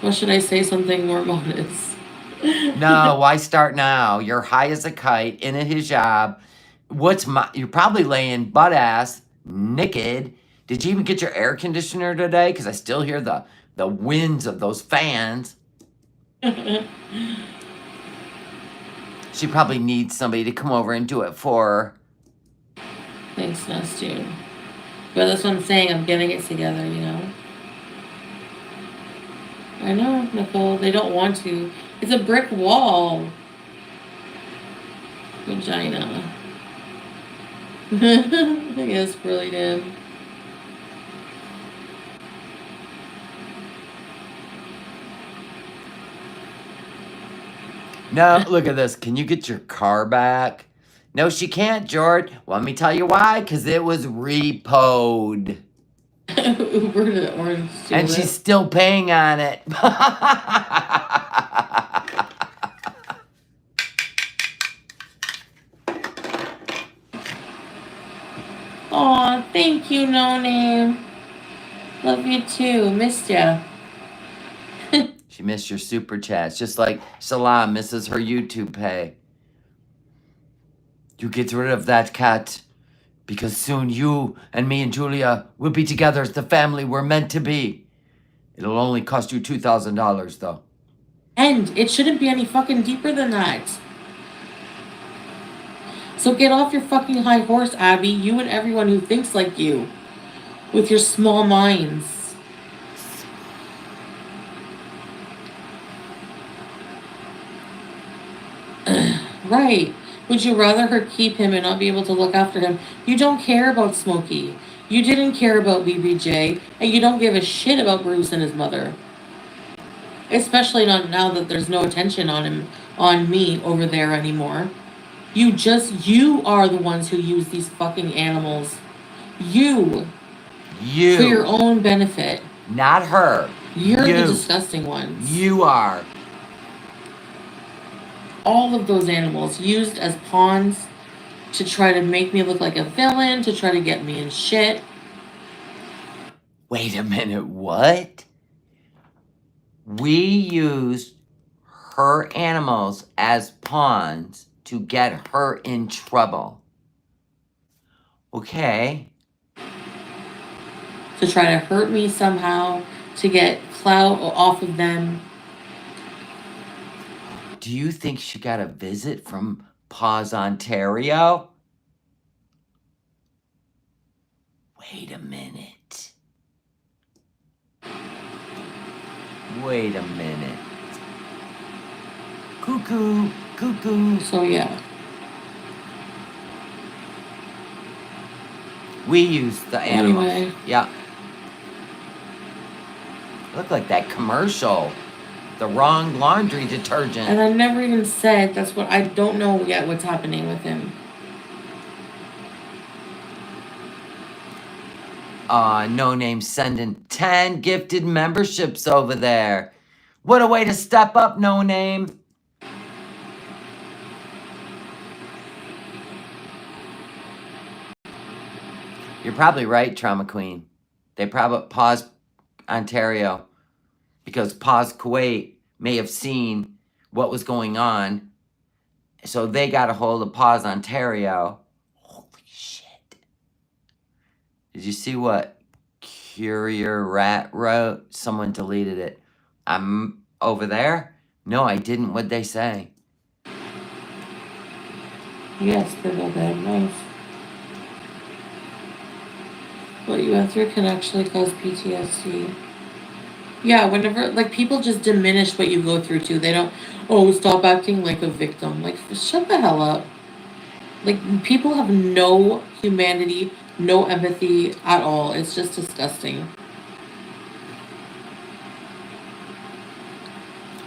What should I say? Something more modest. No, why start now? You're high as a kite, in a hijab. You're probably laying butt ass, naked. Did you even get your air conditioner today? Because I still hear the winds of those fans. She probably needs somebody to come over and do it for her. Thanks, Ness, dude. But that's what I'm saying. I'm getting it together, you know? I know, Nicole. They don't want to. It's a brick wall. Vagina. I guess really did. No, look at this. Can you get your car back? No, she can't, George. Well, let me tell you why. Because it was repoed. Uber to Orange. And she's still paying on it. Aw, thank you, No Name. Love you too. Missed ya. She missed your super chats, just like Salam misses her YouTube pay. You get rid of that cat, because soon you and me and Julia will be together as the family we're meant to be. It'll only cost you $2,000, though. And it shouldn't be any fucking deeper than that. So get off your fucking high horse, Abby. You and everyone who thinks like you. With your small minds. Right. Would you rather her keep him and not be able to look after him? You don't care about Smokey. You didn't care about BBJ. And you don't give a shit about Bruce and his mother. Especially not now that there's no attention on him, on me over there anymore. You are the ones who use these fucking animals. You. For your own benefit. Not her. You're the disgusting ones. You are. All of those animals used as pawns to try to make me look like a villain, to try to get me in shit. Wait a minute, what? We used her animals as pawns to get her in trouble. Okay. To try to hurt me somehow, to get clout off of them. Do you think she got a visit from Paws Ontario? Wait a minute. Wait a minute. Cuckoo, cuckoo. So yeah. We used the animals. Anyway. Yeah. Look like that commercial. The wrong laundry detergent. And I never even said, that's what, I don't know yet what's happening with him. No Name sending 10 gifted memberships over there. What a way to step up, No Name. You're probably right, Trauma Queen. They probably paused Ontario because Paz Kuwait may have seen what was going on. So they got a hold of Paz Ontario. Holy shit. Did you see what Courier Rat wrote? Someone deleted it. I'm over there? No, I didn't. What'd they say? Yes, Scribble Dad, nice. What you went through can actually cause PTSD. Yeah, whenever, like, people just diminish what you go through too. They don't, oh, stop acting like a victim. Like, shut the hell up. Like, people have no humanity, no empathy at all. It's just disgusting.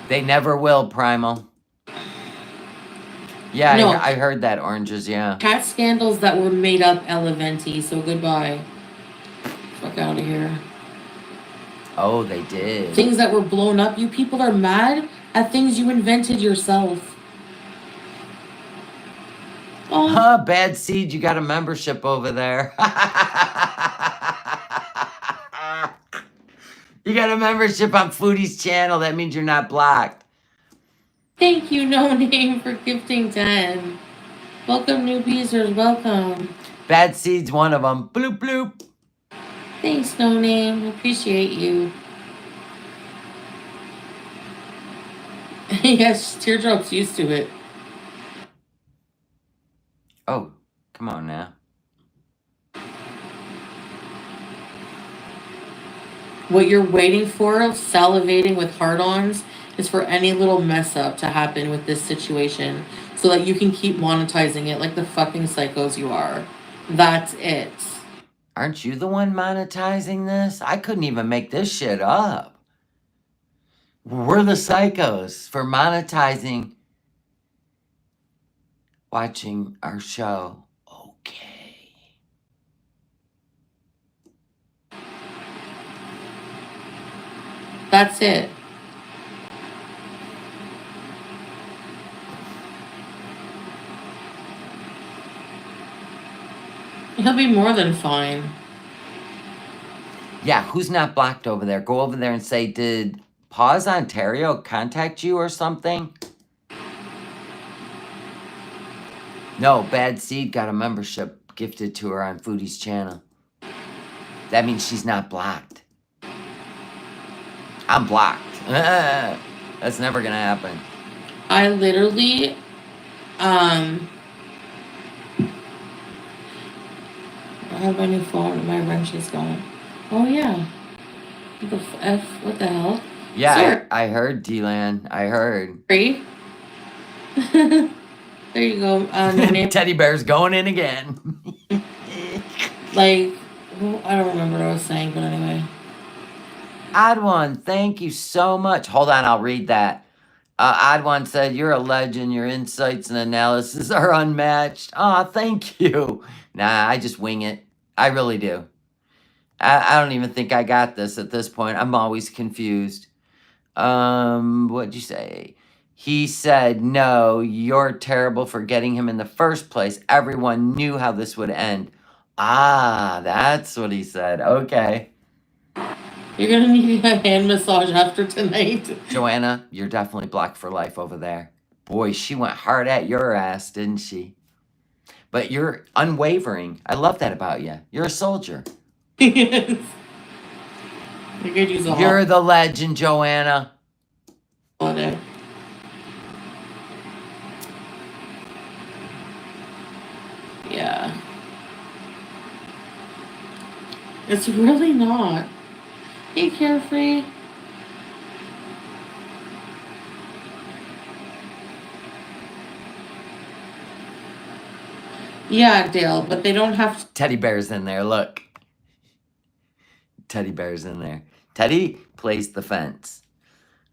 They never will, Primal. Yeah, no. I heard that, Oranges, yeah. Cat scandals that were made up, Eleventi, so goodbye. Fuck out of here. Oh, they did. Things that were blown up. You people are mad at things you invented yourself. Oh. Huh, Bad Seed, you got a membership over there. You got a membership on Foodie's channel. That means you're not blocked. Thank you, No Name, for gifting 10. Welcome, new users. Welcome. Bad Seed's one of them. Bloop, bloop. Thanks, No Name. Appreciate you. Yes, Teardrop's used to it. Oh, come on now. What you're waiting for, salivating with hard-ons, is for any little mess up to happen with this situation so that you can keep monetizing it like the fucking psychos you are. That's it. Aren't you the one monetizing this? I couldn't even make this shit up. We're the psychos for monetizing watching our show. Okay. That's it. He'll be more than fine. Yeah, who's not blocked over there? Go over there and say, did Pause Ontario contact you or something? No, Bad Seed got a membership gifted to her on Foodie's channel. That means she's not blocked. I'm blocked. That's never gonna happen. I literally, I have my new phone. My wrench is gone. Oh yeah. What the F? What the hell? Yeah, I heard, D-Lan. I heard. Sorry. There you go. Your name. Teddy Bear's going in again. Like, I don't remember what I was saying, but anyway. Odd One, thank you so much. Hold on, I'll read that. Odd One said, you're a legend. Your insights and analysis are unmatched. Aw, thank you. Nah, I just wing it. I really do. I don't even think I got this at this point. I'm always confused. What'd you say? He said, no, you're terrible for getting him in the first place. Everyone knew how this would end. Ah, that's what he said. Okay. You're gonna need a hand massage after tonight. Joanna, you're definitely blocked for life over there. Boy, she went hard at your ass, didn't she? But you're unwavering. I love that about you. You're a soldier. Yes. You could use a You're the legend, Joanna. holiday. Yeah. It's really not. Hey, Carefree. Yeah, Dale, but they don't have to. Teddy Bear's in there, look. Teddy Bear's in there. Teddy plays the fence.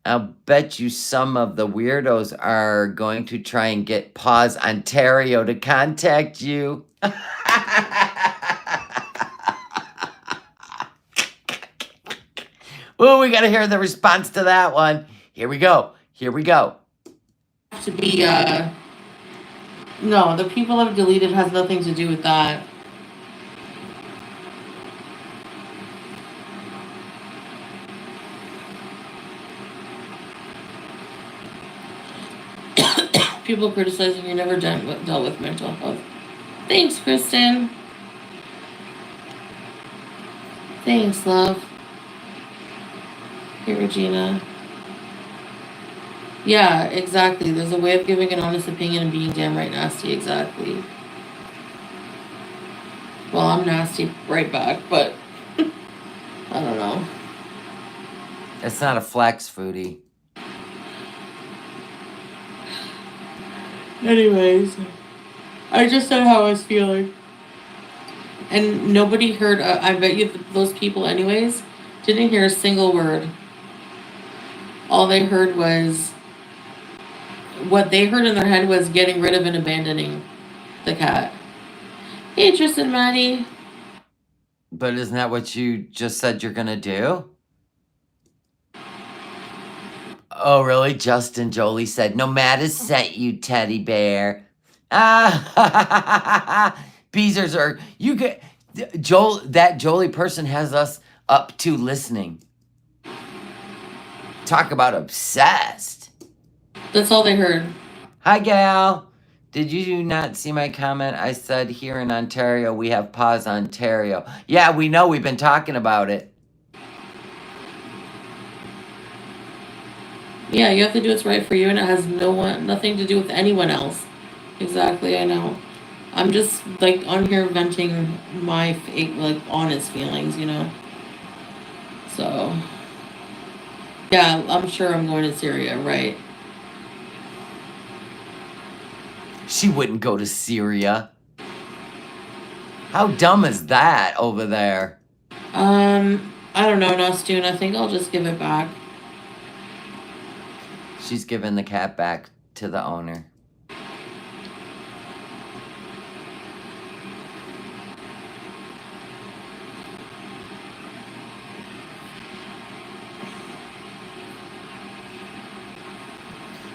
I'll bet you some of the weirdos are going to try and get Pause Ontario to contact you. Oh, we gotta hear the response to that one. Here we go. Here we go. To be, no, the people I've deleted has nothing to do with that. People criticizing you never dealt with mental health. Thanks, Kristen. Thanks, love. Hey, Regina. Yeah, exactly. There's a way of giving an honest opinion and being damn right nasty. Exactly. Well, I'm nasty right back, but I don't know. It's not a flex, Foodie. Anyways, I just said how I was feeling. And nobody heard, I bet you those people, anyways, didn't hear a single word. All they heard was, what they heard in their head was getting rid of and abandoning the cat. Hey, Tristan, Maddie. But isn't that what you just said you're gonna do? Oh, really? Justin Jolie said, no matter sent you, Teddy Bear. Ah, Beezers are, you get, that Jolie person has us up to listening. Talk about obsessed. That's all they heard. Hi, gal. Did you not see my comment? I said here in Ontario, we have Pause Ontario. Yeah, we know. We've been talking about it. Yeah, you have to do what's right for you, and it has nothing to do with anyone else. Exactly, I know. I'm just like on here venting my like honest feelings, you know. So yeah, I'm sure I'm going to Syria, right? She wouldn't go to Syria. How dumb is that over there? I don't know, Nostune. I think I'll just give it back. She's giving the cat back to the owner.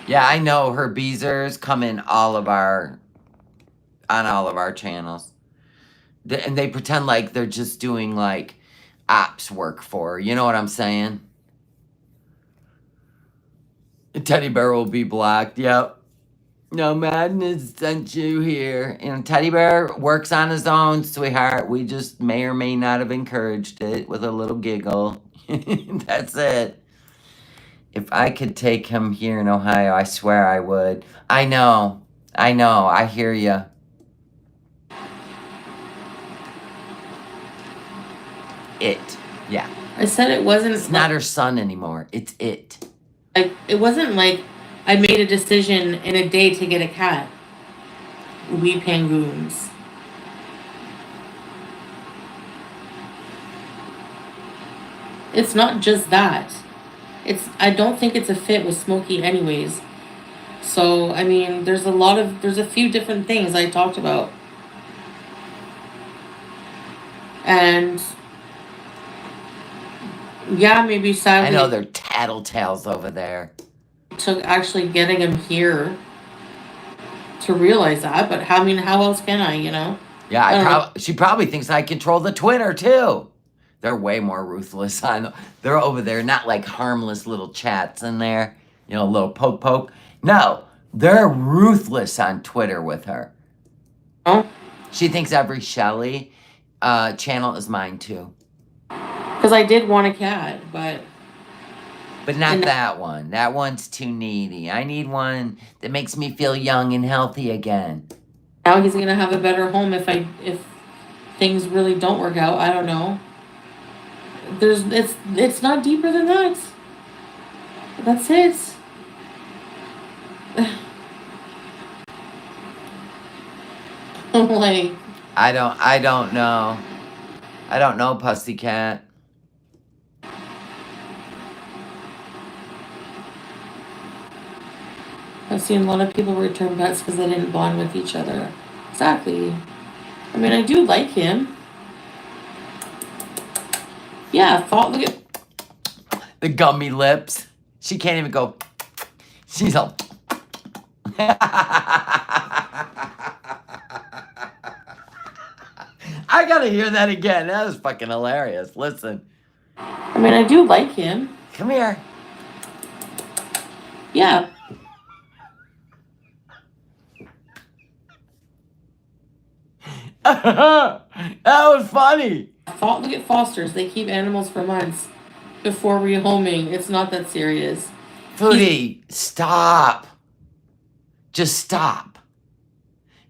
Yeah, I know her beezers come in on all of our channels. And they pretend like they're just doing like ops work for her. You know what I'm saying? Teddy Bear will be blocked. Yep. No, Madness sent you here. And Teddy Bear works on his own, sweetheart. We just may or may not have encouraged it with a little giggle. That's it. If I could take him here in Ohio, I swear I would. I know. I hear you. It. Yeah. I said it wasn't. It's not her son anymore. It's it. Like, it wasn't like I made a decision in a day to get a cat. We Pangoons. It's not just that. I don't think it's a fit with Smokey anyways. So, I mean, there's a few different things I talked about. And yeah, maybe sadly I know they're tattletales over there. took actually getting him here to realize that, but how else can I, you know? Yeah, she probably thinks I control the Twitter too. They're way more ruthless. They're over there, not like harmless little chats in there, you know, a little poke. No, they're ruthless on Twitter with her. Oh, She thinks every Shelly channel is mine too. because I did want a cat, but not that one. That one's too needy. I need one that makes me feel young and healthy again. now he's gonna have a better home if things really don't work out. I don't know. It's not deeper than that. That's it. I'm like, I don't know. I don't know, Pussycat. I've seen a lot of people return pets because they didn't bond with each other. Exactly. I mean, I do like him. Yeah, look at the gummy lips. She can't even go. She's all. I gotta hear that again. That was fucking hilarious. Listen. I mean, I do like him. Come here. Yeah. That was funny. Look at fosters. They keep animals for months before rehoming. It's not that serious. Foodie, stop. Just stop.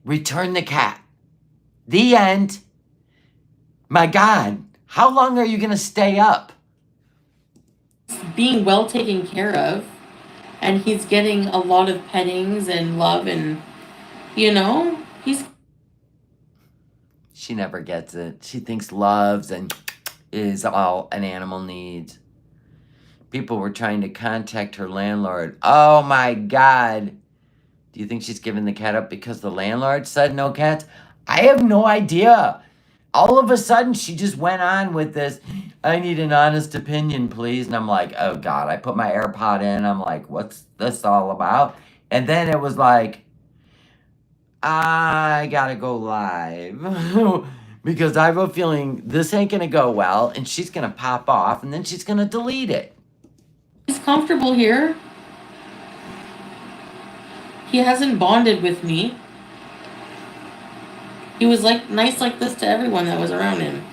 Return the cat. The end. My God, how long are you going to stay up? Being well taken care of, and he's getting a lot of pettings and love, and, you know, She never gets it. She thinks loves and is all an animal needs. People were trying to contact her landlord. Oh my God. Do you think she's giving the cat up because the landlord said no cats? I have no idea. All of a sudden, she just went on with this, I need an honest opinion, please. And I'm like, oh God, I put my AirPod in. I'm like, what's this all about? And then it was like, I gotta go live because I have a feeling this ain't gonna go well and she's gonna pop off and then she's gonna delete it. he's comfortable here. He hasn't bonded with me. He was like nice like this to everyone that was around him.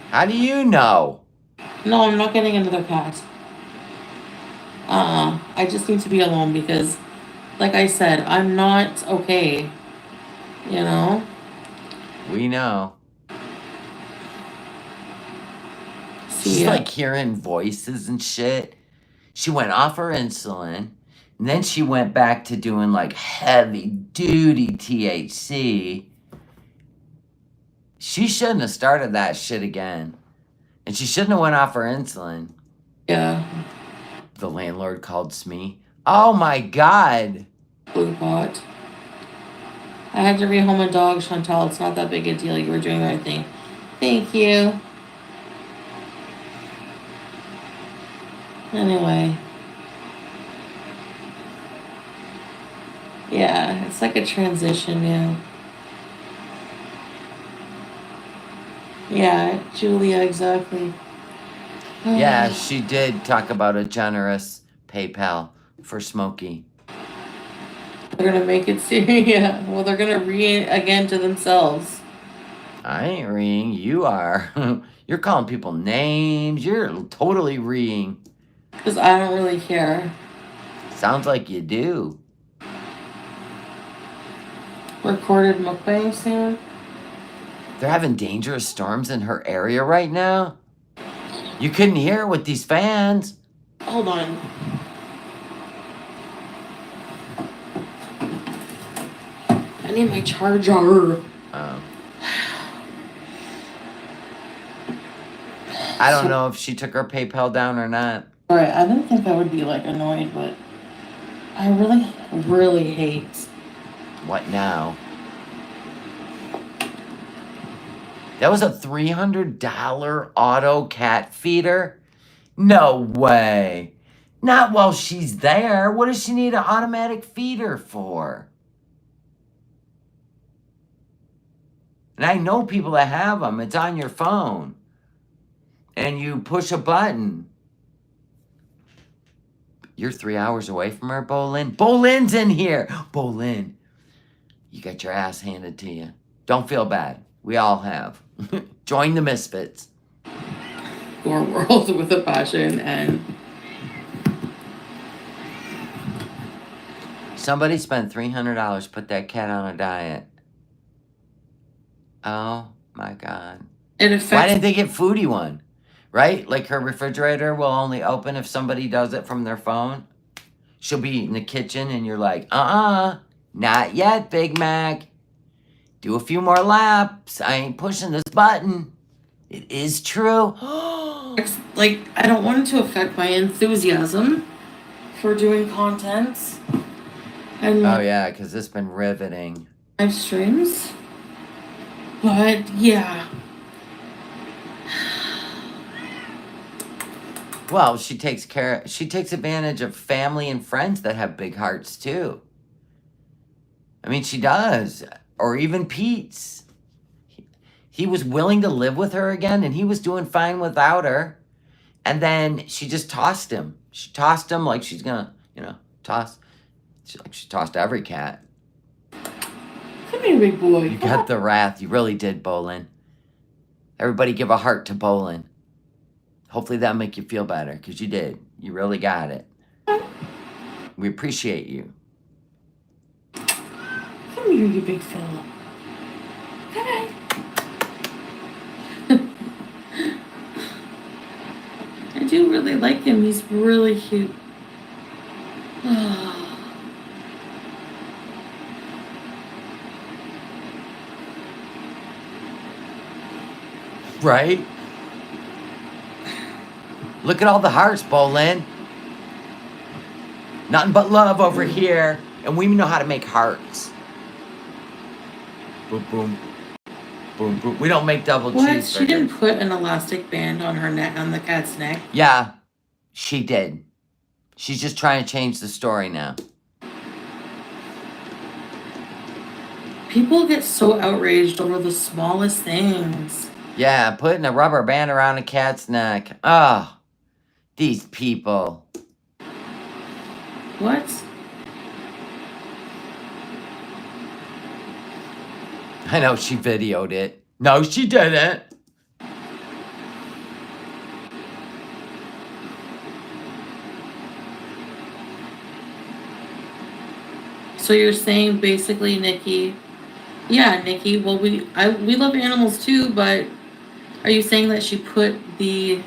How do you know? No, I'm not getting another cat. I just need to be alone because, like I said, I'm not okay. You know? We know. See, She's like hearing voices and shit. She went off her insulin. And then she went back to doing like heavy duty THC. She shouldn't have started that shit again. And she shouldn't have went off her insulin. yeah. The landlord called Smee. Oh my God. Blue pot. I had to rehome a dog, Chantal. It's not that big a deal. You were doing the right thing. Thank you. Anyway. Yeah, it's like a transition now. Yeah, Julia, exactly. Yeah, she did talk about a generous PayPal for Smokey. They're gonna make it serious. Yeah. Well, they're gonna read again to themselves. I ain't reading. You are. You're calling people names. You're totally reading. Because I don't really care. Sounds like you do. Recorded mukbang soon. They're having dangerous storms in her area right now. You couldn't hear it with these fans. Hold on. I need my charger. I don't know if she took her PayPal down or not. Alright, I didn't think I would be like annoyed, but I really, really hate. What now? That was a $300 auto cat feeder? No way. Not while she's there. What does she need an automatic feeder for? And I know people that have them. It's on your phone. And you push a button. You're 3 hours away from her, Bolin. Bolin's in here. Bolin, you got your ass handed to you. Don't feel bad. We all have. Join the misfits. Your world with a passion and... Somebody spent $300, put that cat on a diet. Oh my God. It affects... Why didn't they get Foodie one? Right? Like her refrigerator will only open if somebody does it from their phone. She'll be in the kitchen and you're like, not yet, Big Mac. Do a few more laps. I ain't pushing this button. It is true. Like, I don't want it to affect my enthusiasm for doing content. And oh yeah, because it's been riveting. Live streams. But yeah. Well, she takes advantage of family and friends that have big hearts too. I mean, she does. Or even Pete's. He was willing to live with her again, and he was doing fine without her. And then she just tossed him. She tossed him like she's gonna, toss. Like she tossed every cat. Come here, big boy. You got the wrath. You really did, Bolin. Everybody give a heart to Bolin. Hopefully that'll make you feel better, because you did. You really got it. We appreciate you. Come here, you big fella. Come on. I do really like him. He's really cute. Right? Look at all the hearts, Bolin. Nothing but love over here. And we know how to make hearts. Boom, boom. Boom, boom. We don't make double cheeseburgers. She didn't put an elastic band on her neck, on the cat's neck? Yeah, she did. She's just trying to change the story now. People get so outraged over the smallest things. Yeah, putting a rubber band around a cat's neck. Oh, these people. What? I know she videoed it. No, she didn't. So you're saying basically, Nikki, Yeah, Nikki. Well, we love animals too, but are you saying that she put the?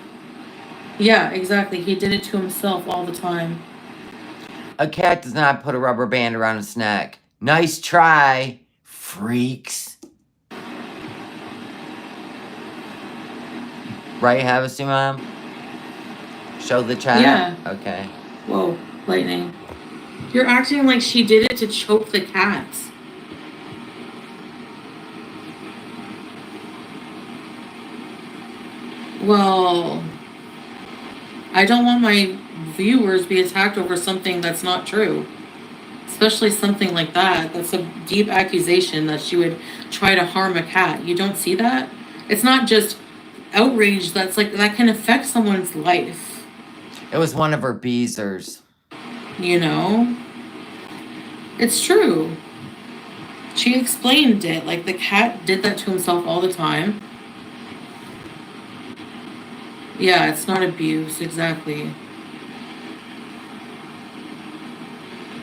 Yeah, exactly. He did it to himself all the time. A cat does not put a rubber band around its neck. Nice try, freaks. Right, Havasy Mom? Show the chat? Yeah. Okay. Whoa, lightning. You're acting like she did it to choke the cats. Well, I don't want my viewers to be attacked over something that's not true. Especially something like that. That's a deep accusation that she would try to harm a cat. You don't see that? It's not just outrage, that's like that can affect someone's life. It was one of her beezers. You know? It's true. She explained it. Like the cat did that to himself all the time. Yeah, it's not abuse, exactly.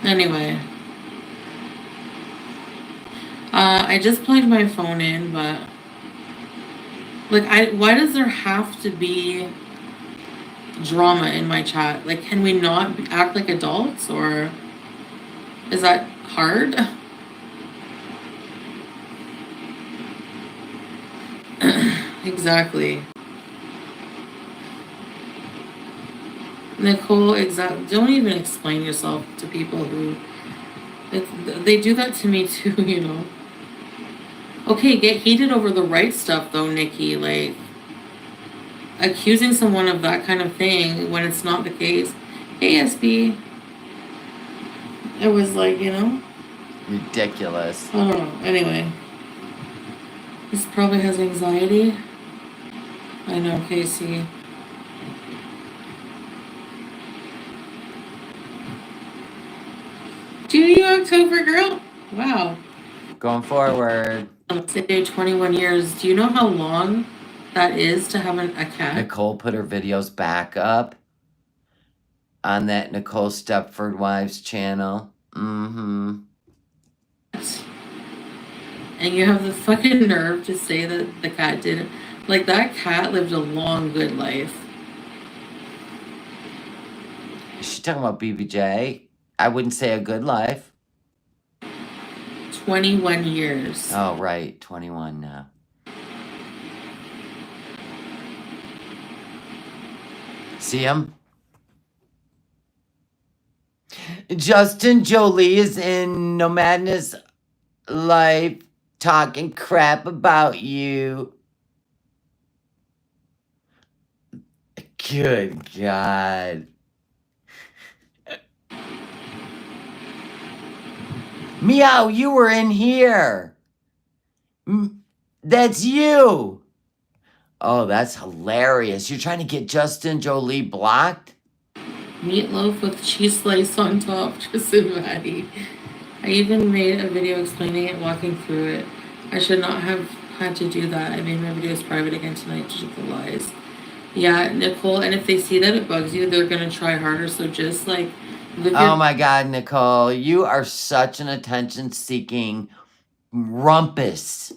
Anyway. I just plugged my phone in, but like why does there have to be drama in my chat? Like can we not act like adults, or is that hard? Exactly. Nicole, don't even explain yourself to people who they do that to me too, you know. Okay, get heated over the right stuff though, Nikki. Like accusing someone of that kind of thing when it's not the case. Hey, SB. It was like, you know. Ridiculous. I don't know. Anyway. This probably has anxiety. I know, Casey. Do you, October girl? Wow. Going forward. Say 21 years. Do you know how long that is to have a cat? Nicole put her videos back up on that Nicole Stepford Wives channel. Mm-hmm. And you have the fucking nerve to say that the cat didn't. Like, that cat lived a long, good life. Is she talking about BBJ? I wouldn't say a good life. 21 years. Oh, right. 21 now. See him? Justin Jolie is in No Madness Life talking crap about you. Good God. Meow, you were in here. That's you. Oh, that's hilarious. You're trying to get Justin Jolie blocked? Meatloaf with cheese slice on top, Tristan Maddie. I even made a video explaining it, walking through it. I should not have had to do that. I made my videos private again tonight to the lies. Yeah, Nicole, and if they see that it bugs you, they're gonna try harder. So just like live Oh my God, Nicole, you are such an attention-seeking rumpus.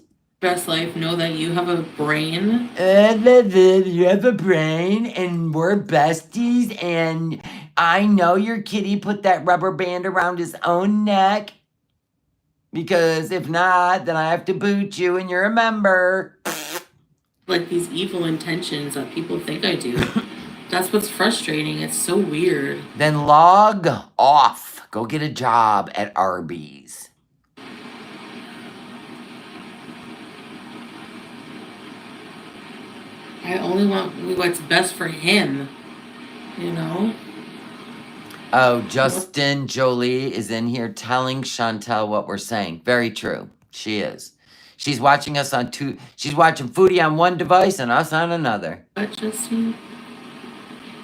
best life. Know that you have a brain. You have a brain, and we're besties, and I know your kitty put that rubber band around his own neck. Because if not, then I have to boot you, and you're a member. Like these evil intentions that people think I do. That's what's frustrating. It's so weird. Then log off. Go get a job at Arby's. I only want what's best for him, you know? Oh, Justin Jolie is in here telling Chantel what we're saying. Very true. She is. She's watching us on two. She's watching Foodie on one device and us on another. What, Justine?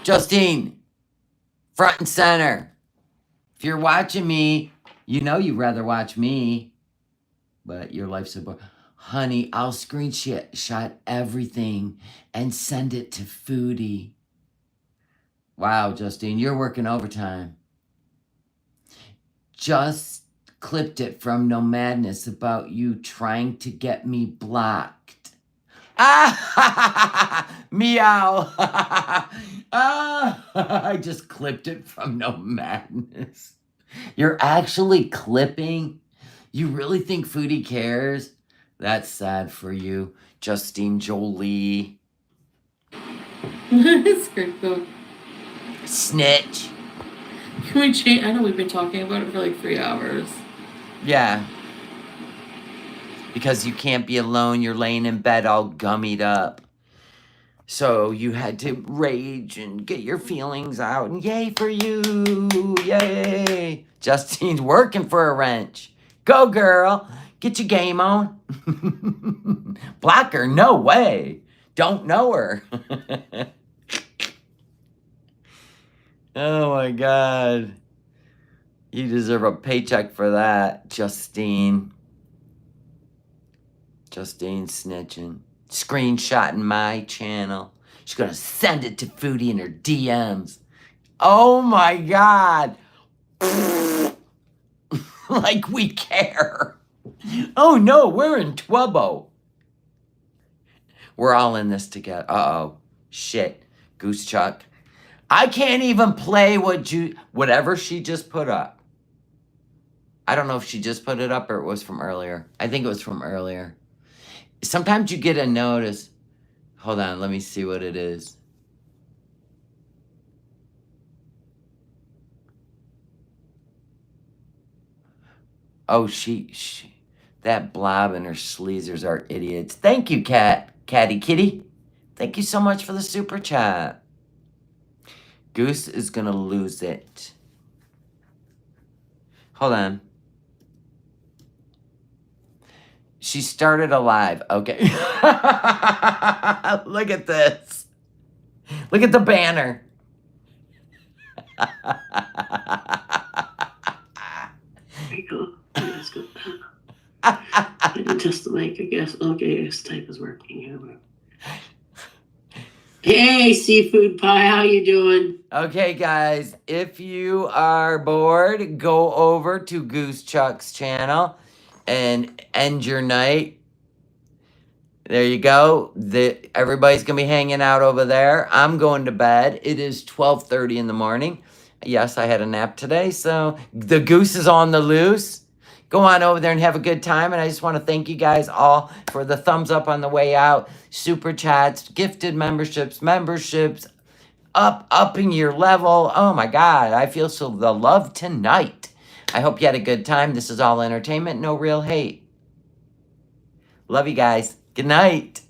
Justine, front and center. If you're watching me, you know you'd rather watch me. But your life's so boring. Honey, I'll screenshot everything and send it to Foodie. Wow, Justine, you're working overtime. Just clipped it from No Madness about you trying to get me blocked. Ah, meow. I just clipped it from No Madness. You're actually clipping? You really think Foodie cares? That's sad for you, Justine Jolie. Skirt. Snitch. Can we change? I know we've been talking about it for like 3 hours. Yeah. Because you can't be alone. You're laying in bed all gummied up. So you had to rage and get your feelings out. And yay for you. Yay. Justine's working for a wrench. Go, girl. Get your game on. Block her? No way. Don't know her. Oh my God. You deserve a paycheck for that, Justine. Justine snitching. Screenshotting my channel. She's gonna send it to Foodie in her DMs. Oh my God. Like we care. Oh no, we're in trouble. We're all in this together. Uh-oh. Shit. Goose Chuck. I can't even play whatever she just put up. I don't know if she just put it up or it was from earlier. I think it was from earlier. Sometimes you get a notice. Hold on, let me see what it is. Oh, that blob and her sleazers are idiots. Thank you, Catty Kitty. Thank you so much for the super chat. Goose is gonna lose it. Hold on. She started a live. Okay. Look at this. Look at the banner. Let's go. I did test the mic, I guess. Okay, this type is working. Hey, Seafood Pie, how you doing? Okay, guys, if you are bored, go over to Goose Chuck's channel and end your night. There you go. Everybody's going to be hanging out over there. I'm going to bed. It is 12:30 in the morning. Yes, I had a nap today, so the goose is on the loose. Go on over there and have a good time. And I just want to thank you guys all for the thumbs up on the way out, super chats, gifted memberships, upping your level. Oh my God, I feel the love tonight. I hope you had a good time. This is all entertainment, no real hate. Love you guys. Good night.